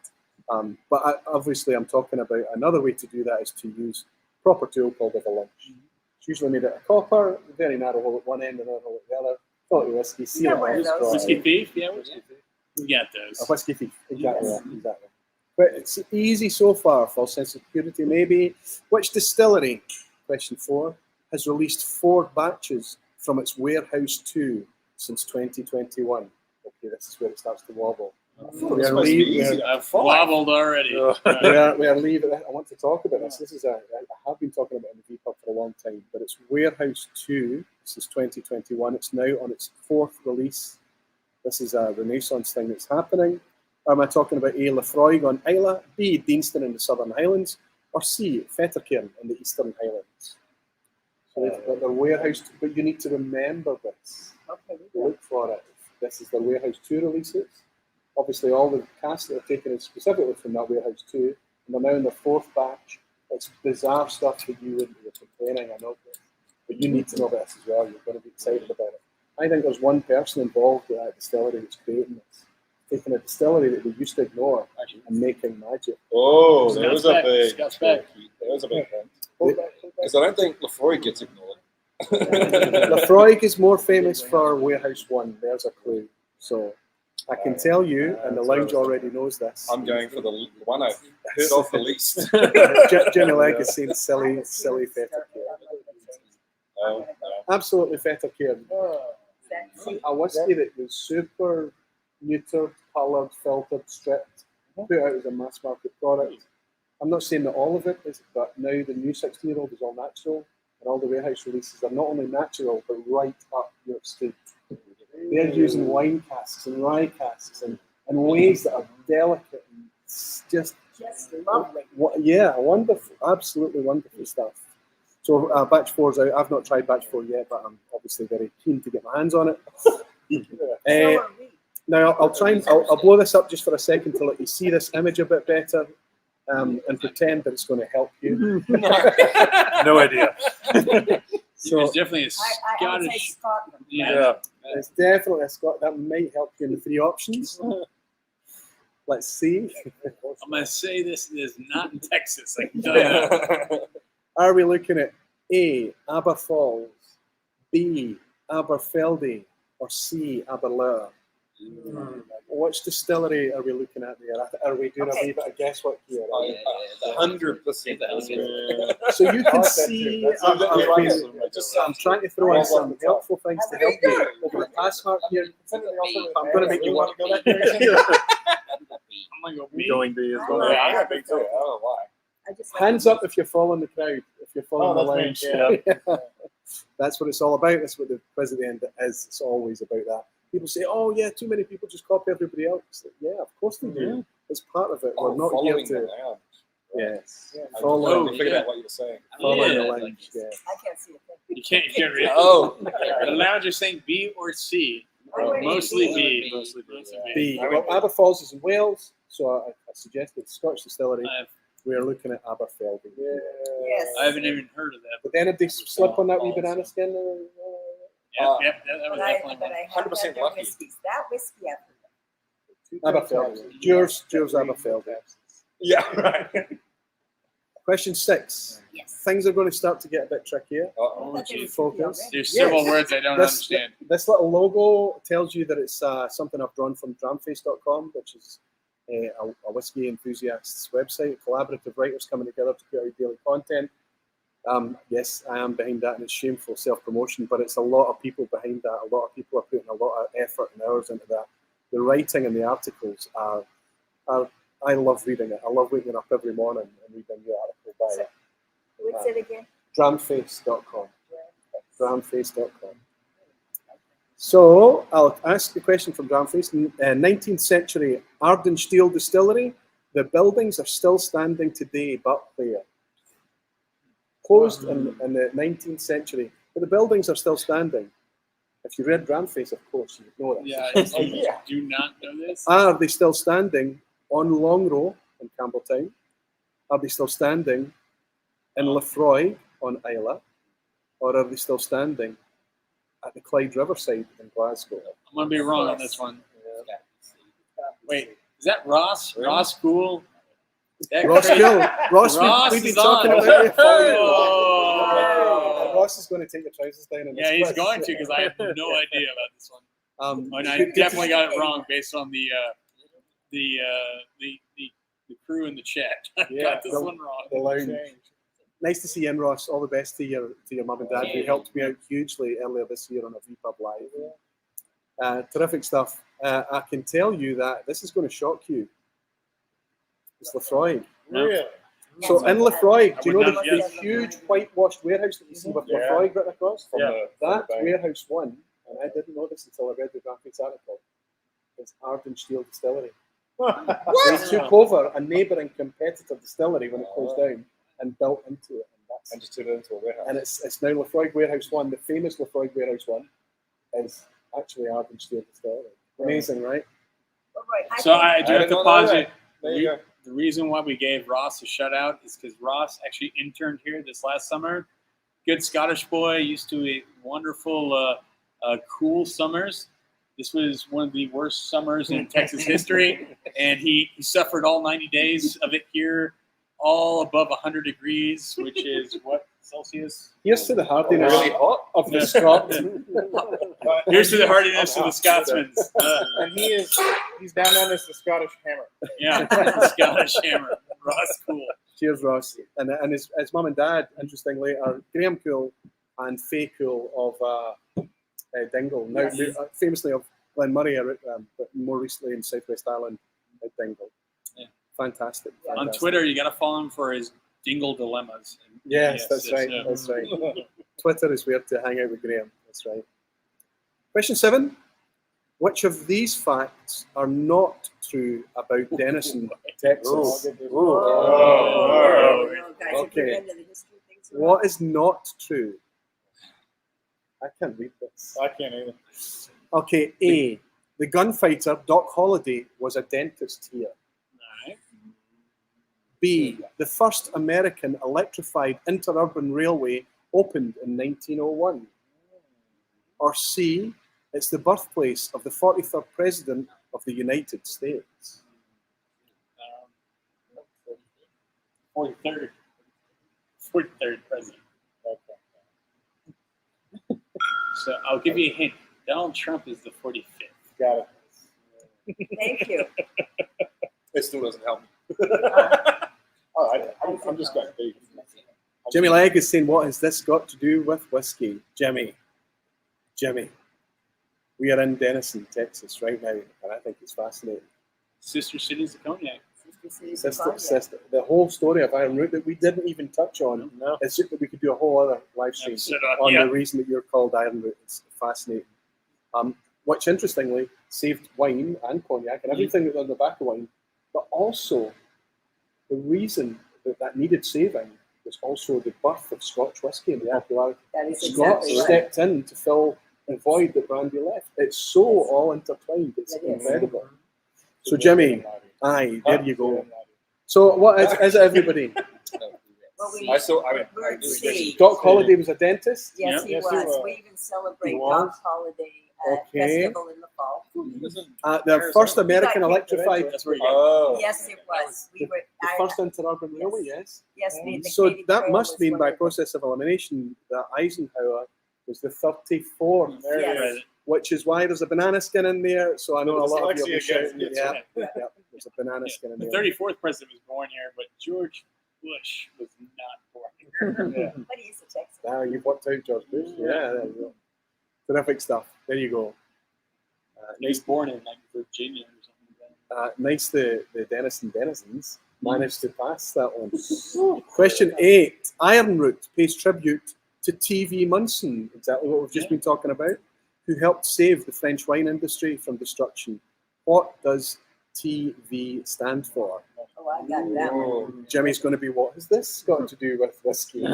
obviously I'm talking about another way to do that is to use proper tool called a Valanche. It's usually made out of copper, very narrow hole at one end and narrow hole at the other. Quality whiskey, seal it on straw. Whiskey Thief? Yeah, we got those. A Whiskey Thief, exactly. Yes. Exactly. But it's easy so far, false sense of purity maybe. Which distillery, question 4, has released 4 batches from its Warehouse 2 since 2021? Okay, this is where it starts to wobble. I've wobbled already. We are leaving. I want to talk about this. This is I have been talking about it in the vPub for a long time, but it's Warehouse 2. This is 2021. It's now on its 4th release. This is a Renaissance thing that's happening. Am I talking about A, Lefroy on Isla, B, Denison in the Southern Highlands, or C, Fettercairn in the Eastern Highlands? So they've got their Warehouse, but you need to remember this. Look for it. This is their Warehouse 2 releases. Obviously, all the casks that are taken is specifically from that Warehouse 2, and they're now in their 4th batch. It's bizarre stuff that you wouldn't be complaining, I know this. But you need to know this as well. You're going to be excited about it. I think there's one person involved with that distillery that's creating this. Taking a distillery that we used to ignore and making magic. Oh, there was a big thing. Because I don't think Lefroy gets ignored. Lefroy is more famous for Warehouse 1. There's a clue. So I can tell you, and the lounge already knows this. I'm going for the one I've heard of the least. Jimmy Legg is saying silly feta care. No. Absolutely feta care. A whiskey that was super neutered, coloured, filtered, stripped, put out as a mass market product. I'm not saying that all of it is, but now the new 16-year-old is all natural, and all the warehouse releases are not only natural, but right up your street. They're using wine casks and rye casks and ways that are delicate and just lovely. Yeah, wonderful, absolutely wonderful stuff. So batch 4's out. I've not tried batch 4 yet, but I'm obviously very keen to get my hands on it. Now I'll try and I'll blow this up just for a second to let you see this image a bit better, and pretend that it's going to help you. No idea. So There's definitely a I would say Scottish. Scotland. Yeah. it's definitely a Scot that might help you in the 3 options. Let's see. I'm going to say this is not in Texas. I can tell you that. Are we looking at A, Aberfalls, B, Aberfeldy, or C, Aberlour? Which distillery are we looking at there? Are we doing a wee bit of guesswork here? 100%. So you can see, I'm trying to throw in some helpful things to help you over the past mark here. I'm going to make you want to go that direction. I'm going to go B. Going B as Yeah, well. I don't think so. I don't know why. I just Hands up if you're following the crowd, if you're following the lounge. that's me, That's what it's all about. That's what the quiz at the end is. It's always about that. People say, "Oh yeah, too many people just copy everybody else." Like, yeah, of course they do. It's part of it. We're not here Following to. the lounge. Yes. I Following, just figured out what you were saying. following the Yeah. lounge. Yeah. I can't see a thing. You can't read. Oh. The lounge is saying B or C. Mostly B. Mostly B. Well, Aberfalls is in Wales, so I suggested Scottish distillery. We're looking at Aberfeldy. Yeah. Yes. I haven't even heard of that. But then if they slip on that wee banana skin, Yep, that was But I definitely one. have 100% had their lucky. whiskeys. That whiskey Aberfeldy. Yours Aberfeldy. Yeah, right. Question 6. Yes. Things are going to start to get a bit trickier. Oh, geez. Focus. There's several Yes. words I don't This- understand. This little logo tells you that it's something I've drawn from dramface.com, which is a whiskey enthusiast's website. Collaborative writers coming together to create daily content. Yes, I am behind that, and it's shameful self-promotion, but it's a lot of people behind that. A lot of people are putting a lot of effort and hours into that. The writing and the articles are I love reading it. I love waking up every morning and reading a new article by it. What's it again? Dramface.com. Dramface.com. So I'll ask the question from Dramface. 19th century Ardnamurchan distillery. The buildings are still standing today, but where? Closed in the 19th century, but the buildings are still standing. If you read Dramface, of course, you would know that. Yeah, I do not know this. Are they still standing on Long Row in Campbelltown? Are they still standing in Lefroy on Isla? Or are they still standing at the Clyde Riverside in Glasgow? I'm going to be wrong on this one. Wait, is that Ross? Ross Cool? Ross Gill. Ross, Ross we've been is talking on. about you. Oh. Ross is going to take your trousers down. In this Yeah, he's quiz. going to because I have no idea about this one. And I good- definitely got it wrong based on the crew in the chat. I Yeah, got this the- one wrong. the lounge. Nice to see you in, Ross. All the best to your mum and dad, who helped me out hugely earlier this year on a vPub Live. Terrific stuff. I can tell you that this is going to shock you. It's Lefroy. Really? So in Lefroy, do you know would not the guess. huge whitewashed warehouse that you see with Yeah. Lefroy written across? Yeah. That warehouse one, and I didn't know this until I read the Graphics article, is Ardnamurchan Distillery. They took over a neighbouring competitor distillery when it closed down and built into it. And just turned it into a warehouse. And it's now Lefroy Warehouse 1. The famous Lefroy Warehouse 1 is actually Ardnamurchan Distillery. Amazing, right? All right. So I do have didn't to know pause that. it. There you go. The reason why we gave Ross a shout out is because Ross actually interned here this last summer. Good Scottish boy, used to a wonderful, cool summers. This was one of the worst summers in Texas history, and he suffered all 90 days of it here, all above 100 degrees, which is what Celsius. Here's to the hardiness Really hot. of the Scot. Here's to the hardiness of the Scotsman. And he's down under the Scottish hammer. Yeah, the Scottish hammer. Ross Cool. Cheers, Ross. And his mum and dad, interestingly, are Graham Cool and Faye Cool of Dingle. Now, famously of Glenmurray, but more recently in Southwest Ireland at Dingle. Yeah. Fantastic. On Twitter, you got to follow him for his Dingle dilemmas. Yes, that's right. That's right. Twitter is where to hang out with Graham. That's right. Question 7. Which of these facts are not true about Denison, Texas? Guys, if you're Okay. into the history things, What is not true? I can't read this. I can't either. Okay, A. The gunfighter, Doc Holliday, was a dentist here. Alright. B. The first American electrified interurban railway opened in 1901. Or C. It's the birthplace of the 43rd President of the United States. 43rd president. So I'll give you a hint. Donald Trump is the 45th. Got it. thank you. It still doesn't help me. I'm just going big. Jimmy Legg is saying, what has this got to do with whiskey? Jimmy, we are in Denison, Texas right now, and I think it's fascinating. Sister cities of cognac. Sister, the whole story of Ironroot that we didn't even touch on. No. It's just that we could do a whole other live stream on the reason that you're called Ironroot. It's fascinating. Which interestingly saved wine and cognac and everything that was on the back of wine, but also the reason that needed saving was also the birth of Scotch whisky and the popularity. That is Scots exactly right. stepped in to fill the void that brandy left. It's so all intertwined. It's It is. incredible. So Jimmy, aye, there you go. So what is it, everybody? Well, we, I saw. I mean, we're at sea. Doc Holliday was a dentist. Yes, he Yes, he was. was. We even celebrate He was? Doc's Holiday Okay. Festival in the fall. The first American electrified. That's where you go. Oh. Yes, it was. We were. The first interurban railway, yes. Yes, the So Katy that Trail must was mean one by of them. process of elimination that Eisenhower was the 34th, Yes. which is why there's a banana skin in there. So I know a lot of you will be Dyslexia shouting. gets Yeah, it. yeah, there's a banana skin in The there. 34th president was born here, but George Bush was not born here. But he's a Texan. Ah, you've worked out George Bush. Yeah, there you go. Terrific stuff. There you go. He was born in like Virginia or something like that. Nice the Denisons managed to pass that one. Question 8. Ironroot pays tribute to T.V. Munson, exactly what we've just been talking about, who helped save the French wine industry from destruction. What does T.V. stand for? Oh, I got that one. Jimmy's going to be, what has this got to do with whiskey?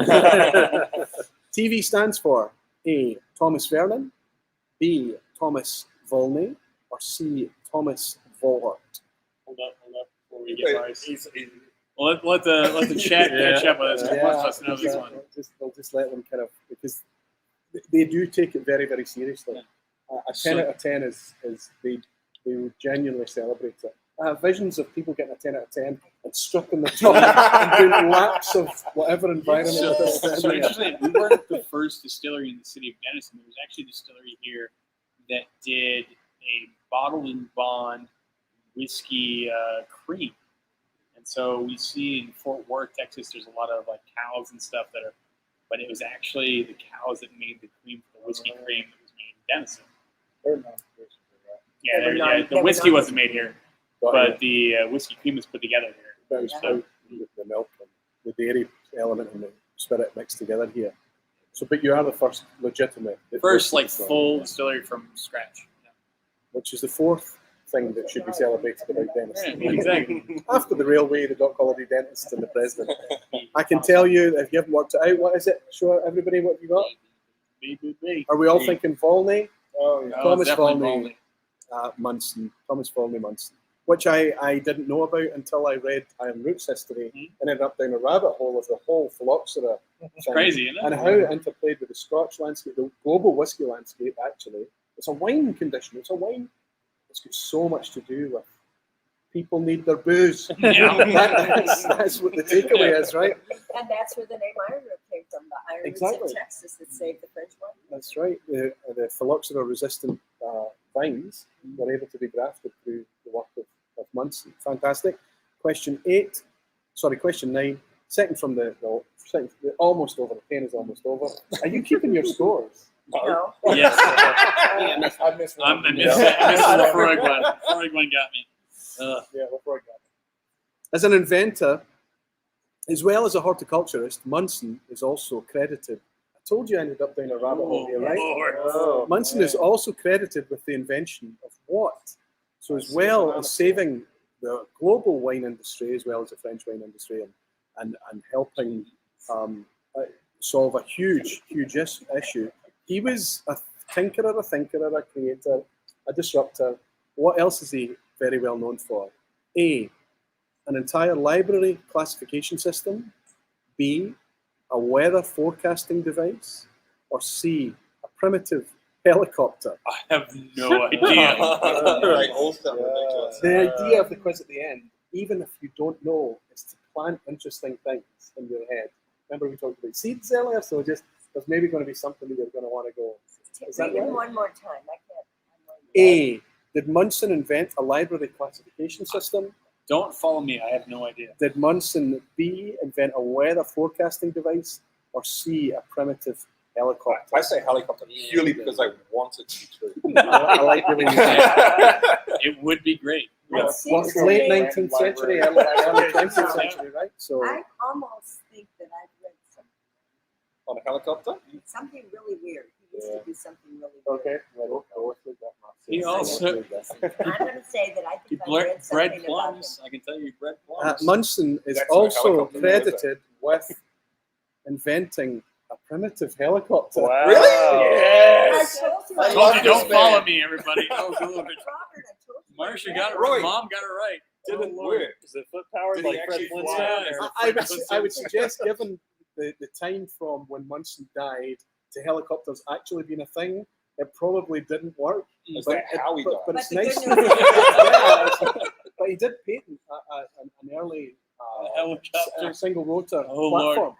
T.V. stands for A. Thomas Vernon, B. Thomas Volney, or C. Thomas Vollert. Hold up before we get ours. Well, let the chat catch up with us. Yeah, Most of us know this one. We'll just let them kind of, because they do take it very, very seriously. A 10 out of 10 is they would genuinely celebrate it. I have visions of people getting a 10 out of 10 and stripping the top and doing laps of whatever environment. So interesting, we weren't the first distillery in the city of Denison. There was actually a distillery here that did a bottled and bond whiskey cream. And so we see in Fort Worth, Texas, there's a lot of like cows and stuff that are, but it was actually the cows that made the cream for the whiskey cream that was made in Denison. Yeah, the whiskey wasn't made here, but the whiskey cream was put together here. That was how the milk and the dairy element and the spirit mixed together here. So, but you are the first legitimate. First, like full distillery from scratch. Which is the fourth thing that should be celebrated about Denison. Yeah, exactly. After the railway, the Doc Holliday dentist, and the president. I can tell you, if you haven't worked it out, what is it? Show everybody what you got. Are we all thinking Volney? Oh, yeah. Thomas definitely Volney. Munson. Thomas Volney Munson. Which I didn't know about until I read Ironroot's history and ended up down a rabbit hole of the whole phylloxera. It's crazy, isn't it? And how it interplayed with the Scotch landscape, the global whiskey landscape, actually. It's a wine condition. It's a wine. It's got so much to do with People need their booze. Yeah. That's what the takeaway is, right? And that's where the name Ironroot came from. The Ironroots Exactly. in Texas that saved the French wine. That's right. The phylloxera-resistant vines were able to be grafted through the work of Munson. Fantastic. Question 9. Second from the almost over. The pen is almost over. Are you keeping your scores? No. Yes. I missed I missed I one. missed the Freud one. Freud one got me. Yeah, before I got it. As an inventor, as well as a horticulturist, Munson is also credited. I told you I ended up down a rabbit hole here, right? Lord. Munson is also credited with the invention of what? So as well as saving the global wine industry, as well as the French wine industry, and helping solve a huge issue, he was a tinkerer, a thinker, a creator, a disruptor. What else is he very well known for? A, an entire library classification system. B, a weather forecasting device. Or C, a primitive helicopter. I have no idea. Right, all stuff ridiculous. The idea of the quiz at the end, even if you don't know, is to plant interesting things in your head. Remember we talked about seeds earlier, so just there's maybe going to be something that you're going to want to go. Is that Read them right? one more time. I can't. A, did Munson invent a library classification system? Don't follow me. I have no idea. Did Munson B, invent a weather forecasting device? Or C, a primitive helicopter? I say helicopter purely because I want it to be true. I like the way you say it. It would be great. It seems What's to late me- 19th century, early 20th century, right? So I almost think that I've read On a helicopter? something really weird. He used to do something really weird. okay, well, go with it. He also- I'm going to say that I He think I read bred something about him. plums. I can tell you, he bred plums. Munson is That's not a also helicopter, though, is it? credited with inventing a primitive helicopter. Wow. Really? I Yes. told you. I I I told love you, this don't man. follow me, everybody. Oh, good. Robert, I told you. Marsha got it Right. right. Mom got it right. Didn't Oh, Lord. work. Is it foot powered Did he like Fred actually Flintstone? fly? or- I would suggest, given the time from when Munson died to helicopters actually being a thing, it probably didn't work. Is But that how he but, died? but But it's the nice. good news Yeah, but he did patent an early A helicopter. single rotor Oh, Lord. platform.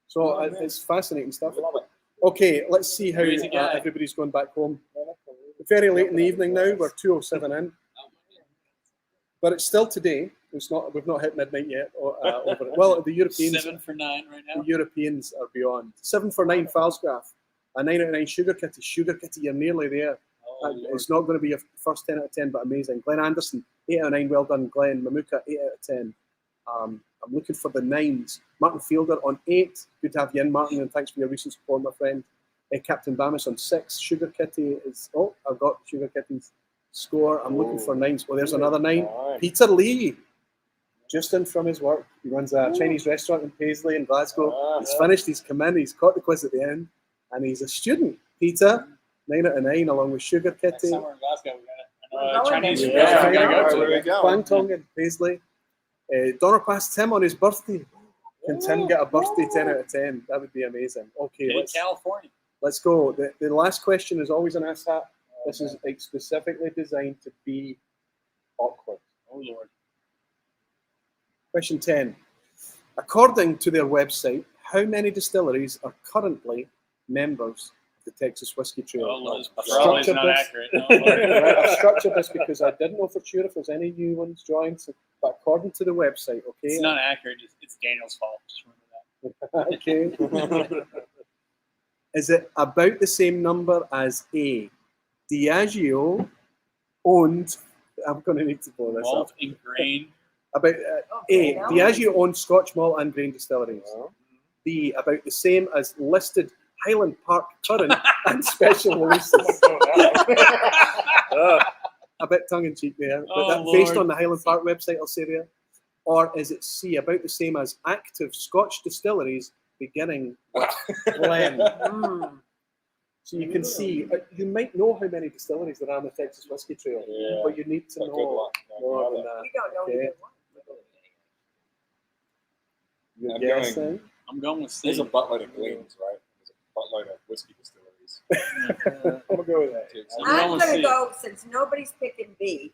So Oh, man. it's fascinating stuff. Okay, let's see how Crazy guy. everybody's going back home. Very late in the evening now. We're 2:07 in, but it's still today. It's not. We've not hit midnight yet. Over it. Well, the Europeans. 7 for 9 right now. The Europeans are beyond. 7 for 9 Falsgraf. A 9 out of 9 Sugar Kitty. Sugar Kitty, you're nearly there. Oh, Lord. It's not going to be a first 10 out of 10, but amazing. Glenn Anderson, 8 out of 9. Well done, Glenn. Mamuka, 8 out of 10. I'm looking for the 9s. Martin Fielder on 8. Good to have you in, Martin, and thanks for your recent support, my friend. Captain Bamis on 6. Sugar Kitty is. Oh, I've got Sugar Kitty's score. I'm looking for 9s. Well, there's another 9. Nice. Peter Lee, just in from his work. He runs a Chinese restaurant in Paisley in Glasgow. He's finished, he's come in, he's caught the quiz at the end, and he's a student. Peter, 9 out of 9, along with Sugar Next Kitty. summer in Glasgow, we We're got a going Chinese there. restaurant we Yeah, gotta go Where we to. go? Kwang Tong in Paisley. Donner passed Tim on his birthday. Can Tim get a birthday 10 out of 10? That would be amazing. Okay, In California. let's go. The last question is always an asshat. This is specifically designed to be awkward. Oh, Lord. Question 10. According to their website, how many distilleries are currently members of the Texas Whiskey Trail? Oh, Lord. I've Probably structured not this- accurate. Oh, Lord. Right, I've structured this because I didn't know for sure if there's any new ones joined, but according to the website, okay? It's not accurate. It's Daniel's fault. Just remember that. Okay. Is it about the same number as A? Diageo owned. I'm going to need to blow this Malt up. and grain. About Okay, A. now- Diageo owned Scotch malt and grain distilleries. B. About the same as listed Highland Park current and special releases. A bit tongue in cheek there, but Oh, that, based Lord. on the Highland Park website, I'll say there. Or is it C, about the same as active Scotch distilleries beginning with Glen? So you can see, you might know how many distilleries there are on the Texas Whiskey Trail, Yeah. but you need to But good know luck. more than that. We don't know Okay. either one. You're I'm guessing? I'm going with There's C. a buttload of Gleens, right? There's a buttload of whiskey distilleries. I'm going to go with that. I'm I'm going going to C. go, since nobody's picking B,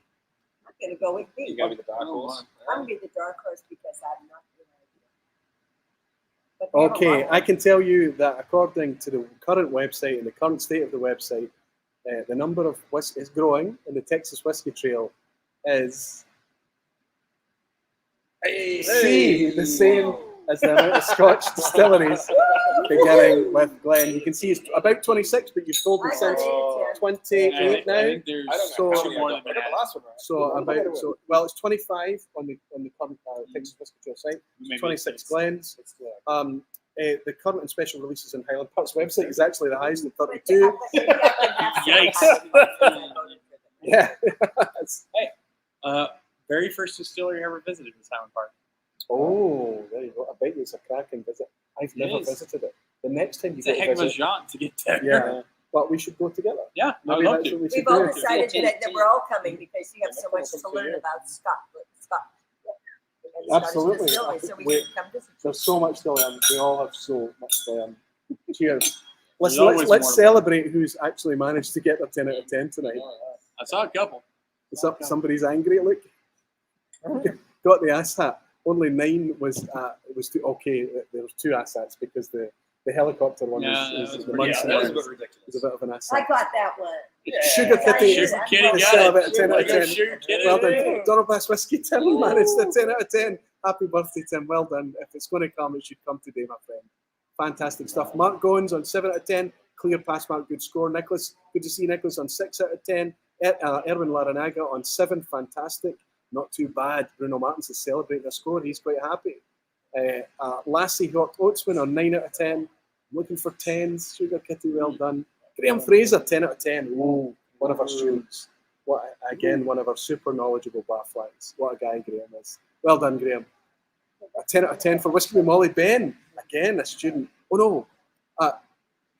I'm gonna go with You me. gotta be the dark Oh, horse. I'm gonna be the dark horse because I'm not the idea. But they have a Okay, lot I of- can tell you that according to the current website and the current state of the website, the number of whiskey is growing, and the Texas Whiskey Trail is the same as the amount of Scotch distilleries, beginning with Glen. You can see it's about 26, but you've told me I since got it, 28 now. I think there's I don't So- know. two more than I got that. the last one right. So well, it's 25 on the current Texas Whiskey Trail site. Maybe 26 it's- Glens. It's, The current and special releases on Highland Pubs website is actually the highest at But 32. Yikes. Yeah. Very first distillery I ever visited was Highland Park. Oh, there you go. I bet you it's a cracking visit. I've never is. visited it. The next time you It's a go heck to of a visit, jaunt to get there. yeah, but we should go together. Yeah, I would Maybe love that's to. what we should We've all do. decided that we're all coming because you have so much to learn about Scotland. And Scottish Absolutely. distillery, so we We- should come visit. There's so much to learn. We all have so much to learn. Cheers. Let's There's always more let's to celebrate who's actually managed to get their 10 out of 10 tonight. I saw a couple. Somebody's angry. Look, got the asshat. Only 9 was too, okay. There was 2 assets because the helicopter one Yeah, that is was the pretty- Munson that was a one bit is ridiculous. a bit of an I asset. got that one. Sugar Kitty. Sugar Kitty Let's got celebrate it. 10 out of 10. Sugar Kitty. Well done. Donald Bass Whiskey Tim managed the 10 out of 10. Happy birthday, Tim. Well done. If it's going to come, it should come today, my friend. Fantastic stuff. Mark Goins on 7 out of 10. Clear pass mark, good score. Nicholas, good to see Nicholas on 6 out of 10. Erwin Laranaga on 7. Fantastic. Not too bad. Bruno Martins is celebrating a score. He's quite happy. Lassie Oatsman on 9 out of 10. Looking for 10s. Sugar Kitty, well done. Graham Fraser, 10 out of 10. Ooh, one of our students. One of our super knowledgeable bar flags. What a guy Graham is. Well done, Graham. A 10 out of 10 for Whiskey with Molly. Ben, again, a student. Oh no,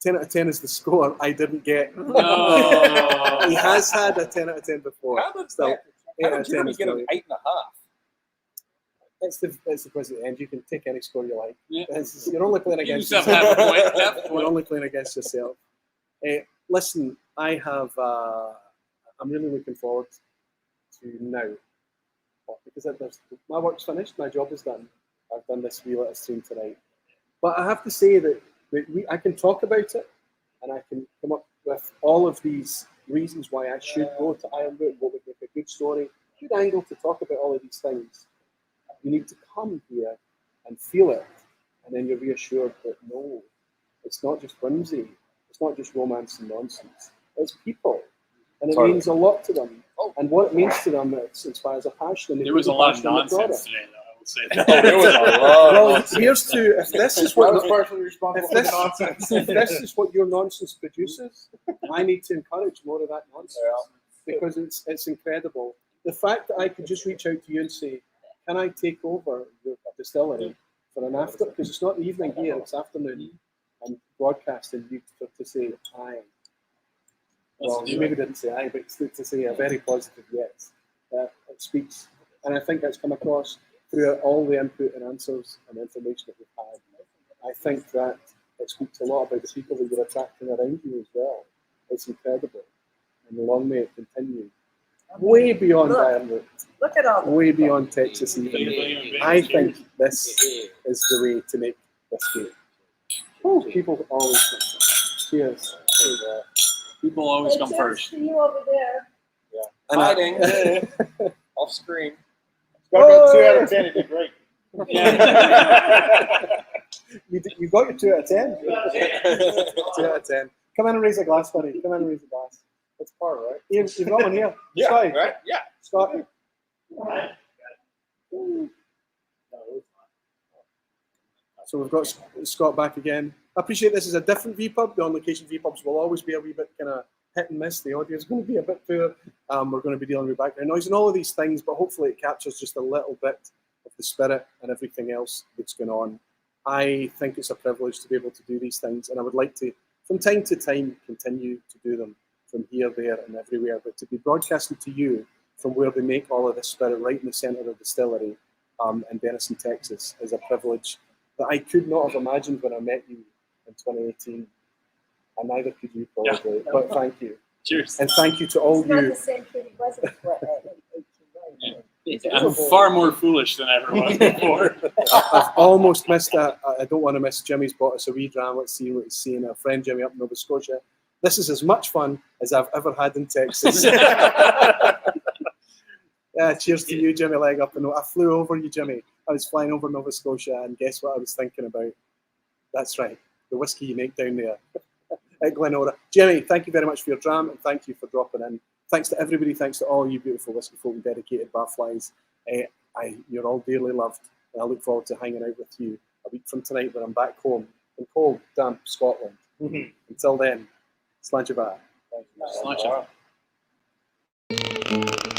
10 out of 10 is the score I didn't get. No. He has had a 10 out of 10 before. How did Still, that? 8 How out of did 10 Jeremy is get an brilliant. 8.5? It's the quiz at the end. You can take any score you like. Yeah. You're only playing Give against yourself yourself. half a point. Half a You're point. only playing against yourself. Listen, I have. I'm really looking forward to now because my work's finished. My job is done. I've done this wee little stream tonight, but I have to say that I can talk about it, and I can come up with all of these reasons why I should go to Ironroot. What would make a good story, good angle to talk about all of these things. You need to come here and feel it, and then you're reassured that no, it's not just whimsy, it's not just romance and nonsense. It's people, and it means a lot to them. And what it means to them, it inspires a passion. And There was a lot of passion in the product. nonsense today, though. I will say No, that. there was a lot. Well, here's to if this is I what was partially responsible for the this- nonsense. if this is what your nonsense produces, I need to encourage more of that nonsense because it's incredible. The fact that I could just reach out to you and say, "Can I take over your distillery for an after?" Because it's not the evening here; it's afternoon, and broadcasting you to say aye. Well, you maybe didn't say aye, but to say a very positive yes. It speaks, and I think that's come across through all the input and answers and information that we've had. I think that it speaks a lot about the people that you're attracting around you as well. It's incredible, and long may it continue. Way beyond Look. Ironroot, Look at all the way people. beyond Texas even. I think this is the way to make whiskey. Oh, people always think so. Cheers. People always Hey, come cheers first. to you over there. And Hiding. Off screen. Got a 2 out of 10. It did great. you got your 2 out of 10. 2 out of 10. Come in and raise a glass, buddy. Come in and raise a glass. It's par, right? Ian, you've got one here. Yeah, Scotty. right? Yeah. Scott. So we've got Scott back again. I appreciate this is a different vPub. The on-location vPubs will always be a wee bit kind of hit and miss. The audio is going to be a bit poor. We're going to be dealing with background noise and all of these things, but hopefully it captures just a little bit of the spirit and everything else that's going on. I think it's a privilege to be able to do these things, and I would like to, from time to time, continue to do them from here, there, and everywhere. But to be broadcasting to you from where they make all of this spirit, right in the center of the distillery in Denison, Texas, is a privilege that I could not have imagined when I met you in 2018. And neither could you probably, but thank you. Cheers. And thank you to all It's not you. the same kid he was in 18, right? I'm far more foolish than I ever was before. I've almost missed that. I don't want to miss Jimmy's bought us a wee dram. Let's see what he's seeing. Our friend Jimmy up in Nova Scotia. This is as much fun as I've ever had in Texas. Yeah, cheers to you, Jimmy. Leg up. And I flew over you, Jimmy. I was flying over Nova Scotia, and guess what I was thinking about? That's right, the whiskey you make down there at Glenora. Jimmy, thank you very much for your dram, and thank you for dropping in. Thanks to everybody. Thanks to all you beautiful whiskey folk and dedicated barflies. You're all dearly loved, and I look forward to hanging out with you a week from tonight when I'm back home in cold, damp Scotland. Until then, Sláinte mhath. Sláinte mhath.